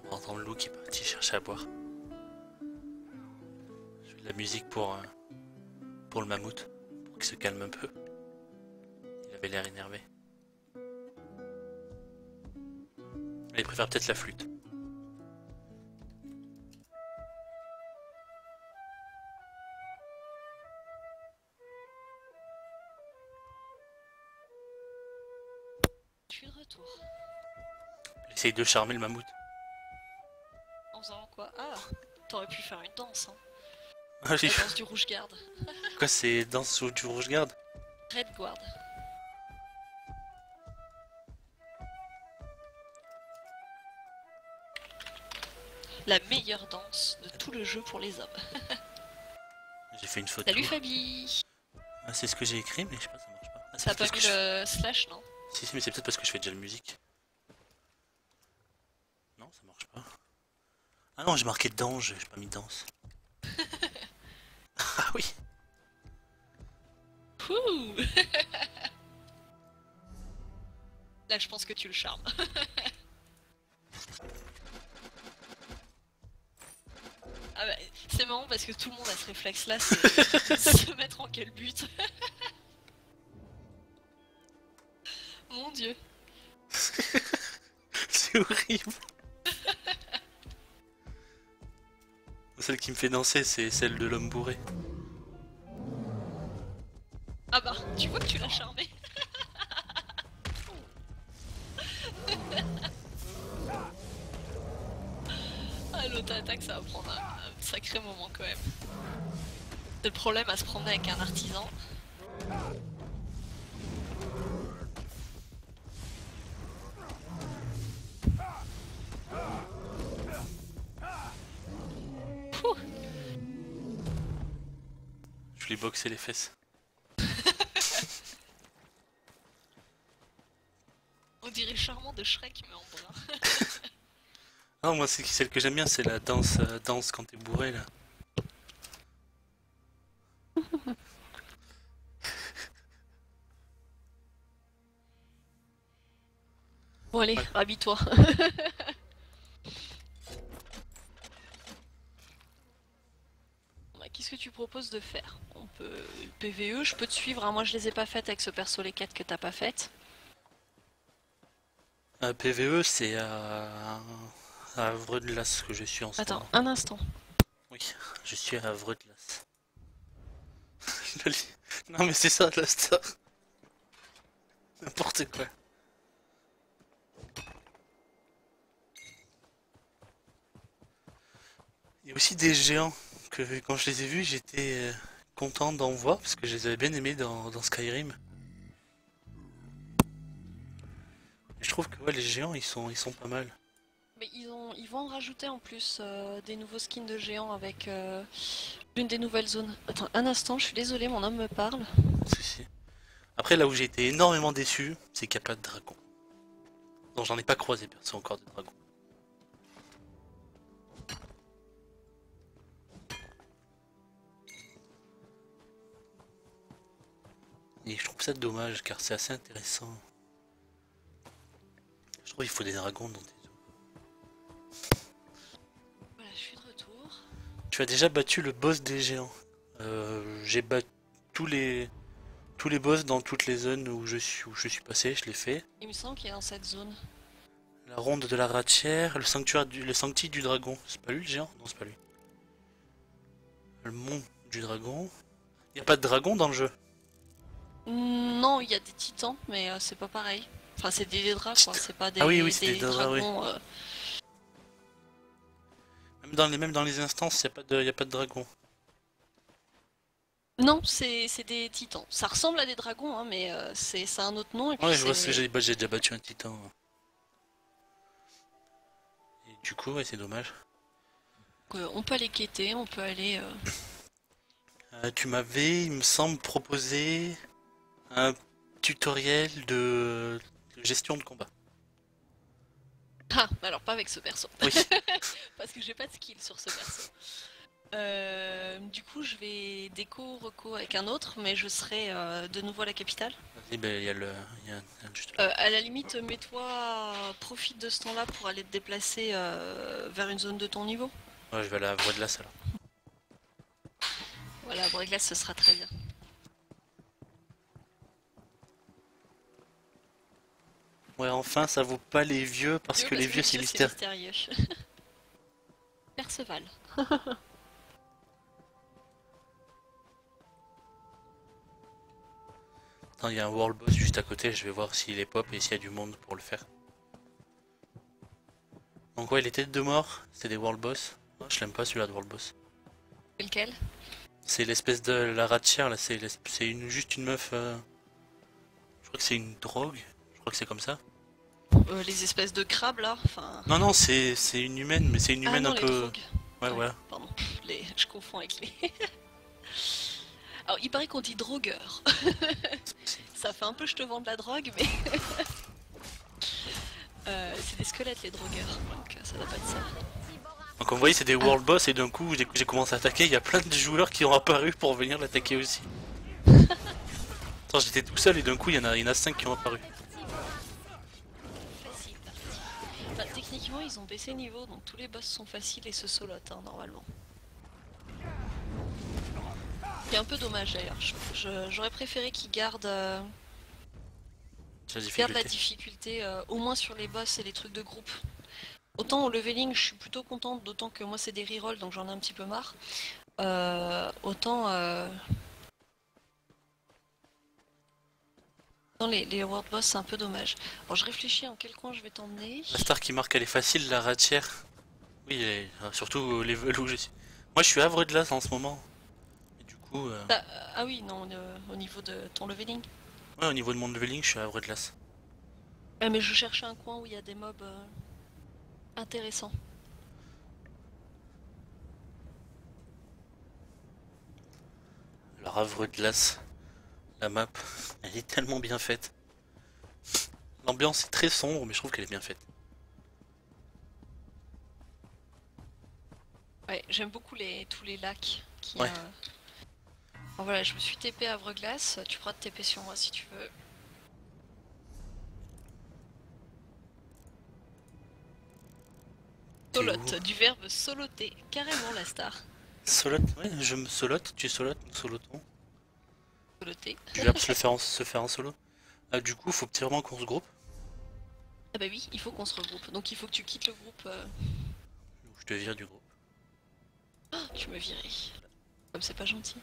On va entendre le loup qui est parti chercher à boire. Je fais de la musique pour le mammouth, pour qu'il se calme un peu. Il avait l'air énervé. Il préfère peut-être la flûte. Je suis de retour. Essaye de charmer le mammouth. En faisant quoi? Ah, t'aurais pu faire une danse, hein. Ah, La danse du rouge-garde. Quoi, c'est danse du rouge-garde? Red Guard. La meilleure danse de tout le jeu pour les hommes. J'ai fait une photo. Salut Fabi. Ah, c'est ce que j'ai écrit, mais je sais pas, ça marche pas. Ah, T'as pas vu le slash, non? Si, mais c'est peut-être parce que je fais déjà la musique. Non, ça marche pas. Ah non, j'ai marqué dange, j'ai pas mis danse. Ah oui. Ouh. Là, je pense que tu le charmes. Ah bah, c'est marrant parce que tout le monde a ce réflexe-là, c'est se mettre en quel but. Mon dieu. C'est horrible. Celle qui me fait danser, c'est celle de l'homme bourré. Ah bah, tu vois que tu l'as charmé. Ah, l'auto-attaque, ça va prendre un sacré moment quand même. C'est le problème à se prendre avec un artisan. Pouh. Je lui ai boxé les fesses. On dirait charmant de Shrek mais en brun. Ah, moi, c'est celle que j'aime bien, c'est la danse, danse quand t'es bourré là. Bon allez, Ouais. rhabille-toi. Bah, qu'est-ce que tu proposes de faire? On peut PVE, je peux te suivre, hein. Moi je les ai pas faites avec ce perso les 4 que t'as pas faites. PVE, c'est à Avredelas que je suis en ce Attends, moment. un instant. Oui, je suis à Avredelas. Non mais c'est ça la star. N'importe quoi. Il y a aussi des géants que quand je les ai vus, j'étais content d'en voir parce que je les avais bien aimés dans Skyrim. Et je trouve que ouais, les géants ils sont pas mal. Mais ils vont en rajouter en plus des nouveaux skins de géants avec l'une des nouvelles zones. Attends, un instant, je suis désolée, mon homme me parle. Si, si. Après là où j'ai été énormément déçu, c'est qu'il n'y a pas de dragons. Donc j'en ai pas croisé perso encore de dragons. Et je trouve ça dommage car c'est assez intéressant. Je trouve qu'il faut des dragons dans tes eaux. Voilà, je suis de retour. Tu as déjà battu le boss des géants. J'ai battu tous les boss dans toutes les zones où je suis passé, je l'ai fait. Il me semble qu'il est dans cette zone. La ronde de la ratière, le sanctuaire du dragon. C'est pas lui le géant? Non, c'est pas lui. Le mont du dragon. Il n'y a pas de dragon dans le jeu. Non, il y a des titans, mais c'est pas pareil. Enfin, c'est des dracs, quoi. C'est pas des, Ah oui, oui, c'est des des dracs, oui. dragons. Même dans les instances, il y a pas de dragon. Non, c'est des titans. Ça ressemble à des dragons, hein, mais c'est un autre nom. Et puis Ouais, je vois ce que c'est... j'ai déjà battu un titan. Et du coup, ouais, c'est dommage. on peut aller quêter, on peut aller... Tu m'avais, il me semble, proposé un tutoriel de gestion de combat. Ah, alors pas avec ce perso. Oui. Parce que j'ai pas de skill sur ce perso. Du coup, je vais déco reco avec un autre, mais je serai de nouveau à la capitale. Vas-y, ben, il y a juste... À la limite, mets-toi, profite de ce temps-là pour aller te déplacer vers une zone de ton niveau. Ouais, je vais à la voie de l'As alors. Voilà, Breglas, ce sera très bien. Ouais, enfin, ça vaut pas les vieux parce que les vieux c'est mystérieux. mystérieux. Perceval. Attends, il y a un world boss juste à côté, je vais voir s'il est pop et s'il y a du monde pour le faire. Donc ouais, les têtes de mort, c'est des world boss. Oh, je l'aime pas celui-là de world boss. C'est lequel? C'est l'espèce de la ratière là, c'est juste une meuf. Je crois que c'est une drogue. Je crois que c'est comme ça. Les espèces de crabes là, enfin... Non non, c'est une humaine, mais c'est une Ah humaine non, un les peu. drogues. Ouais voilà. Pardon, je confonds avec les... Alors, il paraît qu'on dit drogueur. Ça fait un peu je te vends de la drogue, mais... c'est des squelettes les drogueurs, donc ça doit pas être ça. Donc comme vous voyez, c'est des world boss et d'un coup j'ai commencé à attaquer. Il y a plein de joueurs qui ont apparu pour venir l'attaquer aussi. Attends, j'étais tout seul et d'un coup il y en a 5 qui ont apparu. Facile. Enfin, techniquement, ils ont baissé niveau, donc tous les boss sont faciles et se solotent, hein, normalement. C'est un peu dommage d'ailleurs. J'aurais préféré qu'ils gardent, la difficulté au moins sur les boss et les trucs de groupe. Autant au leveling, je suis plutôt contente, d'autant que moi c'est des rerolls, donc j'en ai un petit peu marre. Autant dans les world boss, c'est un peu dommage. Alors je réfléchis en quel coin je vais t'emmener. La star qui marque elle est facile, la ratière. Oui, surtout au level où je suis. Moi je suis havre de l'As en ce moment. Et du coup, Ah oui, non, au niveau de ton leveling. ouais, au niveau de mon leveling, je suis havre de l'As. Mais je cherchais un coin où il y a des mobs intéressants. Alors havre de l'As, la map, elle est tellement bien faite. L'ambiance est très sombre, mais je trouve qu'elle est bien faite. Ouais, j'aime beaucoup tous les lacs qui. Ouais. Alors voilà, je me suis TP à Avreglas, tu pourras te TP sur moi si tu veux. T'es où? Solote, du verbe soloter, carrément la star. Solote? Ouais, je me solote, tu solotes, nous solotons. Soloter. Du verbe se faire en solo. Ah, du coup, faut vraiment qu'on se groupe. Ah bah oui, il faut qu'on se regroupe. Donc il faut que tu quittes le groupe. Ou je te vire du groupe. Ah, tu me virais. Comme c'est pas gentil.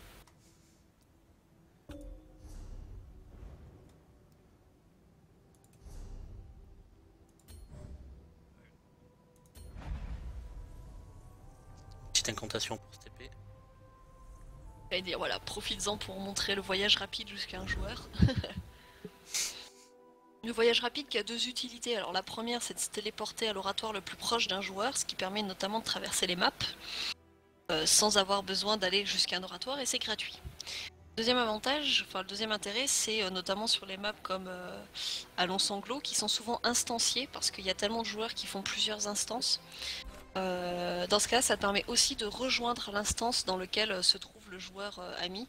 Petite incantation pour se TP. Et dire voilà, profites-en pour montrer le voyage rapide jusqu'à un joueur. Le voyage rapide qui a deux utilités. Alors la première, c'est de se téléporter à l'oratoire le plus proche d'un joueur, ce qui permet notamment de traverser les maps sans avoir besoin d'aller jusqu'à un oratoire, et c'est gratuit. Deuxième avantage, enfin le deuxième intérêt, c'est notamment sur les maps comme Allons Sanglot, qui sont souvent instanciés parce qu'il y a tellement de joueurs qui font plusieurs instances. Dans ce cas, ça te permet aussi de rejoindre l'instance dans laquelle se trouve le joueur ami.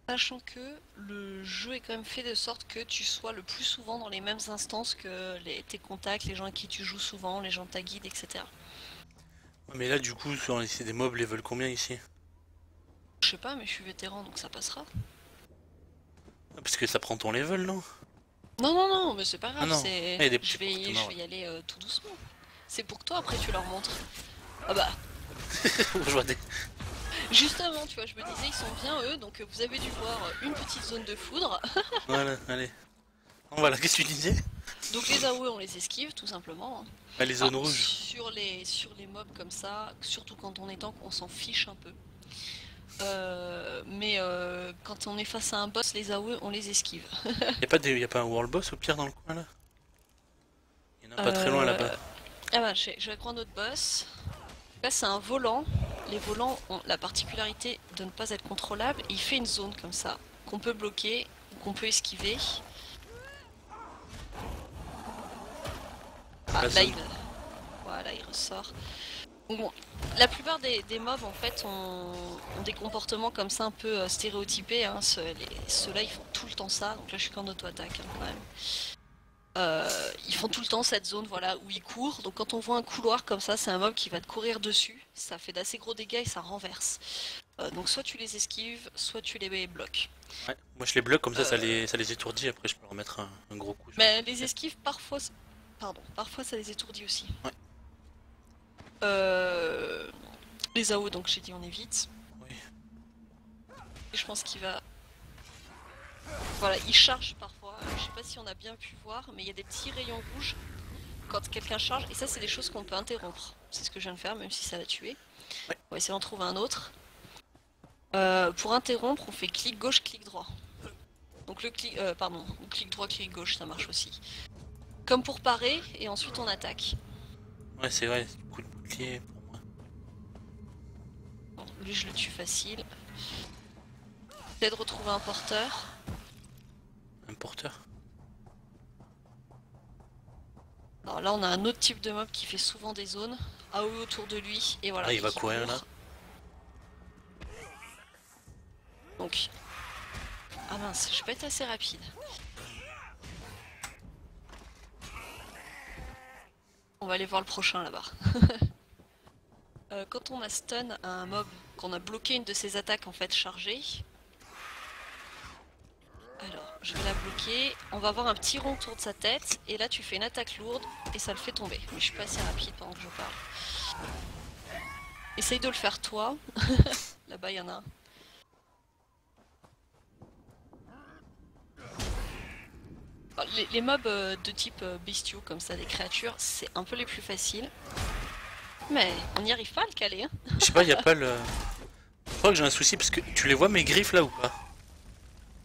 Sachant que le jeu est quand même fait de sorte que tu sois le plus souvent dans les mêmes instances que tes contacts, les gens à qui tu joues souvent, les gens de ta guide, etc. Ouais, mais là, du coup, c'est des mobs level combien ici? Je sais pas, mais je suis vétéran donc ça passera. Ah, parce que ça prend ton level, non? Non, non, non, mais c'est pas grave, Ah non. c'est... Ah, il y a des je petits vais, morts, je vais y aller tout doucement. C'est pour toi, après tu leur montres. Ah bah, Je vois des... justement, tu vois, je me disais, ils sont bien eux, donc vous avez dû voir une petite zone de foudre. Voilà, allez. Bon, voilà, qu'est-ce que tu disais? Donc les AOE, on les esquive, tout simplement. Ah, les zones Ah, rouges. sur les mobs comme ça, surtout quand on est tank, on s'en fiche un peu. Mais quand on est face à un boss, les AOE, on les esquive. Y a pas un world boss au pire dans le coin là? Il y en a pas très loin là-bas. Ah bah, je vais prendre notre boss. Là, c'est un volant. Les volants ont la particularité de ne pas être contrôlables. Il fait une zone comme ça, qu'on peut bloquer, ou qu'on peut esquiver. Ah, La là, zone. voilà, il ressort. Bon, la plupart des mobs, en fait, ont des comportements comme ça un peu stéréotypés. Hein. Ceux-là, ils font tout le temps ça. Donc là, je suis qu'en auto-attaque, hein, quand même. Ils font tout le temps cette zone voilà, où ils courent. Donc quand on voit un couloir comme ça, c'est un mob qui va te courir dessus. Ça fait d'assez gros dégâts et ça renverse. Donc soit tu les esquives, soit tu les bloques. Ouais, moi je les bloque comme ça, ça les étourdit. Après, je peux leur mettre un gros coup. Mais les esquives, parfois... Pardon, parfois ça les étourdit aussi. Ouais. Les AO, donc j'ai dit on évite. Oui. Et je pense qu'il va... Voilà, il charge parfois. Je sais pas si on a bien pu voir, mais il y a des petits rayons rouges quand quelqu'un charge. Et ça, c'est des choses qu'on peut interrompre. C'est ce que je viens de faire, même si ça l'a tué. Ouais. On va essayer d'en trouver un autre. Pour interrompre, on fait clic gauche, clic droit. Donc le clic... pardon, clic droit, clic gauche, ça marche aussi. Comme pour parer, et ensuite on attaque. Ouais, c'est vrai, c'est du coup de bouclier pour moi. Bon, lui, je le tue facile. J'essaie de retrouver un porteur. Un porteur. Alors là, on a un autre type de mob qui fait souvent des zones. AOE autour de lui, et voilà. Ah, il va qui courir court. là. Donc... Ah mince, je vais pas être assez rapide. On va aller voir le prochain là-bas. Quand on a stun un mob, qu'on a bloqué une de ses attaques en fait chargée. Alors, je vais la bloquer. On va avoir un petit rond autour de sa tête. Et là, tu fais une attaque lourde et ça le fait tomber. Mais je suis pas assez rapide pendant que je parle. Essaye de le faire toi. Là-bas, il y en a un. Les mobs de type bestiaux, comme ça, des créatures, c'est un peu les plus faciles. Mais on n'y arrive pas à le caler. Hein. Je sais pas, y a pas le. Je crois que j'ai un souci parce que tu les vois mes griffes là ou pas?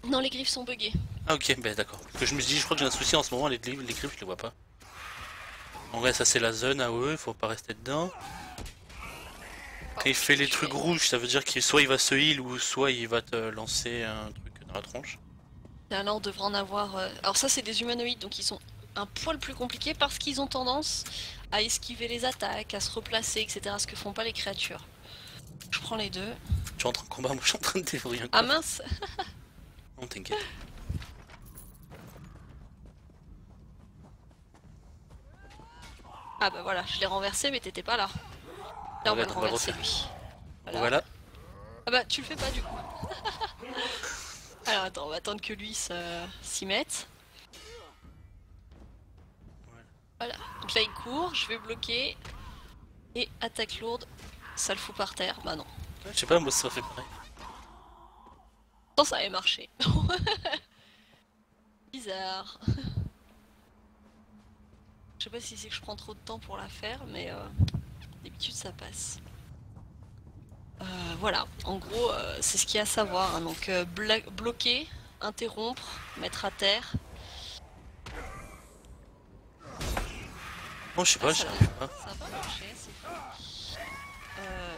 Non, les griffes sont buggées. Ah, ok, ben d'accord. Parce que je me suis dit, je crois que j'ai un souci en ce moment, les griffes, je les vois pas. En vrai, ça c'est la zone AOE, faut pas rester dedans. Quand il fait les trucs rouges, ça veut dire qu'il soit il va se heal ou soit il va te lancer un truc dans la tronche. Là, on devrait en avoir... Alors ça, c'est des humanoïdes, donc ils sont un poil plus compliqués parce qu'ils ont tendance à esquiver les attaques, à se replacer, etc. Ce que font pas les créatures. Je prends les deux. Tu entres en combat, moi je suis en train de dévorer un Ah coffre. mince. Non, t'inquiète. Ah bah voilà, je l'ai renversé mais t'étais pas là. Là on va le Regarde, on va renverser refaire. lui. Voilà. Ah bah tu le fais pas du coup. Alors attends, on va attendre que lui s'y mette. Voilà. Donc là il court, je vais bloquer. Et attaque lourde, ça le fout par terre. Bah non. Je sais pas, moi ça fait pareil. Non, ça avait marché. Bizarre. Je sais pas si c'est que je prends trop de temps pour la faire, mais d'habitude ça passe. Voilà, en gros, c'est ce qu'il y a à savoir, hein. Donc bloquer, interrompre, mettre à terre. Bon, je sais pas, Ah, j'y ça, arrive pas. ça a pas marché, c'est fou.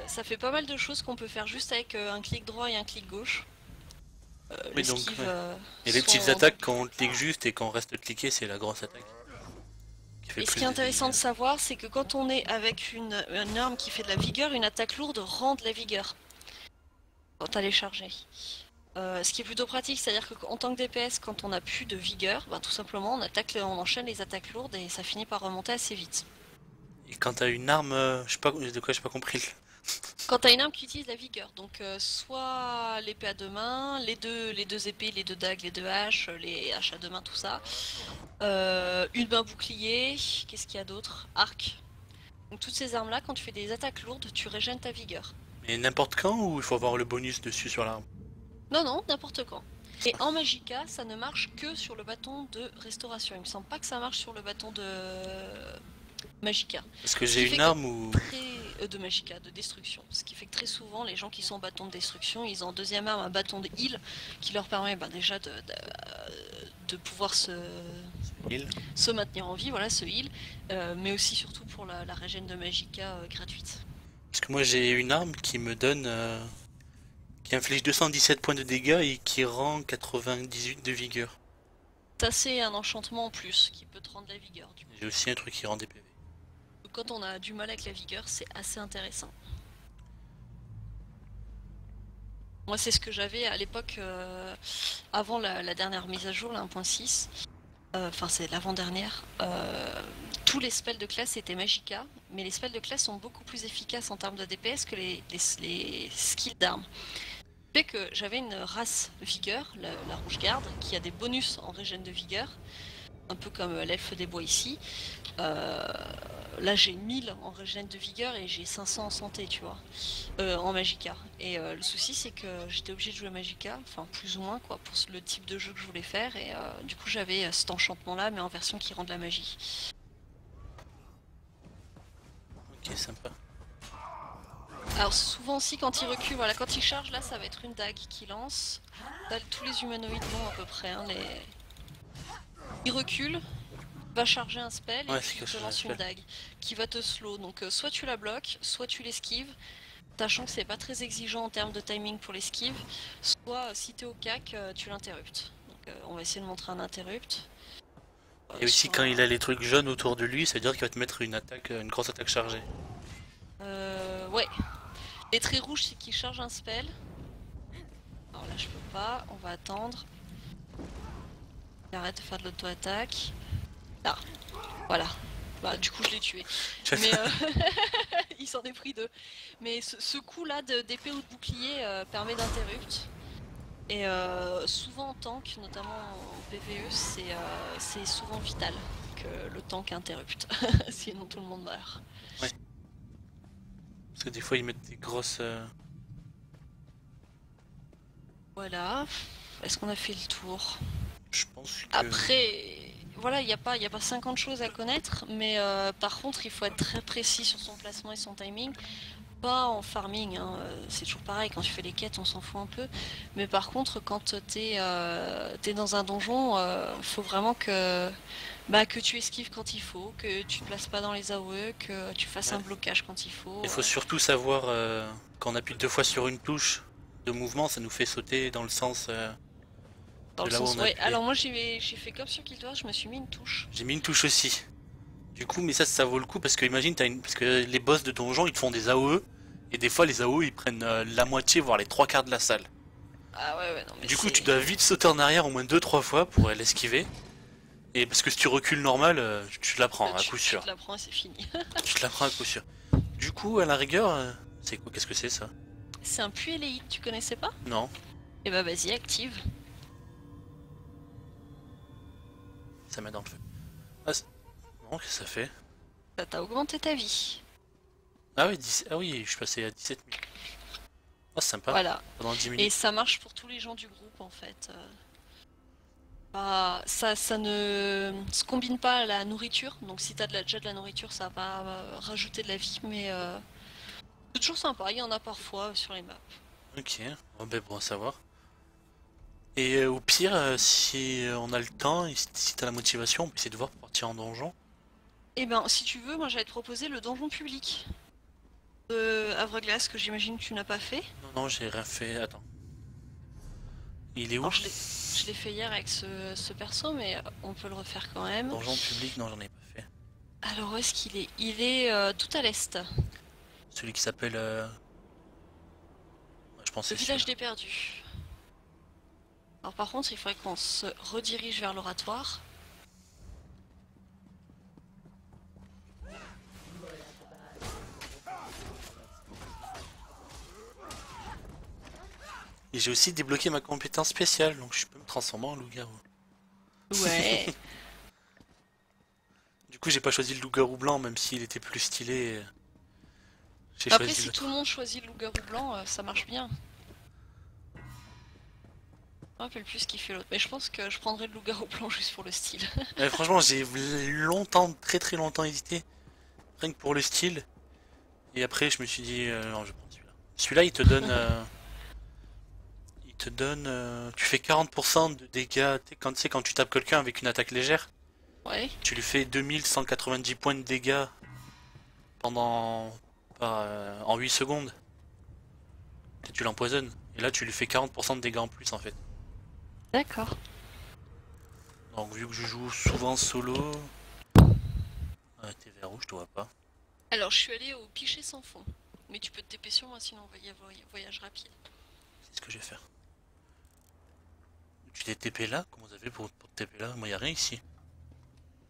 Ça fait pas mal de choses qu'on peut faire juste avec un clic droit et un clic gauche. Oui, donc, L'esquive, ouais. Et les sont petites en- attaques, quand on clique juste et quand on reste cliqué, c'est la grosse attaque. Qui fait Et ce plus qui est de intéressant de dégâts. savoir, c'est que quand on est avec une arme qui fait de la vigueur, une attaque lourde rend de la vigueur. Quand elle est chargée. Ce qui est plutôt pratique, c'est-à-dire qu'en tant que DPS, quand on n'a plus de vigueur, ben, tout simplement on enchaîne les attaques lourdes et ça finit par remonter assez vite. Et quand t'as une arme, je sais pas de quoi j'ai pas compris. Quand t'as une arme qui utilise la vigueur, donc soit l'épée à deux mains, les deux épées, les deux dagues, les deux haches, les haches à deux mains, tout ça. Une main bouclier, qu'est-ce qu'il y a d'autre? Arc. Donc toutes ces armes-là, quand tu fais des attaques lourdes, tu régènes ta vigueur. Mais n'importe quand ou il faut avoir le bonus dessus sur l'arme? Non, non, n'importe quand. Et en Magica, ça ne marche que sur le bâton de restauration. Il me semble pas que ça marche sur le bâton de Magica. Parce que Ce j'ai qui fait une que arme où... de Magica, de destruction. Ce qui fait que très souvent, les gens qui sont en bâton de destruction, ils ont en deuxième arme un bâton de heal qui leur permet déjà de pouvoir Heal. se maintenir en vie, voilà, ce heal, mais aussi surtout pour la régène de Magica gratuite. Parce que moi j'ai une arme qui me donne... qui inflige 217 points de dégâts et qui rend 98 de vigueur. Ça, c'est un enchantement en plus qui peut te rendre la vigueur. Du coup. J'ai aussi un truc qui rend des PV. Quand on a du mal avec la vigueur, c'est assez intéressant. Moi, c'est ce que j'avais à l'époque, avant la dernière mise à jour, la 1.6. Enfin, c'est l'avant-dernière. Tous les spells de classe étaient Magica, mais les spells de classe sont beaucoup plus efficaces en termes de DPS que les skills d'armes. Fait que j'avais une race vigueur, la rouge garde, qui a des bonus en régène de vigueur, un peu comme l'elfe des bois ici. Là j'ai 1000 en régène de vigueur et j'ai 500 en santé, tu vois, en Magica. Et le souci c'est que j'étais obligée de jouer Magica, enfin plus ou moins quoi, pour le type de jeu que je voulais faire. Et du coup j'avais cet enchantement là, mais en version qui rend de la magie. Ok, sympa. Alors souvent aussi quand il recule, voilà, quand il charge là ça va être une dague qui lance. Là, tous les humanoïdes l'ont à peu près, hein, il recule, va charger un spell et Ouais, puis c'est il que te lance une dague qui va te slow. Donc soit tu la bloques, soit tu l'esquives, sachant que c'est pas très exigeant en termes de timing pour l'esquive, soit si t'es au cac, tu l'interruptes. Donc on va essayer de montrer un interrupt. Et aussi quand il a les trucs jaunes autour de lui, ça veut dire qu'il va te mettre une attaque, une grosse attaque chargée. Ouais. Les traits rouges c'est qu'il charge un spell. Alors là je peux pas, on va attendre. Il arrête de faire de l'auto-attaque. Là, voilà. Bah, du coup, je l'ai tué. Mais il s'en est pris deux. Mais ce coup-là d'épée ou de bouclier permet d'interrupt. Et souvent en tank, notamment en PvE, c'est souvent vital que le tank interrupte. Sinon tout le monde meurt. Ouais. Parce que des fois ils mettent des grosses... Voilà. Est-ce qu'on a fait le tour? Je pense que... Après, voilà, il n'y a pas 50 choses à connaître, mais par contre, il faut être très précis sur son placement et son timing. Pas en farming, hein, c'est toujours pareil, quand tu fais les quêtes, on s'en fout un peu. Mais par contre, quand t'es dans un donjon, faut vraiment que tu esquives quand il faut, que tu te places pas dans les AOE, que tu fasses un blocage quand il faut. Il faut surtout savoir, quand on appuie 2 fois sur une touche de mouvement, ça nous fait sauter dans le sens... Dans le là où sens, on a ouais. appuyé. Alors moi j'ai fait comme sur Guild Wars, je me suis mis une touche. J'ai mis une touche aussi. Du coup, mais ça vaut le coup parce que imagine, parce que les boss de donjon ils te font des AOE et des fois les AOE ils prennent la moitié voire les 3 quarts de la salle. Ah ouais, non mais Du coup, tu dois vite sauter en arrière au moins 2-3 fois pour l'esquiver. Et parce que si tu recules normal, tu te la prends à Tu coup tu sûr. te la prends et c'est fini. Tu te la prends à coup sûr. Du coup, à la rigueur, c'est quoi? Qu'est-ce que c'est ça? C'est un puits éléite, tu connaissais pas? Non, Et bah vas-y, active. ça met dans le feu. Ah, non, qu'est-ce que ça fait? Ça t'a augmenté ta vie. Ah oui, ah oui, je suis passé à 17 000. Oh, c'est sympa. Voilà. Pendant 10 Et minutes. ça marche pour tous les gens du groupe en fait. Bah, ça ne se combine pas à la nourriture, donc si t'as déjà de la nourriture, ça va rajouter de la vie, mais c'est toujours sympa, il y en a parfois sur les maps. Ok, bon, ben, bon à savoir. Et au pire, si on a le temps, et si t'as la motivation, on peut essayer de voir pour partir en donjon. Et ben, si tu veux, moi j'allais te proposer le donjon public de Havre-Glace que j'imagine que tu n'as pas fait. Non, non, j'ai rien fait. Attends. Il est où? Alors je l'ai fait hier avec ce perso, mais on peut le refaire quand même. Donjon public? Non, j'en ai pas fait. Alors où est-ce qu'il est? Il est tout à l'est. Celui qui s'appelle. Je pense Le que c'est village celui-là. des perdus. Alors par contre, il faudrait qu'on se redirige vers l'oratoire. Et j'ai aussi débloqué ma compétence spéciale, donc je peux me transformer en loup-garou. Ouais. Du coup, j'ai pas choisi le loup-garou blanc, même s'il était plus stylé. J'ai Après, choisi si le. tout le monde choisit le loup-garou blanc, ça marche bien. Je me rappelle plus ce qui fait l'autre, mais je pense que je prendrais le loup-garou blanc juste pour le style. Franchement, j'ai longtemps, très longtemps hésité, rien que pour le style. Et après, je me suis dit, non, je vais prendre celui-là. Celui-là, il te donne. Tu fais 40% de dégâts. Tu sais, quand tu tapes quelqu'un avec une attaque légère, Ouais. tu lui fais 2190 points de dégâts pendant. En 8 secondes. Et tu l'empoisonnes. Et là, tu lui fais 40% de dégâts en plus, en fait. D'accord. Donc, vu que je joue souvent solo. T'es vers où? Je te vois pas. Alors, je suis allée au pichet sans fond. Mais tu peux te TP sur moi, sinon on va y avoir voyage rapide. C'est ce que je vais faire. Tu t'es TP là? Comment vous avez pour te TP là? Moi, y a rien ici.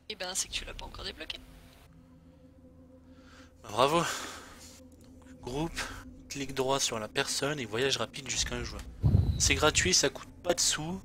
Et ben, c'est que tu l'as pas encore débloqué. Bah, bravo. Donc, groupe, clic droit sur la personne et voyage rapide jusqu'à un joueur. C'est gratuit, ça coûte pas de sous.